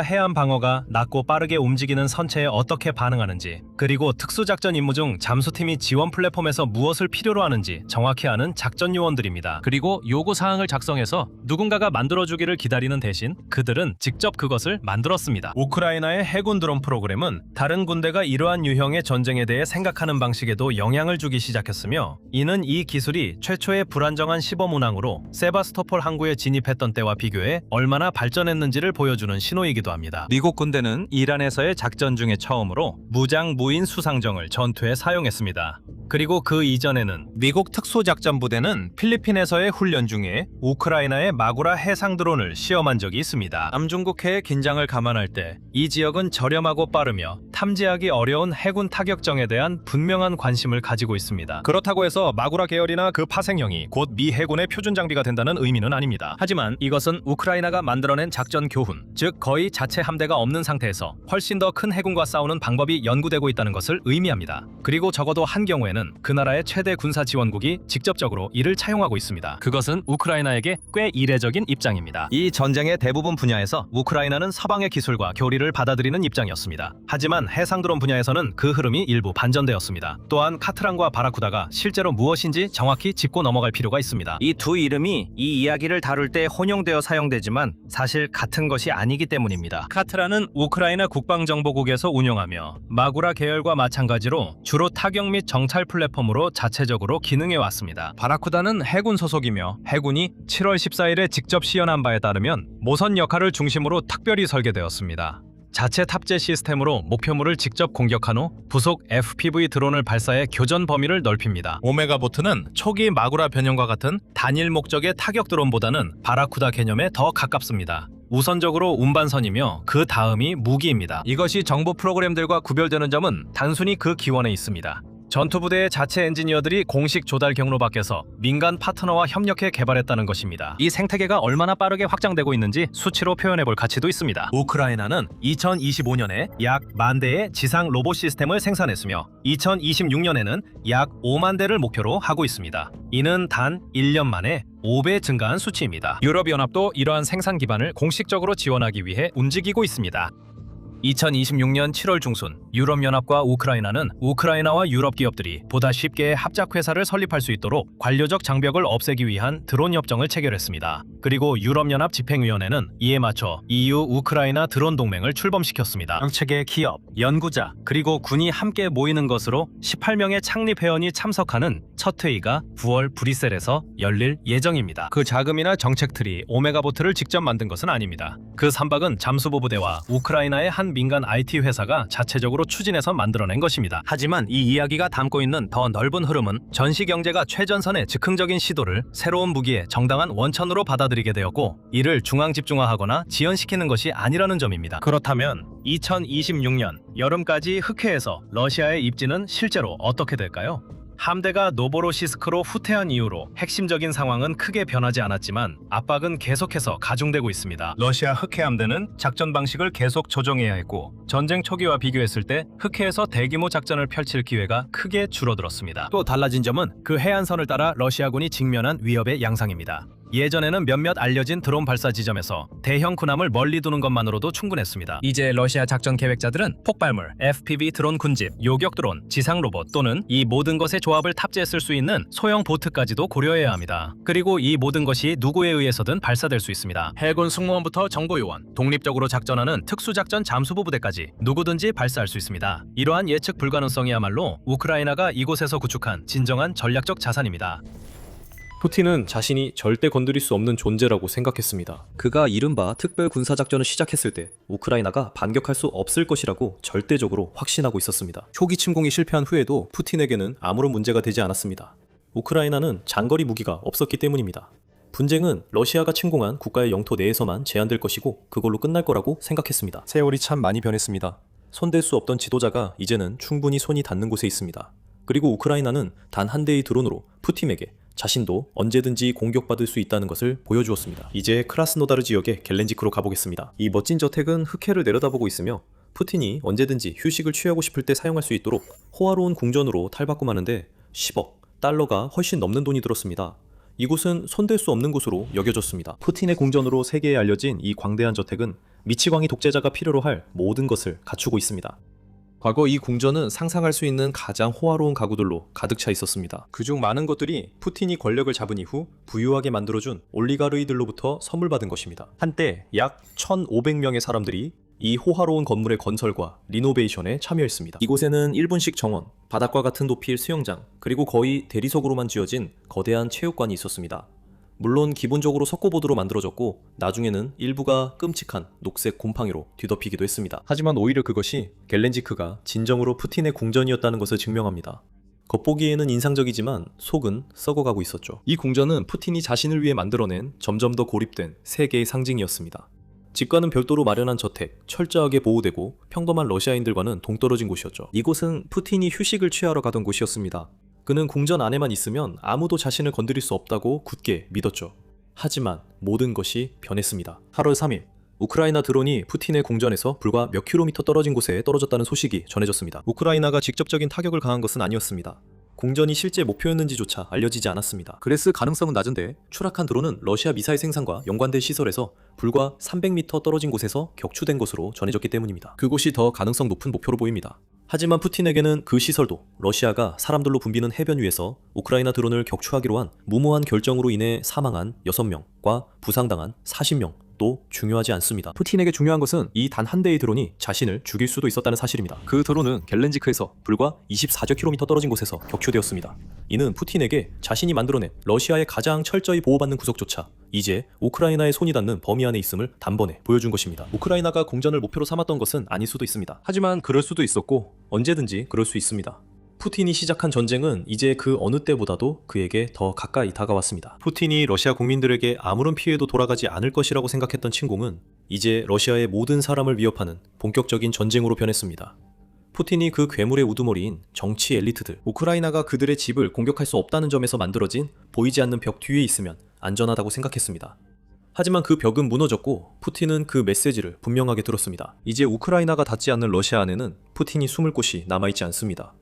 해안 방어가 낮고 빠르게 움직이는 선체에 어떻게 반응하는지, 그리고 특수작전 임무 중 잠수팀이 지원 플랫폼에서 무엇을 필요로 하는지 정확히 아는 작전 요원들입니다. 그리고 요구사항을 작성해서 누군가가 만들어주기를 기다리는 대신 그들은 직접 그것을 만들었습니다. 우크라이나의 해군 드론 프로그램은 다른 군대가 이러한 유형의 전쟁에 대해 생각하는 방식에도 영향을 주기 시작했으며 이는 이 기술이 최초의 불안정한 시범운항으로 세바스토폴 항구에 진입했던 때와 비교해 얼마나 발전했는지를 보여주는 신호이기도 합니다. 미국 군대는 이란에서의 작전 중에 처음으로 무장 무인 수상정을 전투에 사용했습니다. 그리고 그 이전에는 미국 특수작전부대는 필리핀에서의 훈련 중에 우크라이나의 마구라 해상 드론을 시험한 적이 있습니다. 남중국해의 긴장을 감안할 때 이 지역은 저렴하고 빠르며 탐지하기 어려운 해군 타격정에 대한 분명한 관심을 가지고 있습니다. 그렇다고 해서 마구라 계열이나 그 파생형이 곧 미 해군의 표준 장비가 된다는 의미는 아닙니다. 하지만 이것은 우크라이나가 만들어낸 작전 교훈, 즉 거의 자체 함대가 없는 상태에서 훨씬 더 큰 해군과 싸우는 방법이 연구되고 있다는 것을 의미합니다. 그리고 적어도 한 경우에는 그 나라의 최대 군사 지원국이 직접적으로 이를 차용하고 있습니다. 그것은 우크라이나에게 꽤 이례적인 입장입니다. 이 전쟁의 대부분 분야에서 우크라이나는 서방의 기술과 교리를 받아들이는 입장이었습니다. 하지만 해상드론 분야에서는 그 흐름이 일부 반전되었습니다. 또한 카트란과 바라쿠다가 실제로 무엇인지 정확히 짚고 넘어갈 필요가 있습니다. 이 두 이름이 이 이야기를 다룰 때 혼용되어 사용되지만 사실 같은 것이 아니기 때문입니다. 카트란은 우크라이나 국방정보국에서 운영하며 마구라 계열과 마찬가지로 주로 타격 및 정찰 플랫폼으로 자체적으로 기능해 왔습니다. 바라쿠다는 해군 소속이며 해군이 7월 14일에 직접 시연한 바에 따르면 모선 역할을 중심으로 특별히 설계되었습니다. 자체 탑재 시스템으로 목표물을 직접 공격한 후 부속 FPV 드론을 발사해 교전 범위를 넓힙니다. 오메가보트는 초기 마구라 변형과 같은 단일 목적의 타격 드론보다는 바라쿠다 개념에 더 가깝습니다. 우선적으로 운반선이며 그 다음이 무기입니다. 이것이 정보 프로그램들과 구별되는 점은 단순히 그 기원에 있습니다. 전투부대의 자체 엔지니어들이 공식 조달 경로 밖에서 민간 파트너와 협력해 개발했다는 것입니다. 이 생태계가 얼마나 빠르게 확장되고 있는지 수치로 표현해볼 가치도 있습니다. 우크라이나는 2025년에 약 1만 대의 지상 로봇 시스템을 생산했으며 2026년에는 약 5만 대를 목표로 하고 있습니다. 이는 단 1년 만에 5배 증가한 수치입니다. 유럽연합도 이러한 생산 기반을 공식적으로 지원하기 위해 움직이고 있습니다. 2026년 7월 중순 유럽연합과 우크라이나는 우크라이나와 유럽 기업들이 보다 쉽게 합작회사를 설립할 수 있도록 관료적 장벽을 없애기 위한 드론 협정을 체결했습니다. 그리고 유럽연합 집행위원회는 이에 맞춰 EU 우크라이나 드론 동맹을 출범시켰습니다. 정책의 기업, 연구자, 그리고 군이 함께 모이는 것으로 18명의 창립 회원이 참석하는 첫 회의가 9월 브뤼셀에서 열릴 예정입니다. 그 자금이나 정책 틀이 오메가보트를 직접 만든 것은 아닙니다. 그 선박은 잠수보부대와 우크라이나의 한 민간 IT 회사가 자체적으로 추진해서 만들어낸 것입니다. 하지만 이 이야기가 담고 있는 더 넓은 흐름은 전시 경제가 최전선의 즉흥적인 시도를 새로운 무기의 정당한 원천으로 받아들이게 되었고 이를 중앙 집중화하거나 지연시키는 것이 아니라는 점입니다. 그렇다면 2026년 여름까지 흑해에서 러시아의 입지는 실제로 어떻게 될까요? 함대가 노보로시스크로 후퇴한 이후로 핵심적인 상황은 크게 변하지 않았지만 압박은 계속해서 가중되고 있습니다. 러시아 흑해 함대는 작전 방식을 계속 조정해야 했고 전쟁 초기와 비교했을 때 흑해에서 대규모 작전을 펼칠 기회가 크게 줄어들었습니다. 또 달라진 점은 그 해안선을 따라 러시아군이 직면한 위협의 양상입니다. 예전에는 몇몇 알려진 드론 발사 지점에서 대형 군함을 멀리 두는 것만으로도 충분했습니다. 이제 러시아 작전 계획자들은 폭발물, FPV 드론 군집, 요격 드론, 지상 로봇 또는 이 모든 것의 조합을 탑재했을 수 있는 소형 보트까지도 고려해야 합니다. 그리고 이 모든 것이 누구에 의해서든 발사될 수 있습니다. 해군 승무원부터 정보요원, 독립적으로 작전하는 특수작전 잠수부 부대까지 누구든지 발사할 수 있습니다. 이러한 예측 불가능성이야말로 우크라이나가 이곳에서 구축한 진정한 전략적 자산입니다. 푸틴은 자신이 절대 건드릴 수 없는 존재라고 생각했습니다. 그가 이른바 특별 군사작전을 시작했을 때 우크라이나가 반격할 수 없을 것이라고 절대적으로 확신하고 있었습니다. 초기 침공이 실패한 후에도 푸틴에게는 아무런 문제가 되지 않았습니다. 우크라이나는 장거리 무기가 없었기 때문입니다. 분쟁은 러시아가 침공한 국가의 영토 내에서만 제한될 것이고 그걸로 끝날 거라고 생각했습니다. 세월이 참 많이 변했습니다. 손댈 수 없던 지도자가 이제는 충분히 손이 닿는 곳에 있습니다. 그리고 우크라이나는 단 한 대의 드론으로 푸틴에게 자신도 언제든지 공격받을 수 있다는 것을 보여주었습니다. 이제 크라스노다르 지역의 겔렌지크로 가보겠습니다. 이 멋진 저택은 흑해를 내려다보고 있으며 푸틴이 언제든지 휴식을 취하고 싶을 때 사용할 수 있도록 호화로운 궁전으로 탈바꿈하는데 10억 달러가 훨씬 넘는 돈이 들었습니다. 이곳은 손댈 수 없는 곳으로 여겨졌습니다. 푸틴의 궁전으로 세계에 알려진 이 광대한 저택은 미치광이 독재자가 필요로 할 모든 것을 갖추고 있습니다. 과거 이 궁전은 상상할 수 있는 가장 호화로운 가구들로 가득 차 있었습니다. 그중 많은 것들이 푸틴이 권력을 잡은 이후 부유하게 만들어준 올리가르이들로부터 선물 받은 것입니다. 한때 약 1,500명의 사람들이 이 호화로운 건물의 건설과 리노베이션에 참여했습니다. 이곳에는 일본식 정원, 바닥과 같은 높이의 수영장, 그리고 거의 대리석으로만 지어진 거대한 체육관이 있었습니다. 물론 기본적으로 석고보드로 만들어졌고 나중에는 일부가 끔찍한 녹색 곰팡이로 뒤덮이기도 했습니다. 하지만 오히려 그것이 겔렌지크가 진정으로 푸틴의 궁전이었다는 것을 증명합니다. 겉보기에는 인상적이지만 속은 썩어가고 있었죠. 이 궁전은 푸틴이 자신을 위해 만들어낸 점점 더 고립된 세계의 상징이었습니다. 집과는 별도로 마련한 저택, 철저하게 보호되고 평범한 러시아인들과는 동떨어진 곳이었죠. 이곳은 푸틴이 휴식을 취하러 가던 곳이었습니다. 그는 궁전 안에만 있으면 아무도 자신을 건드릴 수 없다고 굳게 믿었죠. 하지만 모든 것이 변했습니다. 8월 3일, 우크라이나 드론이 푸틴의 궁전에서 불과 몇 킬로미터 떨어진 곳에 떨어졌다는 소식이 전해졌습니다. 우크라이나가 직접적인 타격을 가한 것은 아니었습니다. 궁전이 실제 목표였는지조차 알려지지 않았습니다. 그랬을 가능성은 낮은데 추락한 드론은 러시아 미사일 생산과 연관된 시설에서 불과 300m 떨어진 곳에서 격추된 것으로 전해졌기 때문입니다. 그곳이 더 가능성 높은 목표로 보입니다. 하지만 푸틴에게는 그 시설도 러시아가 사람들로 붐비는 해변 위에서 우크라이나 드론을 격추하기로 한 무모한 결정으로 인해 사망한 6명과 부상당한 40명 도 중요하지 않습니다. 푸틴에게 중요한 것은 이 단 한 대의 드론이 자신을 죽일 수도 있었다는 사실입니다. 그 드론은 겔렌지크에서 불과 24km 떨어진 곳에서 격추되었습니다. 이는 푸틴에게 자신이 만들어낸 러시아의 가장 철저히 보호받는 구석조차 이제 우크라이나의 손이 닿는 범위 안에 있음을 단번에 보여준 것입니다. 우크라이나가 궁전을 목표로 삼았던 것은 아닐 수도 있습니다. 하지만 그럴 수도 있었고 언제든지 그럴 수 있습니다. 푸틴이 시작한 전쟁은 이제 그 어느 때보다도 그에게 더 가까이 다가왔습니다. 푸틴이 러시아 국민들에게 아무런 피해도 돌아가지 않을 것이라고 생각했던 침공은 이제 러시아의 모든 사람을 위협하는 본격적인 전쟁으로 변했습니다. 푸틴이 그 괴물의 우두머리인 정치 엘리트들, 우크라이나가 그들의 집을 공격할 수 없다는 점에서 만들어진 보이지 않는 벽 뒤에 있으면 안전하다고 생각했습니다. 하지만 그 벽은 무너졌고 푸틴은 그 메시지를 분명하게 들었습니다. 이제 우크라이나가 닿지 않는 러시아 안에는 푸틴이 숨을 곳이 남아있지 않습니다.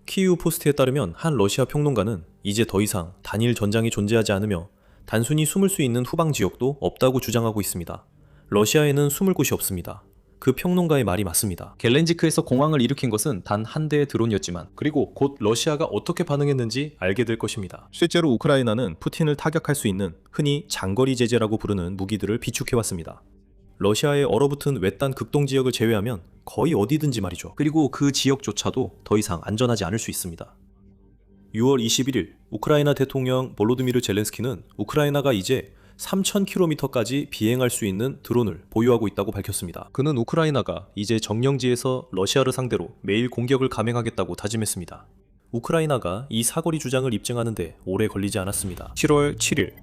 키이우 포스트에 따르면 한 러시아 평론가는 이제 더 이상 단일 전장이 존재하지 않으며 단순히 숨을 수 있는 후방 지역도 없다고 주장하고 있습니다. 러시아에는 숨을 곳이 없습니다. 그 평론가의 말이 맞습니다. 겔렌지크에서 공황을 일으킨 것은 단 한 대의 드론이었지만 그리고 곧 러시아가 어떻게 반응했는지 알게 될 것입니다. 실제로 우크라이나는 푸틴을 타격할 수 있는 흔히 장거리 제재라고 부르는 무기들을 비축해왔습니다. 러시아의 얼어붙은 외딴 극동 지역을 제외하면 거의 어디든지 말이죠. 그리고 그 지역조차도 더 이상 안전하지 않을 수 있습니다. 6월 21일 우크라이나 대통령 볼로드미르 젤렌스키는 우크라이나가 이제 3000km까지 비행할 수 있는 드론을 보유하고 있다고 밝혔습니다. 그는 우크라이나가 이제 정령지에서 러시아를 상대로 매일 공격을 감행하겠다고 다짐했습니다. 우크라이나가 이 사거리 주장을 입증하는데 오래 걸리지 않았습니다. 7월 7일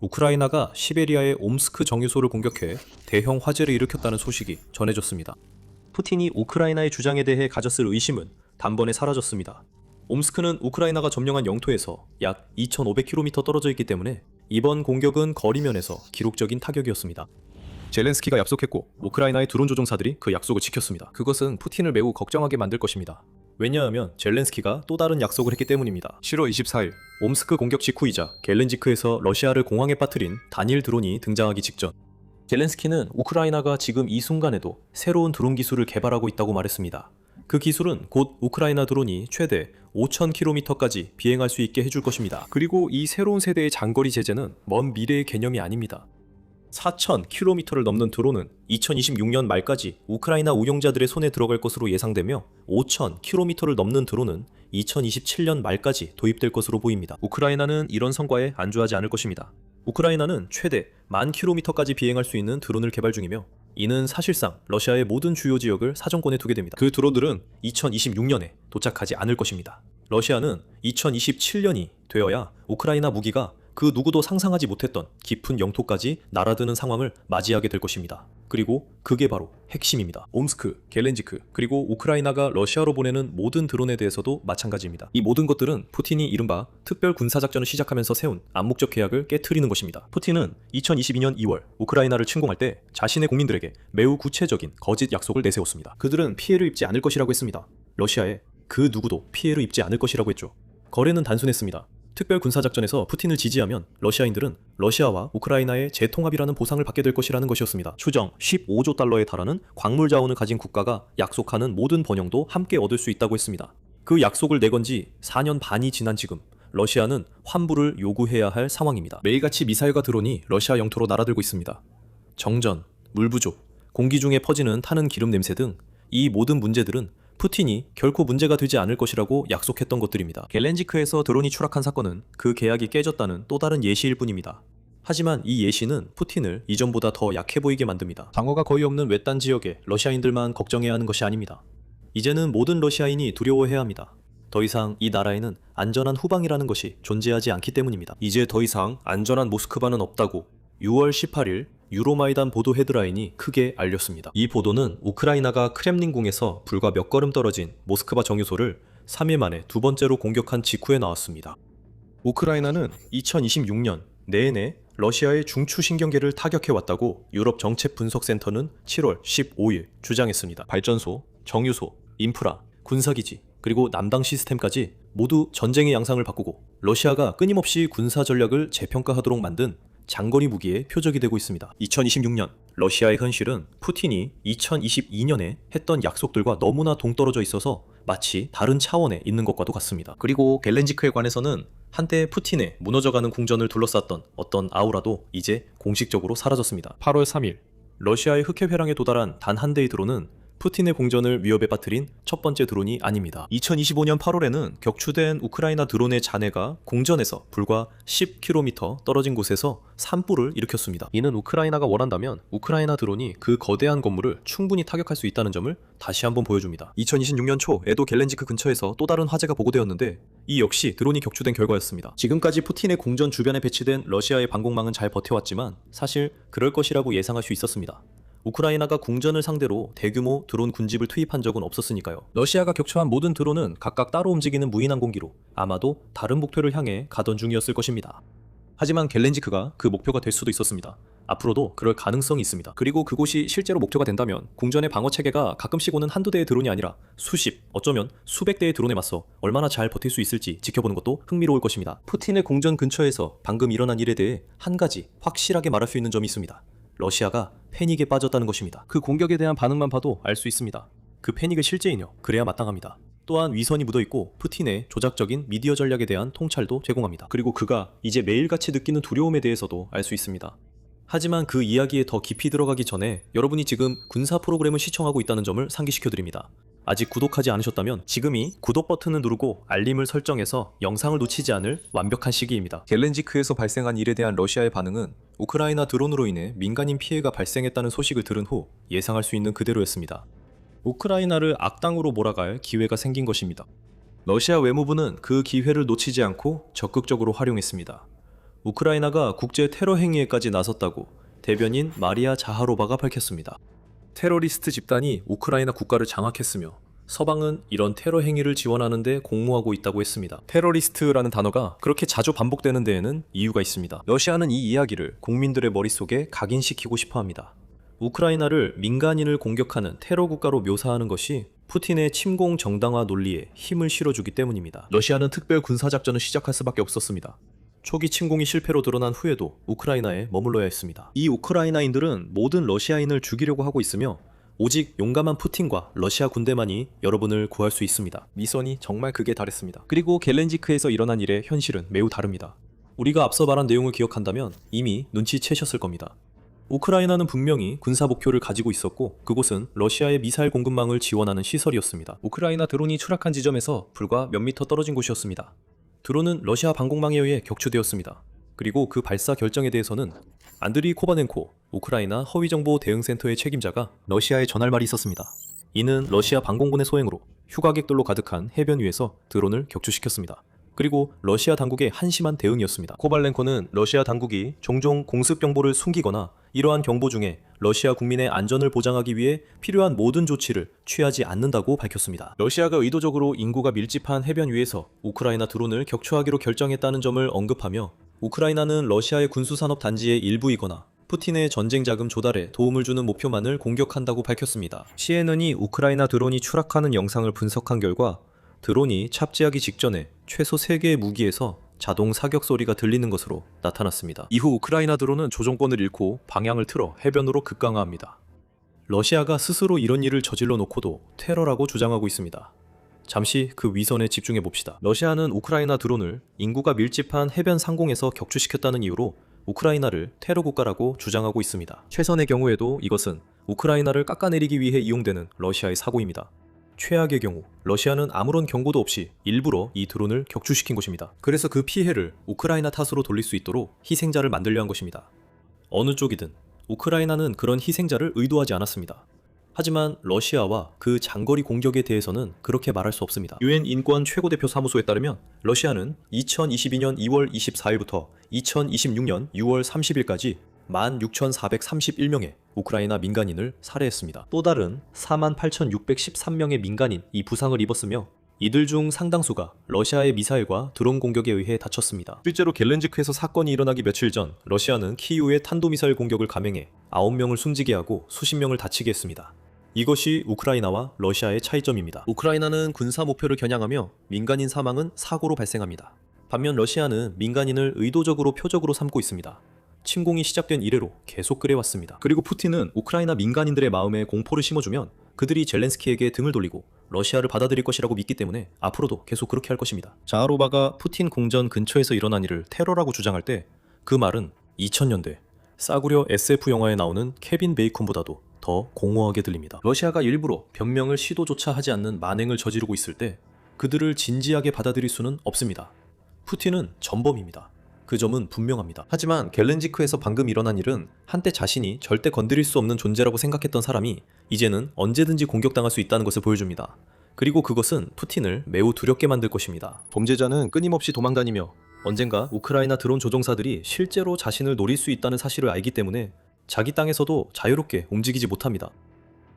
우크라이나가 시베리아의 옴스크 정유소를 공격해 대형 화재를 일으켰다는 소식이 전해졌습니다. 푸틴이 우크라이나의 주장에 대해 가졌을 의심은 단번에 사라졌습니다. 옴스크는 우크라이나가 점령한 영토에서 약 2500km 떨어져 있기 때문에 이번 공격은 거리면에서 기록적인 타격이었습니다. 젤렌스키가 약속했고 우크라이나의 드론 조종사들이 그 약속을 지켰습니다. 그것은 푸틴을 매우 걱정하게 만들 것입니다. 왜냐하면 젤렌스키가 또 다른 약속을 했기 때문입니다. 7월 24일 옴스크 공격 직후이자 겔렌지크에서 러시아를 공황에 빠뜨린 단일 드론이 등장하기 직전 젤렌스키는 우크라이나가 지금 이 순간에도 새로운 드론 기술을 개발하고 있다고 말했습니다. 그 기술은 곧 우크라이나 드론이 최대 5000km까지 비행할 수 있게 해줄 것입니다. 그리고 이 새로운 세대의 장거리 제재는 먼 미래의 개념이 아닙니다. 4000km를 넘는 드론은 2026년 말까지 우크라이나 운용자들의 손에 들어갈 것으로 예상되며 5000km를 넘는 드론은 2027년 말까지 도입될 것으로 보입니다. 우크라이나는 이런 성과에 안주하지 않을 것입니다. 우크라이나는 최대 10,000km까지 비행할 수 있는 드론을 개발 중이며 이는 사실상 러시아의 모든 주요 지역을 사정권에 두게 됩니다. 그 드론들은 2026년에 도착하지 않을 것입니다. 러시아는 2027년이 되어야 우크라이나 무기가 그 누구도 상상하지 못했던 깊은 영토까지 날아드는 상황을 맞이하게 될 것입니다. 그리고 그게 바로 핵심입니다. 옴스크, 겔렌지크, 그리고 우크라이나가 러시아로 보내는 모든 드론에 대해서도 마찬가지입니다. 이 모든 것들은 푸틴이 이른바 특별 군사작전을 시작하면서 세운 암묵적 계약을 깨트리는 것입니다. 푸틴은 2022년 2월 우크라이나를 침공할 때 자신의 국민들에게 매우 구체적인 거짓 약속을 내세웠습니다. 그들은 피해를 입지 않을 것이라고 했습니다. 러시아에 그 누구도 피해를 입지 않을 것이라고 했죠. 거래는 단순했습니다. 특별 군사작전에서 푸틴을 지지하면 러시아인들은 러시아와 우크라이나의 재통합이라는 보상을 받게 될 것이라는 것이었습니다. 추정 15조 달러에 달하는 광물 자원을 가진 국가가 약속하는 모든 번영도 함께 얻을 수 있다고 했습니다. 그 약속을 내건 지 4년 반이 지난 지금 러시아는 환불을 요구해야 할 상황입니다. 매일같이 미사일과 드론이 러시아 영토로 날아들고 있습니다. 정전, 물 부족, 공기 중에 퍼지는 타는 기름 냄새 등 이 모든 문제들은 푸틴이 결코 문제가 되지 않을 것이라고 약속했던 것들입니다. 겔렌지크에서 드론이 추락한 사건은 그 계약이 깨졌다는 또 다른 예시일 뿐입니다. 하지만 이 예시는 푸틴을 이전보다 더 약해 보이게 만듭니다. 방어가 거의 없는 외딴 지역에 러시아인들만 걱정해야 하는 것이 아닙니다. 이제는 모든 러시아인이 두려워해야 합니다. 더 이상 이 나라에는 안전한 후방이라는 것이 존재하지 않기 때문입니다. 이제 더 이상 안전한 모스크바는 없다고 6월 18일 유로마이단 보도 헤드라인이 크게 알렸습니다. 이 보도는 우크라이나가 크렘린궁에서 불과 몇 걸음 떨어진 모스크바 정유소를 3일 만에 두 번째로 공격한 직후에 나왔습니다. 우크라이나는 2026년 내내 러시아의 중추신경계를 타격해왔다고 유럽 정책분석센터는 7월 15일 주장했습니다. 발전소, 정유소, 인프라, 군사기지, 그리고 남방 시스템까지 모두 전쟁의 양상을 바꾸고 러시아가 끊임없이 군사 전략을 재평가하도록 만든 장거리 무기의 표적이 되고 있습니다. 2026년 러시아의 현실은 푸틴이 2022년에 했던 약속들과 너무나 동떨어져 있어서 마치 다른 차원에 있는 것과도 같습니다. 그리고 겔렌지크에 관해서는 한때 푸틴의 무너져가는 궁전을 둘러쌌던 어떤 아우라도 이제 공식적으로 사라졌습니다. 8월 3일 러시아의 흑해회랑에 도달한 단 한 대의 드론은 푸틴의 공전을 위협에 빠뜨린 첫 번째 드론이 아닙니다. 2025년 8월에는 격추된 우크라이나 드론의 잔해가 공전에서 불과 10km 떨어진 곳에서 산불을 일으켰습니다. 이는 우크라이나가 원한다면 우크라이나 드론이 그 거대한 건물을 충분히 타격할 수 있다는 점을 다시 한번 보여줍니다. 2026년 초 에도 겔렌지크 근처에서 또 다른 화재가 보고되었는데 이 역시 드론이 격추된 결과였습니다. 지금까지 푸틴의 공전 주변에 배치된 러시아의 방공망은 잘 버텨왔지만 사실 그럴 것이라고 예상할 수 있었습니다. 우크라이나가 궁전을 상대로 대규모 드론 군집을 투입한 적은 없었으니까요. 러시아가 격추한 모든 드론은 각각 따로 움직이는 무인항공기로 아마도 다른 목표를 향해 가던 중이었을 것입니다. 하지만 겔렌지크가 그 목표가 될 수도 있었습니다. 앞으로도 그럴 가능성이 있습니다. 그리고 그곳이 실제로 목표가 된다면 궁전의 방어 체계가 가끔씩 오는 한두 대의 드론이 아니라 수십, 어쩌면 수백 대의 드론에 맞서 얼마나 잘 버틸 수 있을지 지켜보는 것도 흥미로울 것입니다. 푸틴의 궁전 근처에서 방금 일어난 일에 대해 한 가지 확실하게 말할 수 있는 점이 있습니다. 러시아가 패닉에 빠졌다는 것입니다. 그 공격에 대한 반응만 봐도 알 수 있습니다. 그 패닉의 실제이뇨. 그래야 마땅합니다. 또한 위선이 묻어있고 푸틴의 조작적인 미디어 전략에 대한 통찰도 제공합니다. 그리고 그가 이제 매일같이 느끼는 두려움에 대해서도 알 수 있습니다. 하지만 그 이야기에 더 깊이 들어가기 전에 여러분이 지금 군사 프로그램을 시청하고 있다는 점을 상기시켜드립니다. 아직 구독하지 않으셨다면 지금이 구독 버튼을 누르고 알림을 설정해서 영상을 놓치지 않을 완벽한 시기입니다. 겔렌지크에서 발생한 일에 대한 러시아의 반응은 우크라이나 드론으로 인해 민간인 피해가 발생했다는 소식을 들은 후 예상할 수 있는 그대로였습니다. 우크라이나를 악당으로 몰아갈 기회가 생긴 것입니다. 러시아 외무부는 그 기회를 놓치지 않고 적극적으로 활용했습니다. 우크라이나가 국제 테러 행위에까지 나섰다고 대변인 마리아 자하로바가 밝혔습니다. 테러리스트 집단이 우크라이나 국가를 장악했으며 서방은 이런 테러 행위를 지원하는 데 공모하고 있다고 했습니다. 테러리스트라는 단어가 그렇게 자주 반복되는 데에는 이유가 있습니다. 러시아는 이 이야기를 국민들의 머릿속에 각인시키고 싶어 합니다. 우크라이나를 민간인을 공격하는 테러 국가로 묘사하는 것이 푸틴의 침공 정당화 논리에 힘을 실어주기 때문입니다. 러시아는 특별 군사작전을 시작할 수밖에 없었습니다. 초기 침공이 실패로 드러난 후에도 우크라이나에 머물러야 했습니다. 이 우크라이나인들은 모든 러시아인을 죽이려고 하고 있으며 오직 용감한 푸틴과 러시아 군대만이 여러분을 구할 수 있습니다. 미선이 정말 극에 달했습니다. 그리고 겔렌지크에서 일어난 일의 현실은 매우 다릅니다. 우리가 앞서 말한 내용을 기억한다면 이미 눈치채셨을 겁니다. 우크라이나는 분명히 군사 목표를 가지고 있었고 그곳은 러시아의 미사일 공급망을 지원하는 시설이었습니다. 우크라이나 드론이 추락한 지점에서 불과 몇 미터 떨어진 곳이었습니다. 드론은 러시아 방공망에 의해 격추되었습니다. 그리고 그 발사 결정에 대해서는 안드리 코바넨코 우크라이나 허위정보 대응센터의 책임자가 러시아에 전할 말이 있었습니다. 이는 러시아 방공군의 소행으로 휴가객들로 가득한 해변 위에서 드론을 격추시켰습니다. 그리고 러시아 당국의 한심한 대응이었습니다. 코발렌코는 러시아 당국이 종종 공습 경보를 숨기거나 이러한 경보 중에 러시아 국민의 안전을 보장하기 위해 필요한 모든 조치를 취하지 않는다고 밝혔습니다. 러시아가 의도적으로 인구가 밀집한 해변 위에서 우크라이나 드론을 격추하기로 결정했다는 점을 언급하며 우크라이나는 러시아의 군수산업 단지의 일부이거나 푸틴의 전쟁 자금 조달에 도움을 주는 목표만을 공격한다고 밝혔습니다. CNN이 우크라이나 드론이 추락하는 영상을 분석한 결과 드론이 착지하기 직전에 최소 3개의 무기에서 자동 사격 소리가 들리는 것으로 나타났습니다. 이후 우크라이나 드론은 조종권을 잃고 방향을 틀어 해변으로 급강하합니다. 러시아가 스스로 이런 일을 저질러 놓고도 테러라고 주장하고 있습니다. 잠시 그 위선에 집중해 봅시다. 러시아는 우크라이나 드론을 인구가 밀집한 해변 상공에서 격추시켰다는 이유로 우크라이나를 테러 국가라고 주장하고 있습니다. 최선의 경우에도 이것은 우크라이나를 깎아내리기 위해 이용되는 러시아의 사고입니다. 최악의 경우 러시아는 아무런 경고도 없이 일부러 이 드론을 격추시킨 것입니다. 그래서 그 피해를 우크라이나 탓으로 돌릴 수 있도록 희생자를 만들려 한 것입니다. 어느 쪽이든 우크라이나는 그런 희생자를 의도하지 않았습니다. 하지만 러시아와 그 장거리 공격에 대해서는 그렇게 말할 수 없습니다. 유엔 인권 최고대표 사무소에 따르면 러시아는 2022년 2월 24일부터 2026년 6월 30일까지 16,431명의 우크라이나 민간인을 살해했습니다. 또 다른 48,613명의 민간인이 부상을 입었으며 이들 중 상당수가 러시아의 미사일과 드론 공격에 의해 다쳤습니다. 실제로 겔렌지크에서 사건이 일어나기 며칠 전 러시아는 키이우의 탄도미사일 공격을 감행해 9명을 숨지게 하고 수십 명을 다치게 했습니다. 이것이 우크라이나와 러시아의 차이점입니다. 우크라이나는 군사 목표를 겨냥하며 민간인 사망은 사고로 발생합니다. 반면 러시아는 민간인을 의도적으로 표적으로 삼고 있습니다. 침공이 시작된 이래로 계속 그래왔습니다. 그리고 푸틴은 우크라이나 민간인들의 마음에 공포를 심어주면 그들이 젤렌스키에게 등을 돌리고 러시아를 받아들일 것이라고 믿기 때문에 앞으로도 계속 그렇게 할 것입니다. 자하로바가 푸틴 궁전 근처에서 일어난 일을 테러라고 주장할 때 그 말은 2000년대 싸구려 SF 영화에 나오는 케빈 베이컨보다도 더 공허하게 들립니다. 러시아가 일부러 변명을 시도조차 하지 않는 만행을 저지르고 있을 때 그들을 진지하게 받아들일 수는 없습니다. 푸틴은 전범입니다. 그 점은 분명합니다. 하지만 겔렌지크에서 방금 일어난 일은 한때 자신이 절대 건드릴 수 없는 존재라고 생각했던 사람이 이제는 언제든지 공격당할 수 있다는 것을 보여줍니다. 그리고 그것은 푸틴을 매우 두렵게 만들 것입니다. 범죄자는 끊임없이 도망다니며 언젠가 우크라이나 드론 조종사들이 실제로 자신을 노릴 수 있다는 사실을 알기 때문에 자기 땅에서도 자유롭게 움직이지 못합니다.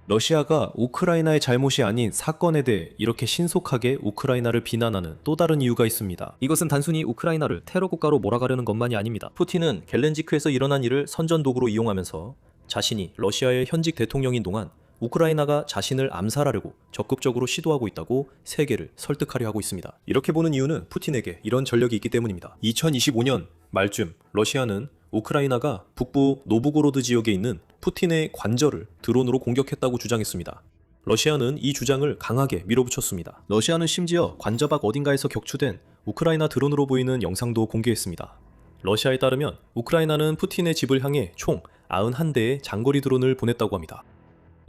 러시아가 우크라이나의 잘못이 아닌 사건에 대해 이렇게 신속하게 우크라이나를 비난하는 또 다른 이유가 있습니다. 이것은 단순히 우크라이나를 테러 국가로 몰아가려는 것만이 아닙니다. 푸틴은 겔렌지크에서 일어난 일을 선전도구로 이용하면서 자신이 러시아의 현직 대통령인 동안 우크라이나가 자신을 암살하려고 적극적으로 시도하고 있다고 세계를 설득하려 하고 있습니다. 이렇게 보는 이유는 푸틴에게 이런 전력이 있기 때문입니다. 2025년 말쯤 러시아는 우크라이나가 북부 노브고로드 지역에 있는 푸틴의 관절을 드론으로 공격했다고 주장했습니다. 러시아는 이 주장을 강하게 밀어붙였습니다. 러시아는 심지어 관저 밖 어딘가에서 격추된 우크라이나 드론으로 보이는 영상도 공개했습니다. 러시아에 따르면 우크라이나는 푸틴의 집을 향해 총 91대의 장거리 드론을 보냈다고 합니다.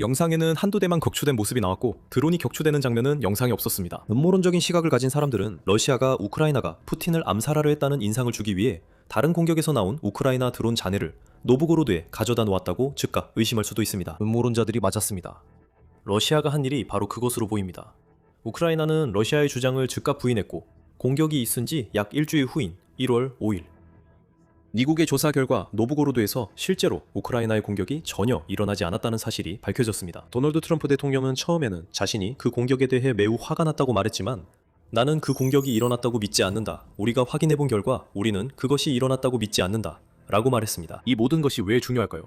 영상에는 한두 대만 격추된 모습이 나왔고 드론이 격추되는 장면은 영상에 없었습니다. 음모론적인 시각을 가진 사람들은 러시아가 우크라이나가 푸틴을 암살하려 했다는 인상을 주기 위해 다른 공격에서 나온 우크라이나 드론 잔해를 노브고로드에 가져다 놓았다고 즉각 의심할 수도 있습니다. 음모론자들이 맞았습니다. 러시아가 한 일이 바로 그것으로 보입니다. 우크라이나는 러시아의 주장을 즉각 부인했고 공격이 있은 지 약 일주일 후인 1월 5일 미국의 조사 결과 노브고로드에서 실제로 우크라이나의 공격이 전혀 일어나지 않았다는 사실이 밝혀졌습니다. 도널드 트럼프 대통령은 처음에는 자신이 그 공격에 대해 매우 화가 났다고 말했지만 나는 그 공격이 일어났다고 믿지 않는다. 우리가 확인해본 결과 우리는 그것이 일어났다고 믿지 않는다. 라고 말했습니다. 이 모든 것이 왜 중요할까요?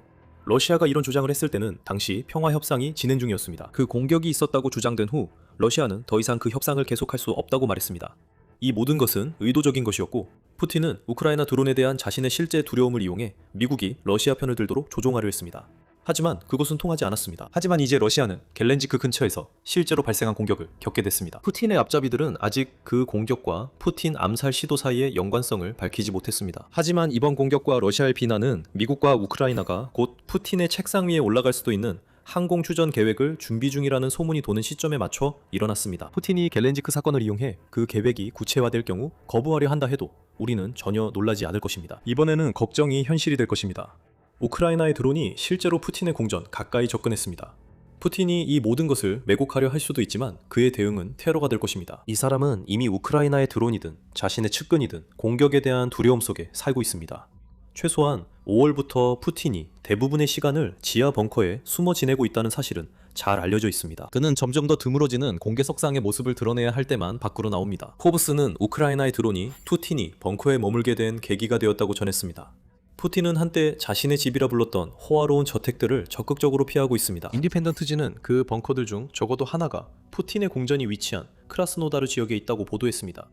러시아가 이런 주장을 했을 때는 당시 평화 협상이 진행 중이었습니다. 그 공격이 있었다고 주장된 후 러시아는 더 이상 그 협상을 계속할 수 없다고 말했습니다. 이 모든 것은 의도적인 것이었고 푸틴은 우크라이나 드론에 대한 자신의 실제 두려움을 이용해 미국이 러시아 편을 들도록 조종하려 했습니다. 하지만 그것은 통하지 않았습니다. 하지만 이제 러시아는 겔렌지크 근처에서 실제로 발생한 공격을 겪게 됐습니다. 푸틴의 앞잡이들은 아직 그 공격과 푸틴 암살 시도 사이의 연관성을 밝히지 못했습니다. 하지만 이번 공격과 러시아의 비난은 미국과 우크라이나가 곧 푸틴의 책상 위에 올라갈 수도 있는 항공 추전 계획을 준비 중이라는 소문이 도는 시점에 맞춰 일어났습니다. 푸틴이 겔렌지크 사건을 이용해 그 계획이 구체화될 경우 거부하려 한다 해도 우리는 전혀 놀라지 않을 것입니다. 이번에는 걱정이 현실이 될 것입니다. 우크라이나의 드론이 실제로 푸틴의 공전 가까이 접근했습니다. 푸틴이 이 모든 것을 왜곡하려 할 수도 있지만 그의 대응은 테러가 될 것입니다. 이 사람은 이미 우크라이나의 드론이든 자신의 측근이든 공격에 대한 두려움 속에 살고 있습니다. 최소한 5월부터 푸틴이 대부분의 시간을 지하 벙커에 숨어 지내고 있다는 사실은 잘 알려져 있습니다. 그는 점점 더 드물어지는 공개석상의 모습을 드러내야 할 때만 밖으로 나옵니다. 포브스는 우크라이나의 드론이 푸틴이 벙커에 머물게 된 계기가 되었다고 전했습니다. 푸틴은 한때 자신의 집이라 불렀던 호화로운 저택들을 적극적으로 피하고 있습니다. 인디펜던트지는 그 벙커들 중 적어도 하나가 푸틴의 공전이 위치한 크라스노다르 지역에 있다고 보도했습니다.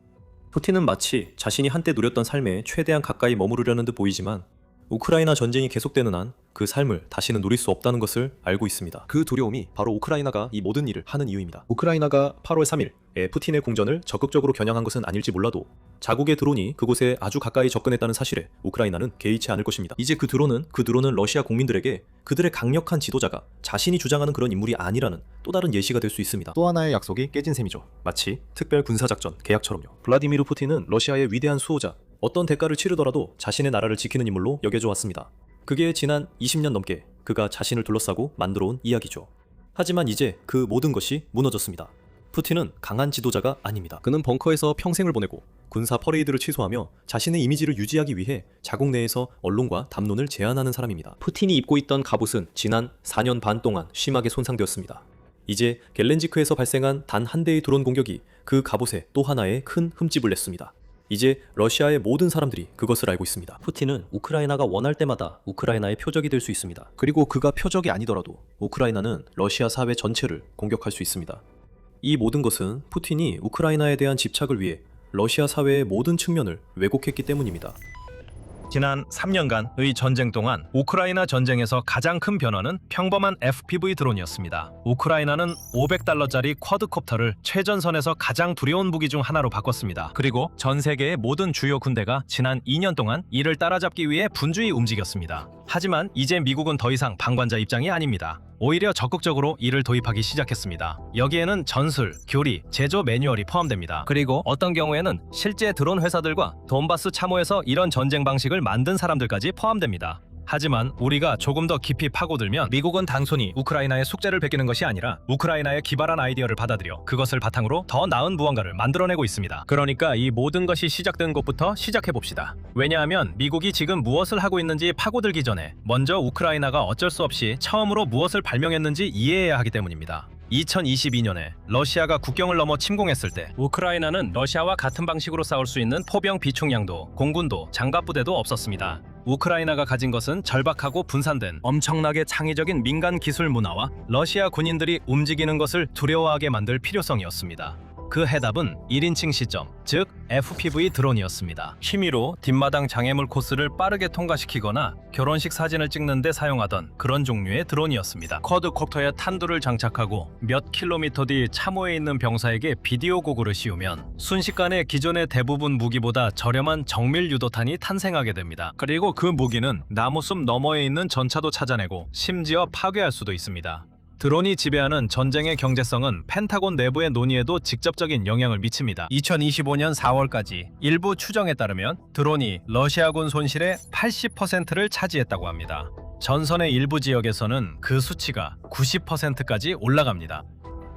푸틴은 마치 자신이 한때 누렸던 삶에 최대한 가까이 머무르려는 듯 보이지만 우크라이나 전쟁이 계속되는 한 그 삶을 다시는 누릴 수 없다는 것을 알고 있습니다. 그 두려움이 바로 우크라이나가 이 모든 일을 하는 이유입니다. 우크라이나가 8월 3일에 푸틴의 공전을 적극적으로 겨냥한 것은 아닐지 몰라도 자국의 드론이 그곳에 아주 가까이 접근했다는 사실에 우크라이나는 개의치 않을 것입니다. 이제 그 드론은 러시아 국민들에게 그들의 강력한 지도자가 자신이 주장하는 그런 인물이 아니라는 또 다른 예시가 될 수 있습니다. 또 하나의 약속이 깨진 셈이죠. 마치 특별 군사작전 계약처럼요. 블라디미르 푸틴은 러시아의 위대한 수호자, 어떤 대가를 치르더라도 자신의 나라를 지키는 인물로 여겨져 왔습니다. 그게 지난 20년 넘게 그가 자신을 둘러싸고 만들어온 이야기죠. 하지만 이제 그 모든 것이 무너졌습니다. 푸틴은 강한 지도자가 아닙니다. 그는 벙커에서 평생을 보내고 군사 퍼레이드를 취소하며 자신의 이미지를 유지하기 위해 자국 내에서 언론과 담론을 제한하는 사람입니다. 푸틴이 입고 있던 갑옷은 지난 4년 반 동안 심하게 손상되었습니다. 이제 겔렌지크에서 발생한 단 한 대의 드론 공격이 그 갑옷에 또 하나의 큰 흠집을 냈습니다. 이제 러시아의 모든 사람들이 그것을 알고 있습니다. 푸틴은 우크라이나가 원할 때마다 우크라이나의 표적이 될 수 있습니다. 그리고 그가 표적이 아니더라도 우크라이나는 러시아 사회 전체를 공격할 수 있습니다. 이 모든 것은 푸틴이 우크라이나에 대한 집착을 위해 러시아 사회의 모든 측면을 왜곡했기 때문입니다. 지난 3년간의 전쟁 동안 우크라이나 전쟁에서 가장 큰 변화는 평범한 FPV 드론이었습니다. 우크라이나는 $500짜리 쿼드콥터를 최전선에서 가장 두려운 무기 중 하나로 바꿨습니다. 그리고 전 세계의 모든 주요 군대가 지난 2년 동안 이를 따라잡기 위해 분주히 움직였습니다. 하지만 이제 미국은 더 이상 방관자 입장이 아닙니다. 오히려 적극적으로 이를 도입하기 시작했습니다. 여기에는 전술, 교리, 제조 매뉴얼이 포함됩니다. 그리고 어떤 경우에는 실제 드론 회사들과 돈바스 참호에서 이런 전쟁 방식을 만든 사람들까지 포함됩니다. 하지만 우리가 조금 더 깊이 파고들면 미국은 단순히 우크라이나의 숙제를 베끼는 것이 아니라 우크라이나의 기발한 아이디어를 받아들여 그것을 바탕으로 더 나은 무언가를 만들어내고 있습니다. 그러니까 이 모든 것이 시작된 것부터 시작해봅시다. 왜냐하면 미국이 지금 무엇을 하고 있는지 파고들기 전에 먼저 우크라이나가 어쩔 수 없이 처음으로 무엇을 발명했는지 이해해야 하기 때문입니다. 2022년에 러시아가 국경을 넘어 침공했을 때 우크라이나는 러시아와 같은 방식으로 싸울 수 있는 포병 비축량도, 공군도, 장갑부대도 없었습니다. 우크라이나가 가진 것은 절박하고 분산된 엄청나게 창의적인 민간 기술 문화와 러시아 군인들이 움직이는 것을 두려워하게 만들 필요성이었습니다. 그 해답은 1인칭 시점, 즉 FPV 드론이었습니다. 취미로 뒷마당 장애물 코스를 빠르게 통과시키거나 결혼식 사진을 찍는 데 사용하던 그런 종류의 드론이었습니다. 쿼드콥터에 탄두를 장착하고 몇 킬로미터 뒤 참호에 있는 병사에게 비디오 고글을 씌우면 순식간에 기존의 대부분 무기보다 저렴한 정밀 유도탄이 탄생하게 됩니다. 그리고 그 무기는 나무숲 너머에 있는 전차도 찾아내고 심지어 파괴할 수도 있습니다. 드론이 지배하는 전쟁의 경제성은 펜타곤 내부의 논의에도 직접적인 영향을 미칩니다. 2025년 4월까지 일부 추정에 따르면 드론이 러시아군 손실의 80%를 차지했다고 합니다. 전선의 일부 지역에서는 그 수치가 90%까지 올라갑니다.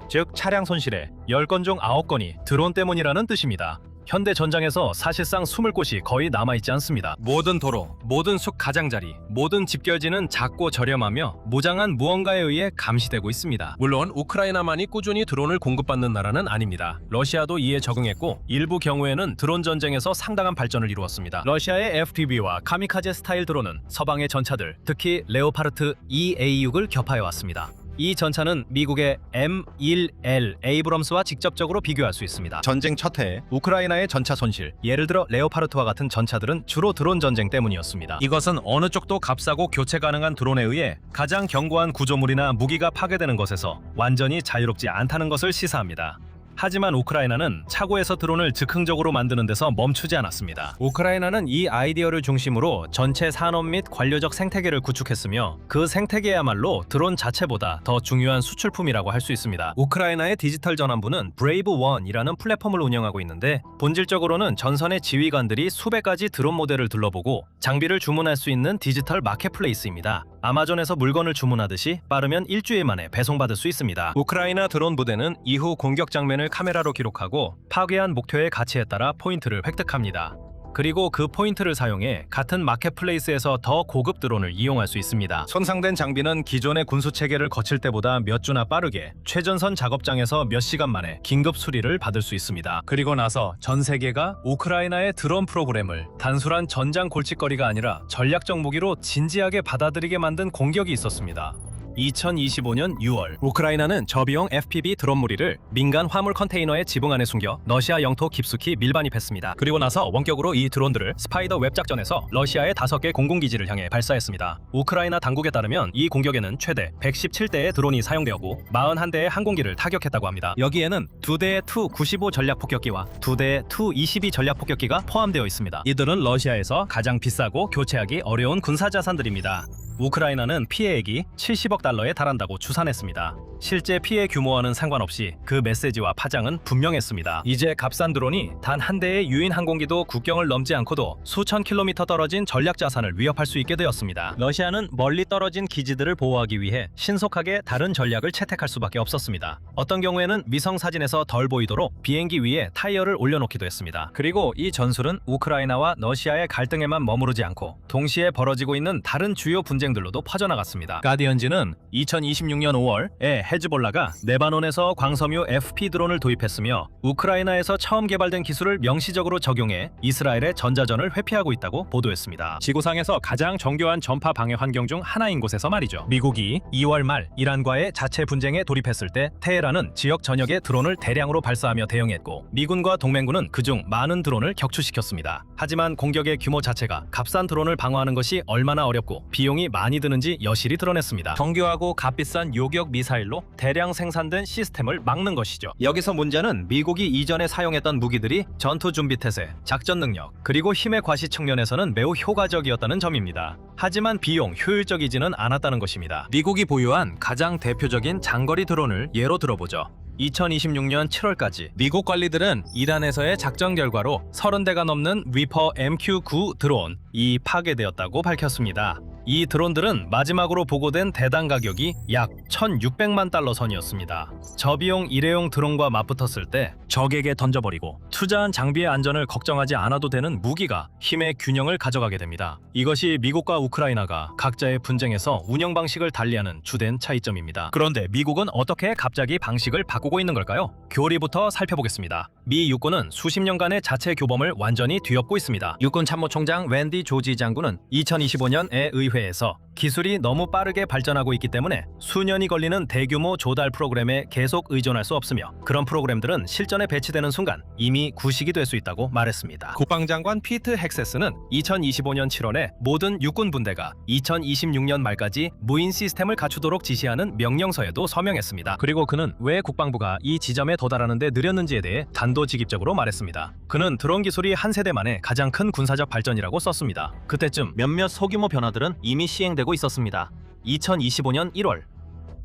즉 차량 손실의 10건 중 9건이 드론 때문이라는 뜻입니다. 현대 전장에서 사실상 숨을 곳이 거의 남아있지 않습니다. 모든 도로, 모든 숲 가장자리, 모든 집결지는 작고 저렴하며 무장한 무언가에 의해 감시되고 있습니다. 물론 우크라이나만이 꾸준히 드론을 공급받는 나라는 아닙니다. 러시아도 이에 적응했고 일부 경우에는 드론 전쟁에서 상당한 발전을 이루었습니다. 러시아의 FPV와 카미카제 스타일 드론은 서방의 전차들, 특히 레오파르트 EA6을 격파해왔습니다. 이 전차는 미국의 M1L 에이브럼스와 직접적으로 비교할 수 있습니다. 전쟁 첫 해에 우크라이나의 전차 손실, 예를 들어 레오파르트와 같은 전차들은 주로 드론 전쟁 때문이었습니다. 이것은 어느 쪽도 값싸고 교체 가능한 드론에 의해 가장 견고한 구조물이나 무기가 파괴되는 것에서 완전히 자유롭지 않다는 것을 시사합니다. 하지만 우크라이나는 차고에서 드론을 즉흥적으로 만드는 데서 멈추지 않았습니다. 우크라이나는 이 아이디어를 중심으로 전체 산업 및 관료적 생태계를 구축했으며 그 생태계야말로 드론 자체보다 더 중요한 수출품이라고 할 수 있습니다. 우크라이나의 디지털 전환부는 브레이브1이라는 플랫폼을 운영하고 있는데 본질적으로는 전선의 지휘관들이 수백 가지 드론 모델을 둘러보고 장비를 주문할 수 있는 디지털 마켓플레이스입니다. 아마존에서 물건을 주문하듯이 빠르면 일주일 만에 배송받을 수 있습니다. 우크라이나 드론 부대는 이후 공격 장면을 카메라로 기록하고 파괴한 목표의 가치에 따라 포인트를 획득합니다. 그리고 그 포인트를 사용해 같은 마켓플레이스에서 더 고급 드론을 이용할 수 있습니다. 손상된 장비는 기존의 군수 체계를 거칠 때보다 몇 주나 빠르게 최전선 작업장에서 몇 시간 만에 긴급 수리를 받을 수 있습니다. 그리고 나서 전 세계가 우크라이나의 드론 프로그램을 단순한 전장 골칫거리가 아니라 전략적 무기로 진지하게 받아들이게 만든 공격이 있었습니다. 2025년 6월 우크라이나는 저비용 FPV 드론 무리를 민간 화물 컨테이너의 지붕 안에 숨겨 러시아 영토 깊숙이 밀반입했습니다. 그리고 나서 원격으로 이 드론들을 스파이더 웹 작전에서 러시아의 5개 공군기지를 향해 발사했습니다. 우크라이나 당국에 따르면 이 공격에는 최대 117대의 드론이 사용되었고 41대의 항공기를 타격했다고 합니다. 여기에는 2대의 투-95 전략폭격기와 2대의 투-22 전략폭격기가 포함되어 있습니다. 이들은 러시아에서 가장 비싸고 교체하기 어려운 군사자산들입니다. 우크라이나는 피해액이 70억 달러에 달한다고 추산했습니다. 실제 피해 규모와는 상관없이 그 메시지와 파장은 분명했습니다. 이제 값싼 드론이 단 한 대의 유인 항공기도 국경을 넘지 않고도 수천 킬로미터 떨어진 전략 자산을 위협할 수 있게 되었습니다. 러시아는 멀리 떨어진 기지들을 보호하기 위해 신속하게 다른 전략을 채택할 수밖에 없었습니다. 어떤 경우에는 위성 사진에서 덜 보이도록 비행기 위에 타이어를 올려놓기도 했습니다. 그리고 이 전술은 우크라이나와 러시아의 갈등에만 머무르지 않고 동시에 벌어지고 있는 다른 주요 분쟁들로도 퍼져나갔습니다. 가디언지는 2026년 5월에 헤즈볼라가 레바논에서 광섬유 FP 드론을 도입했으며 우크라이나에서 처음 개발된 기술을 명시적으로 적용해 이스라엘의 전자전을 회피하고 있다고 보도했습니다. 지구상에서 가장 정교한 전파 방해 환경 중 하나인 곳에서 말이죠. 미국이 2월 말 이란과의 자체 분쟁에 돌입했을 때 테헤란은 지역 전역에 드론을 대량으로 발사하며 대응했고 미군과 동맹군은 그중 많은 드론을 격추시켰습니다. 하지만 공격의 규모 자체가 값싼 드론을 방어하는 것이 얼마나 어렵고 비용이 많이 드는지 여실히 드러냈습니다. 정교하고 값비싼 요격 미사일로 대량 생산된 시스템을 막는 것이죠. 여기서 문제는 미국이 이전에 사용했던 무기들이 전투 준비 태세, 작전 능력, 그리고 힘의 과시 측면에서는 매우 효과적이었다는 점입니다. 하지만 비용 효율적이지는 않았다는 것입니다. 미국이 보유한 가장 대표적인 장거리 드론을 예로 들어보죠. 2026년 7월까지 미국 관리들은 이란에서의 작전 결과로 30대가 넘는 리퍼 MQ-9 드론이 파괴되었다고 밝혔습니다. 이 드론들은 마지막으로 보고된 대당 가격이 약 1,600만 달러 선이었습니다. 저비용 일회용 드론과 맞붙었을 때 적에게 던져버리고 투자한 장비의 안전을 걱정하지 않아도 되는 무기가 힘의 균형을 가져가게 됩니다. 이것이 미국과 우크라이나가 각자의 분쟁에서 운영 방식을 달리하는 주된 차이점입니다. 그런데 미국은 어떻게 갑자기 방식을 바꾸고 있는 걸까요? 교리부터 살펴보겠습니다. 미 육군은 수십 년간의 자체 교범을 완전히 뒤엎고 있습니다. 육군 참모총장 웬디 조지 장군은 2025년에 의회에서 기술이 너무 빠르게 발전하고 있기 때문에 수년이 걸리는 대규모 조달 프로그램에 계속 의존할 수 없으며 그런 프로그램들은 실전에 배치되는 순간 이미 구식이 될 수 있다고 말했습니다. 국방장관 피트 헥세스는 2025년 7월에 모든 육군 분대가 2026년 말까지 무인 시스템을 갖추도록 지시하는 명령서에도 서명했습니다. 그리고 그는 왜 국방부가 이 지점에 도달하는 데 느렸는지에 대해 단도직입적으로 말했습니다. 그는 드론 기술이 한 세대 만에 가장 큰 군사적 발전이라고 썼습니다. 그때쯤 몇몇 소규모 변화들은 이미 시행되고 있었습니다. 2025년 1월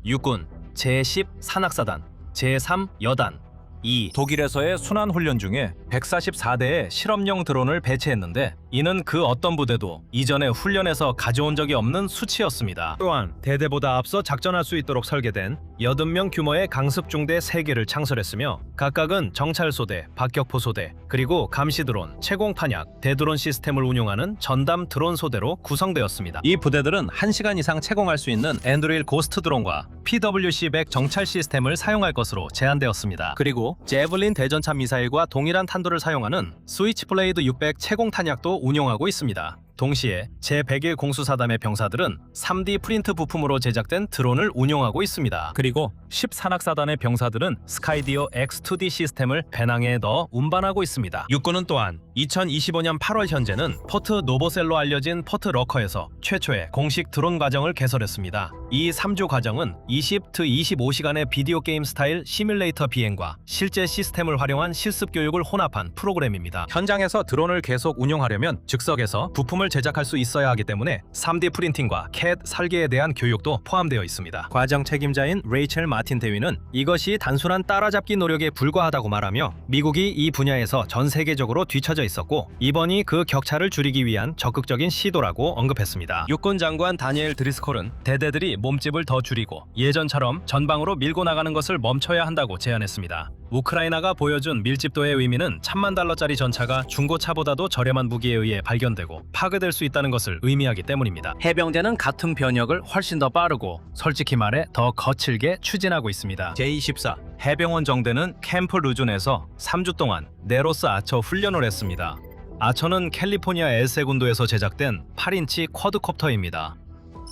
육군 제10 산악사단 제3 여단 2 독일에서의 순환훈련 중에 144대의 실험용 드론을 배치했는데 이는 그 어떤 부대도 이전에 훈련에서 가져온 적이 없는 수치였습니다. 또한 대대보다 앞서 작전할 수 있도록 설계된 80명 규모의 강습중대 3개를 창설했으며 각각은 정찰소대, 박격포소대, 그리고 감시드론, 채공탄약, 대드론 시스템을 운용하는 전담 드론 소대로 구성되었습니다. 이 부대들은 1시간 이상 채공할 수 있는 엔드릴 고스트 드론과 PWC-100 정찰 시스템을 사용할 것으로 제한되었습니다. 그리고 제블린 대전차 미사일과 동일한 탄도를 사용하는 스위치블레이드 600 채공탄약도 운용하고 있습니다. 동시에 제101 공수사단의 병사들은 3D 프린트 부품으로 제작된 드론을 운용하고 있습니다. 그리고 10산악사단의 병사들은 스카이디어 X2D 시스템을 배낭에 넣어 운반하고 있습니다. 육군은 또한 2025년 8월 현재는 포트 노보셀로 알려진 포트 러커에서 최초의 공식 드론 과정을 개설했습니다. 이 3주 과정은 20-25시간의 비디오 게임 스타일 시뮬레이터 비행과 실제 시스템을 활용한 실습 교육을 혼합한 프로그램입니다. 현장에서 드론을 계속 운용하려면 즉석에서 부품을 제작할 수 있어야 하기 때문에 3D 프린팅과 CAD 설계에 대한 교육도 포함되어 있습니다. 과정 책임자인 레이첼 마틴 대위는 이것이 단순한 따라잡기 노력에 불과하다고 말하며 미국이 이 분야에서 전 세계적으로 뒤처져 있었고 이번이 그 격차를 줄이기 위한 적극적인 시도라고 언급했습니다. 육군 장관 다니엘 드리스콜은 대대들이 몸집을 더 줄이고 예전처럼 전방으로 밀고 나가는 것을 멈춰야 한다고 제안했습니다. 우크라이나가 보여준 밀집도의 의미는 1,000만 달러짜리 전차가 중고차보다도 저렴한 무기에 의해 발견되고 파괴될 수 있다는 것을 의미하기 때문입니다. 해병대는 같은 변역을 훨씬 더 빠르고 솔직히 말해 더 거칠게 추진하고 있습니다. 제24 해병원 정대는 캠프 루준에서 3주 동안 네로스 아처 훈련을 했습니다. 아처는 캘리포니아 엘세 군도에서 제작된 8인치 쿼드콥터입니다.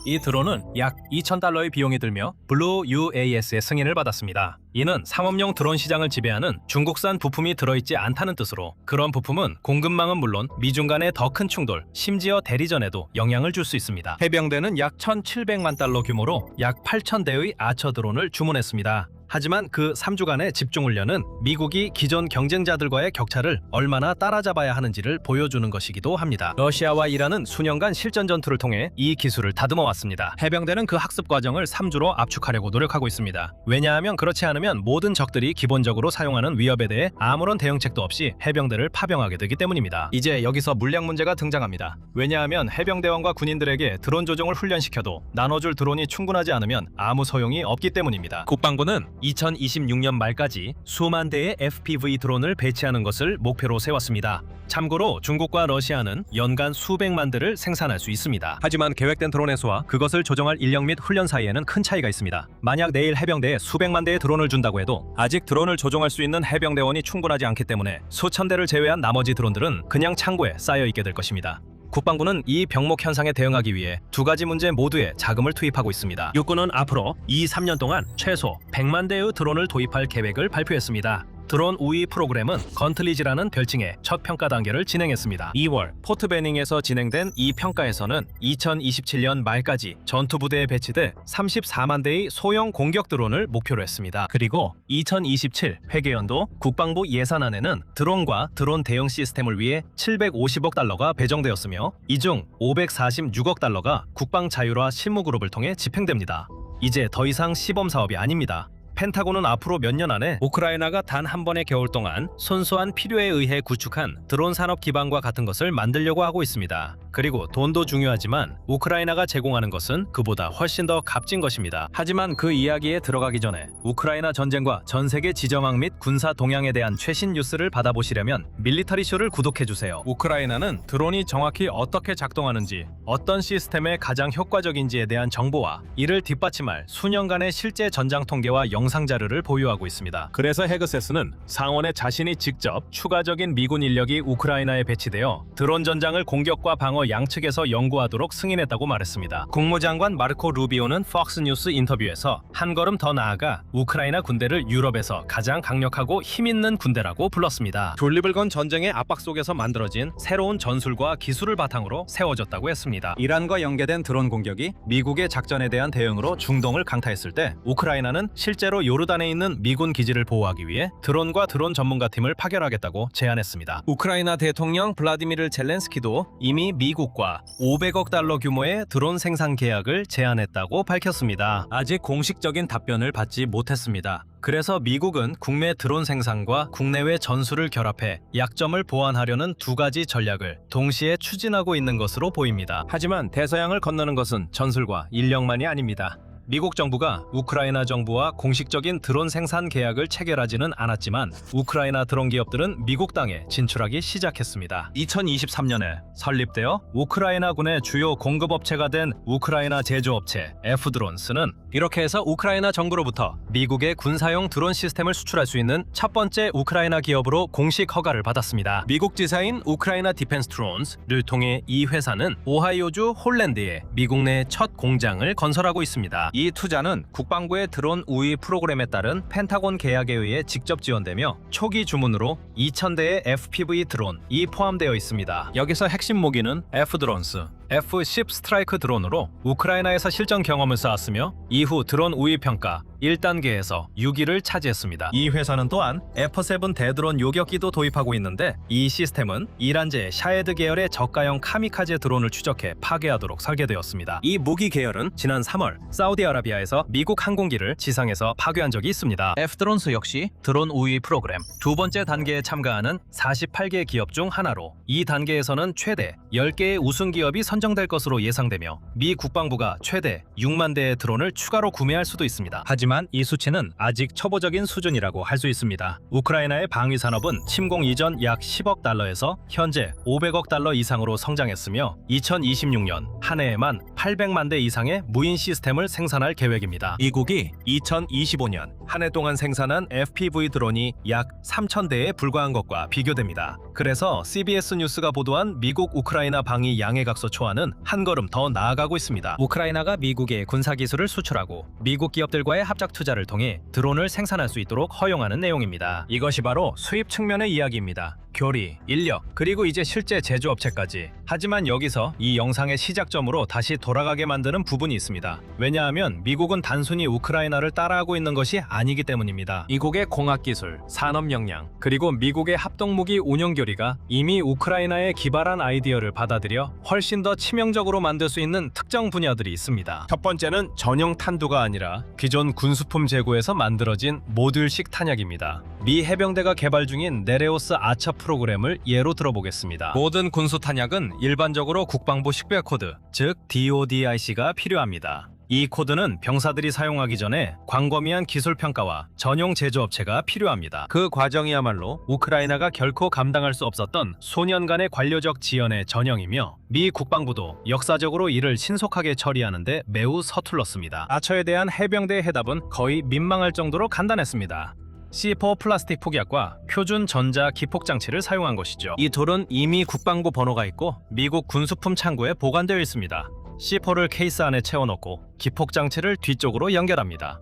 이 드론은 약 2,000달러의 비용이 들며 블루 UAS의 승인을 받았습니다. 이는 상업용 드론 시장을 지배하는 중국산 부품이 들어있지 않다는 뜻으로 그런 부품은 공급망은 물론 미중 간의 더 큰 충돌, 심지어 대리전에도 영향을 줄 수 있습니다. 해병대는 약 1,700만 달러 규모로 약 8,000대의 아처 드론을 주문했습니다. 하지만 그 3주간의 집중훈련은 미국이 기존 경쟁자들과의 격차를 얼마나 따라잡아야 하는지를 보여주는 것이기도 합니다. 러시아와 이란은 수년간 실전 전투를 통해 이 기술을 다듬어 왔습니다. 해병대는 그 학습 과정을 3주로 압축하려고 노력하고 있습니다. 왜냐하면 그렇지 않으면 모든 적들이 기본적으로 사용하는 위협에 대해 아무런 대응책도 없이 해병대를 파병하게 되기 때문입니다. 이제 여기서 물량 문제가 등장합니다. 왜냐하면 해병대원과 군인들에게 드론 조종을 훈련시켜도 나눠줄 드론이 충분하지 않으면 아무 소용이 없기 때문입니다. 국방부는 2026년 말까지 수만 대의 FPV 드론을 배치하는 것을 목표로 세웠습니다. 참고로 중국과 러시아는 연간 수백만 대를 생산할 수 있습니다. 하지만 계획된 드론의 수와 그것을 조정할 인력 및 훈련 사이에는 큰 차이가 있습니다. 만약 내일 해병대에 수백만 대의 드론을 준다고 해도 아직 드론을 조종할 수 있는 해병대원이 충분하지 않기 때문에 수천 대를 제외한 나머지 드론들은 그냥 창고에 쌓여 있게 될 것입니다. 국방부는 이 병목 현상에 대응하기 위해 두 가지 문제 모두에 자금을 투입하고 있습니다. 육군은 앞으로 2-3년 동안 최소 100만 대의 드론을 도입할 계획을 발표했습니다. 드론 우위 프로그램은 건틀리지라는 별칭의 첫 평가 단계를 진행했습니다. 2월 포트 베닝에서 진행된 이 평가에서는 2027년 말까지 전투부대에 배치돼 34만 대의 소형 공격 드론을 목표로 했습니다. 그리고 2027 회계연도 국방부 예산안에는 드론과 드론 대응 시스템을 위해 750억 달러가 배정되었으며 이 중 546억 달러가 국방 자율화 실무그룹을 통해 집행됩니다. 이제 더 이상 시범 사업이 아닙니다. 펜타곤은 앞으로 몇 년 안에 우크라이나가 단 한 번의 겨울 동안 손수한 필요에 의해 구축한 드론 산업 기반과 같은 것을 만들려고 하고 있습니다. 그리고 돈도 중요하지만 우크라이나가 제공하는 것은 그보다 훨씬 더 값진 것입니다. 하지만 그 이야기에 들어가기 전에 우크라이나 전쟁과 전 세계 지정학 및 군사 동향에 대한 최신 뉴스를 받아보시려면 밀리터리쇼를 구독해주세요. 우크라이나는 드론이 정확히 어떻게 작동하는지, 어떤 시스템에 가장 효과적인지에 대한 정보와 이를 뒷받침할 수년간의 실제 전장 통계와 영상 자료를 보유하고 있습니다. 그래서 헤그세스는 상원에 자신이 직접 추가적인 미군 인력이 우크라이나에 배치되어 드론 전장을 공격과 방어 양측에서 연구하도록 승인했다고 말했습니다. 국무장관 마르코 루비오는 폭스뉴스 인터뷰에서 한 걸음 더 나아가 우크라이나 군대를 유럽에서 가장 강력하고 힘있는 군대라고 불렀습니다. 존립을 건 전쟁의 압박 속에서 만들어진 새로운 전술과 기술을 바탕으로 세워졌다고 했습니다. 이란과 연계된 드론 공격이 미국의 작전에 대한 대응으로 중동을 강타했을 때 우크라이나는 실제로 요르단에 있는 미군 기지를 보호하기 위해 드론과 드론 전문가팀을 파견하겠다고 제안했습니다. 우크라이나 대통령 블라디미르 젤렌스키도 이미 미국과 500억 달러 규모의 드론 생산 계약을 제안했다고 밝혔습니다. 아직 공식적인 답변을 받지 못했습니다. 그래서 미국은 국내 드론 생산과 국내외 전술을 결합해 약점을 보완하려는 두 가지 전략을 동시에 추진하고 있는 것으로 보입니다. 하지만 대서양을 건너는 것은 전술과 인력만이 아닙니다. 미국 정부가 우크라이나 정부와 공식적인 드론 생산 계약을 체결하지는 않았지만 우크라이나 드론 기업들은 미국 땅에 진출하기 시작했습니다. 2023년에 설립되어 우크라이나군의 주요 공급업체가 된 우크라이나 제조업체 F드론스는 이렇게 해서 우크라이나 정부로부터 미국의 군사용 드론 시스템을 수출할 수 있는 첫 번째 우크라이나 기업으로 공식 허가를 받았습니다. 미국 지사인 우크라이나 디펜스 드론스를 통해 이 회사는 오하이오주 홀랜드에 미국 내 첫 공장을 건설하고 있습니다. 이 투자는 국방부의 드론 우위 프로그램에 따른 펜타곤 계약에 의해 직접 지원되며 초기 주문으로 2,000대의 FPV 드론이 포함되어 있습니다. 여기서 핵심 모기는 F드론스, F-10 스트라이크 드론으로 우크라이나에서 실전 경험을 쌓았으며 이후 드론 우위 평가 1단계에서 6위를 차지했습니다. 이 회사는 또한 F-7 대드론 요격기도 도입하고 있는데 이 시스템은 이란제 샤헤드 계열의 저가형 카미카제 드론을 추적해 파괴하도록 설계되었습니다. 이 무기 계열은 지난 3월 사우디아라비아에서 미국 항공기를 지상에서 파괴한 적이 있습니다. F드론스 역시 드론 우위 프로그램 두 번째 단계에 참가하는 48개 기업 중 하나로 이 단계에서는 최대 10개의 우승 기업이 선정될 것으로 예상되며 미 국방부가 최대 6만 대의 드론을 추가로 구매할 수도 있습니다. 하지만 이 수치는 아직 초보적인 수준이라고 할 수 있습니다. 우크라이나의 방위 산업은 침공 이전 약 10억 달러에서 현재 500억 달러 이상으로 성장했으며 2026년 한 해에만 800만 대 이상의 무인 시스템을 생산할 계획입니다. 미국이 2025년 한 해 동안 생산한 FPV 드론이 약 3,000대에 불과한 것과 비교됩니다. 그래서 CBS 뉴스가 보도한 미국 우크라이나 방위 양해각서 초안은 한 걸음 더 나아가고 있습니다. 우크라이나가 미국에 군사기술을 수출하고 미국 기업들과의 합작 투자를 통해 드론을 생산할 수 있도록 허용하는 내용입니다. 이것이 바로 수입 측면의 이야기입니다. 교리, 인력, 그리고 이제 실제 제조업체까지. 하지만 여기서 이 영상의 시작점으로 다시 돌아가게 만드는 부분이 있습니다. 왜냐하면 미국은 단순히 우크라이나를 따라하고 있는 것이 아니기 때문입니다. 미국의 공학기술, 산업 역량, 그리고 미국의 합동무기 운영 교리가 이미 우크라이나에 기발한 아이디어를 받아들여 훨씬 더 치명적으로 만들 수 있는 특정 분야들이 있습니다. 첫 번째는 전용 탄두가 아니라 기존 군수품 재고에서 만들어진 모듈식 탄약입니다. 미 해병대가 개발 중인 네레오스 아처 프로그램을 예로 들어보겠습니다. 모든 군수 탄약은 일반적으로 국방부 식별 코드, 즉 DODIC가 필요합니다. 이 코드는 병사들이 사용하기 전에 광범위한 기술 평가와 전용 제조업체가 필요합니다. 그 과정이야말로 우크라이나가 결코 감당할 수 없었던 소년간의 관료적 지연의 전형이며 미 국방부도 역사적으로 이를 신속하게 처리하는데 매우 서툴렀습니다. 아처에 대한 해병대의 해답은 거의 민망할 정도로 간단했습니다. C4 플라스틱 폭약과 표준 전자 기폭 장치를 사용한 것이죠. 이 둘은 이미 국방부 번호가 있고 미국 군수품 창고에 보관되어 있습니다. C4를 케이스 안에 채워넣고 기폭 장치를 뒤쪽으로 연결합니다.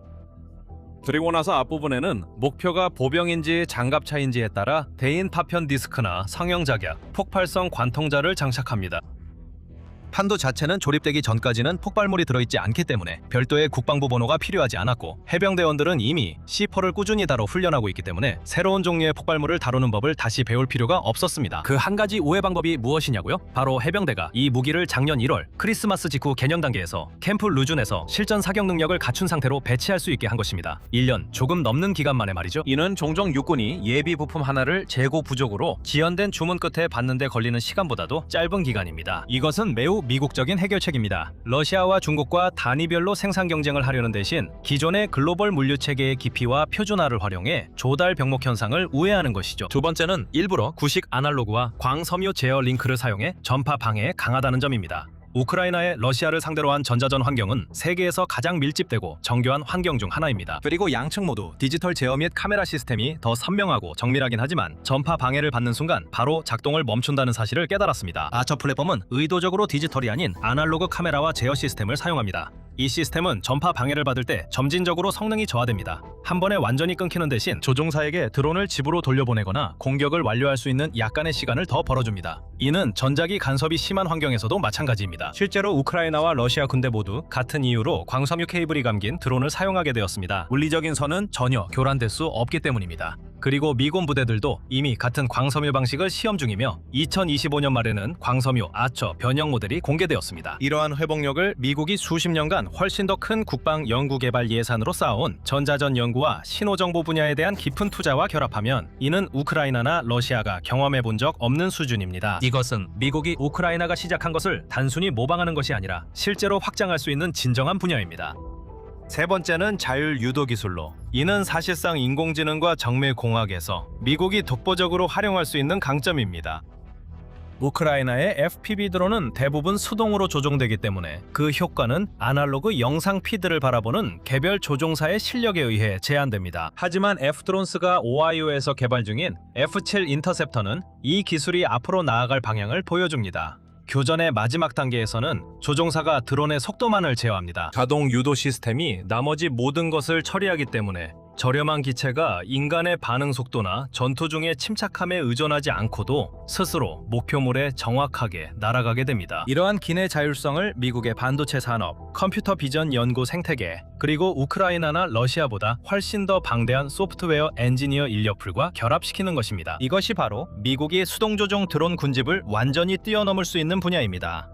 그리고 나서 앞부분에는 목표가 보병인지 장갑차인지에 따라 대인 파편 디스크나 성형 작약, 폭발성 관통자를 장착합니다. 판도 자체는 조립되기 전까지는 폭발물이 들어있지 않기 때문에 별도의 국방부 번호가 필요하지 않았고 해병대원들은 이미 C4를 꾸준히 다뤄 훈련하고 있기 때문에 새로운 종류의 폭발물을 다루는 법을 다시 배울 필요가 없었습니다. 그 한 가지 우회 방법이 무엇이냐고요? 바로 해병대가 이 무기를 작년 1월 크리스마스 직후 개념 단계에서 캠프 루준에서 실전 사격 능력을 갖춘 상태로 배치할 수 있게 한 것입니다. 1년 조금 넘는 기간 만에 말이죠. 이는 종종 육군이 예비 부품 하나를 재고 부족으로 지연된 주문 끝에 받는 데 걸리는 시간보다도 짧은 기간입니다. 이것은 매우 미국적인 해결책입니다. 러시아와 중국과 단위별로 생산 경쟁을 하려는 대신 기존의 글로벌 물류 체계의 깊이와 표준화를 활용해 조달 병목 현상을 우회하는 것이죠. 두 번째는 일부러 구식 아날로그와 광섬유 제어 링크를 사용해 전파 방해에 강하다는 점입니다. 우크라이나의 러시아를 상대로 한 전자전 환경은 세계에서 가장 밀집되고 정교한 환경 중 하나입니다. 그리고 양측 모두 디지털 제어 및 카메라 시스템이 더 선명하고 정밀하긴 하지만 전파 방해를 받는 순간 바로 작동을 멈춘다는 사실을 깨달았습니다. 아처 플랫폼은 의도적으로 디지털이 아닌 아날로그 카메라와 제어 시스템을 사용합니다. 이 시스템은 전파 방해를 받을 때 점진적으로 성능이 저하됩니다. 한 번에 완전히 끊기는 대신 조종사에게 드론을 집으로 돌려보내거나 공격을 완료할 수 있는 약간의 시간을 더 벌어줍니다. 이는 전자기 간섭이 심한 환경에서도 마찬가지입니다. 실제로 우크라이나와 러시아 군대 모두 같은 이유로 광섬유 케이블이 감긴 드론을 사용하게 되었습니다. 물리적인 선은 전혀 교란될 수 없기 때문입니다. 그리고 미군 부대들도 이미 같은 광섬유 방식을 시험 중이며 2025년 말에는 광섬유 아처 변형 모델이 공개되었습니다. 이러한 회복력을 미국이 수십 년간 훨씬 더 큰 국방 연구 개발 예산으로 쌓아온 전자전 연구와 신호정보 분야에 대한 깊은 투자와 결합하면 이는 우크라이나나 러시아가 경험해 본 적 없는 수준입니다. 이것은 미국이 우크라이나가 시작한 것을 단순히 모방하는 것이 아니라 실제로 확장할 수 있는 진정한 분야입니다. 세 번째는 자율 유도 기술로. 이는 사실상 인공지능과 정밀공학에서 미국이 독보적으로 활용할 수 있는 강점입니다. 우크라이나의 FPV 드론은 대부분 수동으로 조종되기 때문에 그 효과는 아날로그 영상 피드를 바라보는 개별 조종사의 실력에 의해 제한됩니다. 하지만 F드론스가 오하이오에서 개발 중인 F7 인터셉터는 이 기술이 앞으로 나아갈 방향을 보여줍니다. 교전의 마지막 단계에서는 조종사가 드론의 속도만을 제어합니다. 자동 유도 시스템이 나머지 모든 것을 처리하기 때문에 저렴한 기체가 인간의 반응 속도나 전투 중의 침착함에 의존하지 않고도 스스로 목표물에 정확하게 날아가게 됩니다. 이러한 기내 자율성을 미국의 반도체 산업, 컴퓨터 비전 연구 생태계, 그리고 우크라이나나 러시아보다 훨씬 더 방대한 소프트웨어 엔지니어 인력풀과 결합시키는 것입니다. 이것이 바로 미국이 수동조종 드론 군집을 완전히 뛰어넘을 수 있는 분야입니다.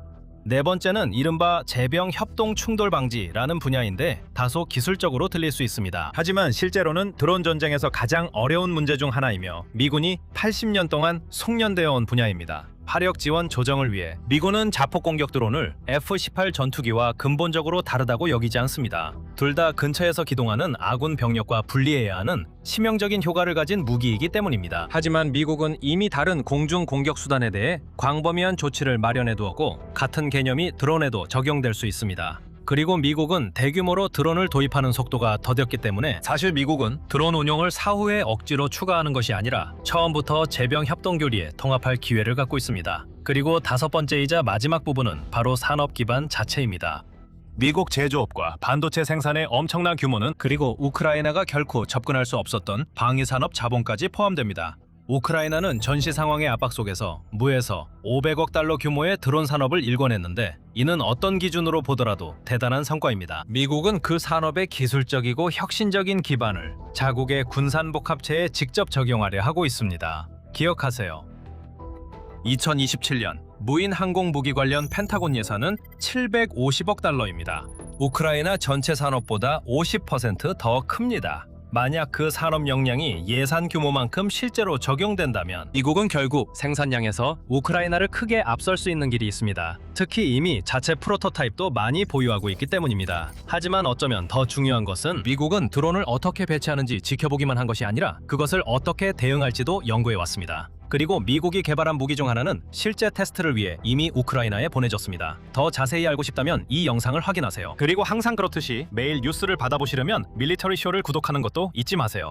네 번째는 이른바 제병 협동 충돌 방지라는 분야인데 다소 기술적으로 들릴 수 있습니다. 하지만 실제로는 드론 전쟁에서 가장 어려운 문제 중 하나이며 미군이 80년 동안 숙련되어 온 분야입니다. 화력 지원 조정을 위해 미군은 자폭 공격 드론을 F-18 전투기와 근본적으로 다르다고 여기지 않습니다. 둘 다 근처에서 기동하는 아군 병력과 분리해야 하는 치명적인 효과를 가진 무기이기 때문입니다. 하지만 미국은 이미 다른 공중 공격 수단에 대해 광범위한 조치를 마련해 두었고 같은 개념이 드론에도 적용될 수 있습니다. 그리고 미국은 대규모로 드론을 도입하는 속도가 더뎠기 때문에 사실 미국은 드론 운용을 사후에 억지로 추가하는 것이 아니라 처음부터 제병 협동 교리에 통합할 기회를 갖고 있습니다. 그리고 다섯 번째이자 마지막 부분은 바로 산업 기반 자체입니다. 미국 제조업과 반도체 생산의 엄청난 규모는 그리고 우크라이나가 결코 접근할 수 없었던 방위산업 자본까지 포함됩니다. 우크라이나는 전시 상황의 압박 속에서 무에서 500억 달러 규모의 드론 산업을 일궈냈는데 이는 어떤 기준으로 보더라도 대단한 성과입니다. 미국은 그 산업의 기술적이고 혁신적인 기반을 자국의 군산복합체에 직접 적용하려 하고 있습니다. 기억하세요. 2027년 무인 항공무기 관련 펜타곤 예산은 750억 달러입니다. 우크라이나 전체 산업보다 50% 더 큽니다. 만약 그 산업 역량이 예산 규모만큼 실제로 적용된다면 미국은 결국 생산량에서 우크라이나를 크게 앞설 수 있는 길이 있습니다. 특히 이미 자체 프로토타입도 많이 보유하고 있기 때문입니다. 하지만 어쩌면 더 중요한 것은 미국은 드론을 어떻게 배치하는지 지켜보기만 한 것이 아니라 그것을 어떻게 대응할지도 연구해 왔습니다. 그리고 미국이 개발한 무기 중 하나는 실제 테스트를 위해 이미 우크라이나에 보내졌습니다. 더 자세히 알고 싶다면 이 영상을 확인하세요. 그리고 항상 그렇듯이 매일 뉴스를 받아보시려면 밀리터리 쇼를 구독하는 것도 잊지 마세요.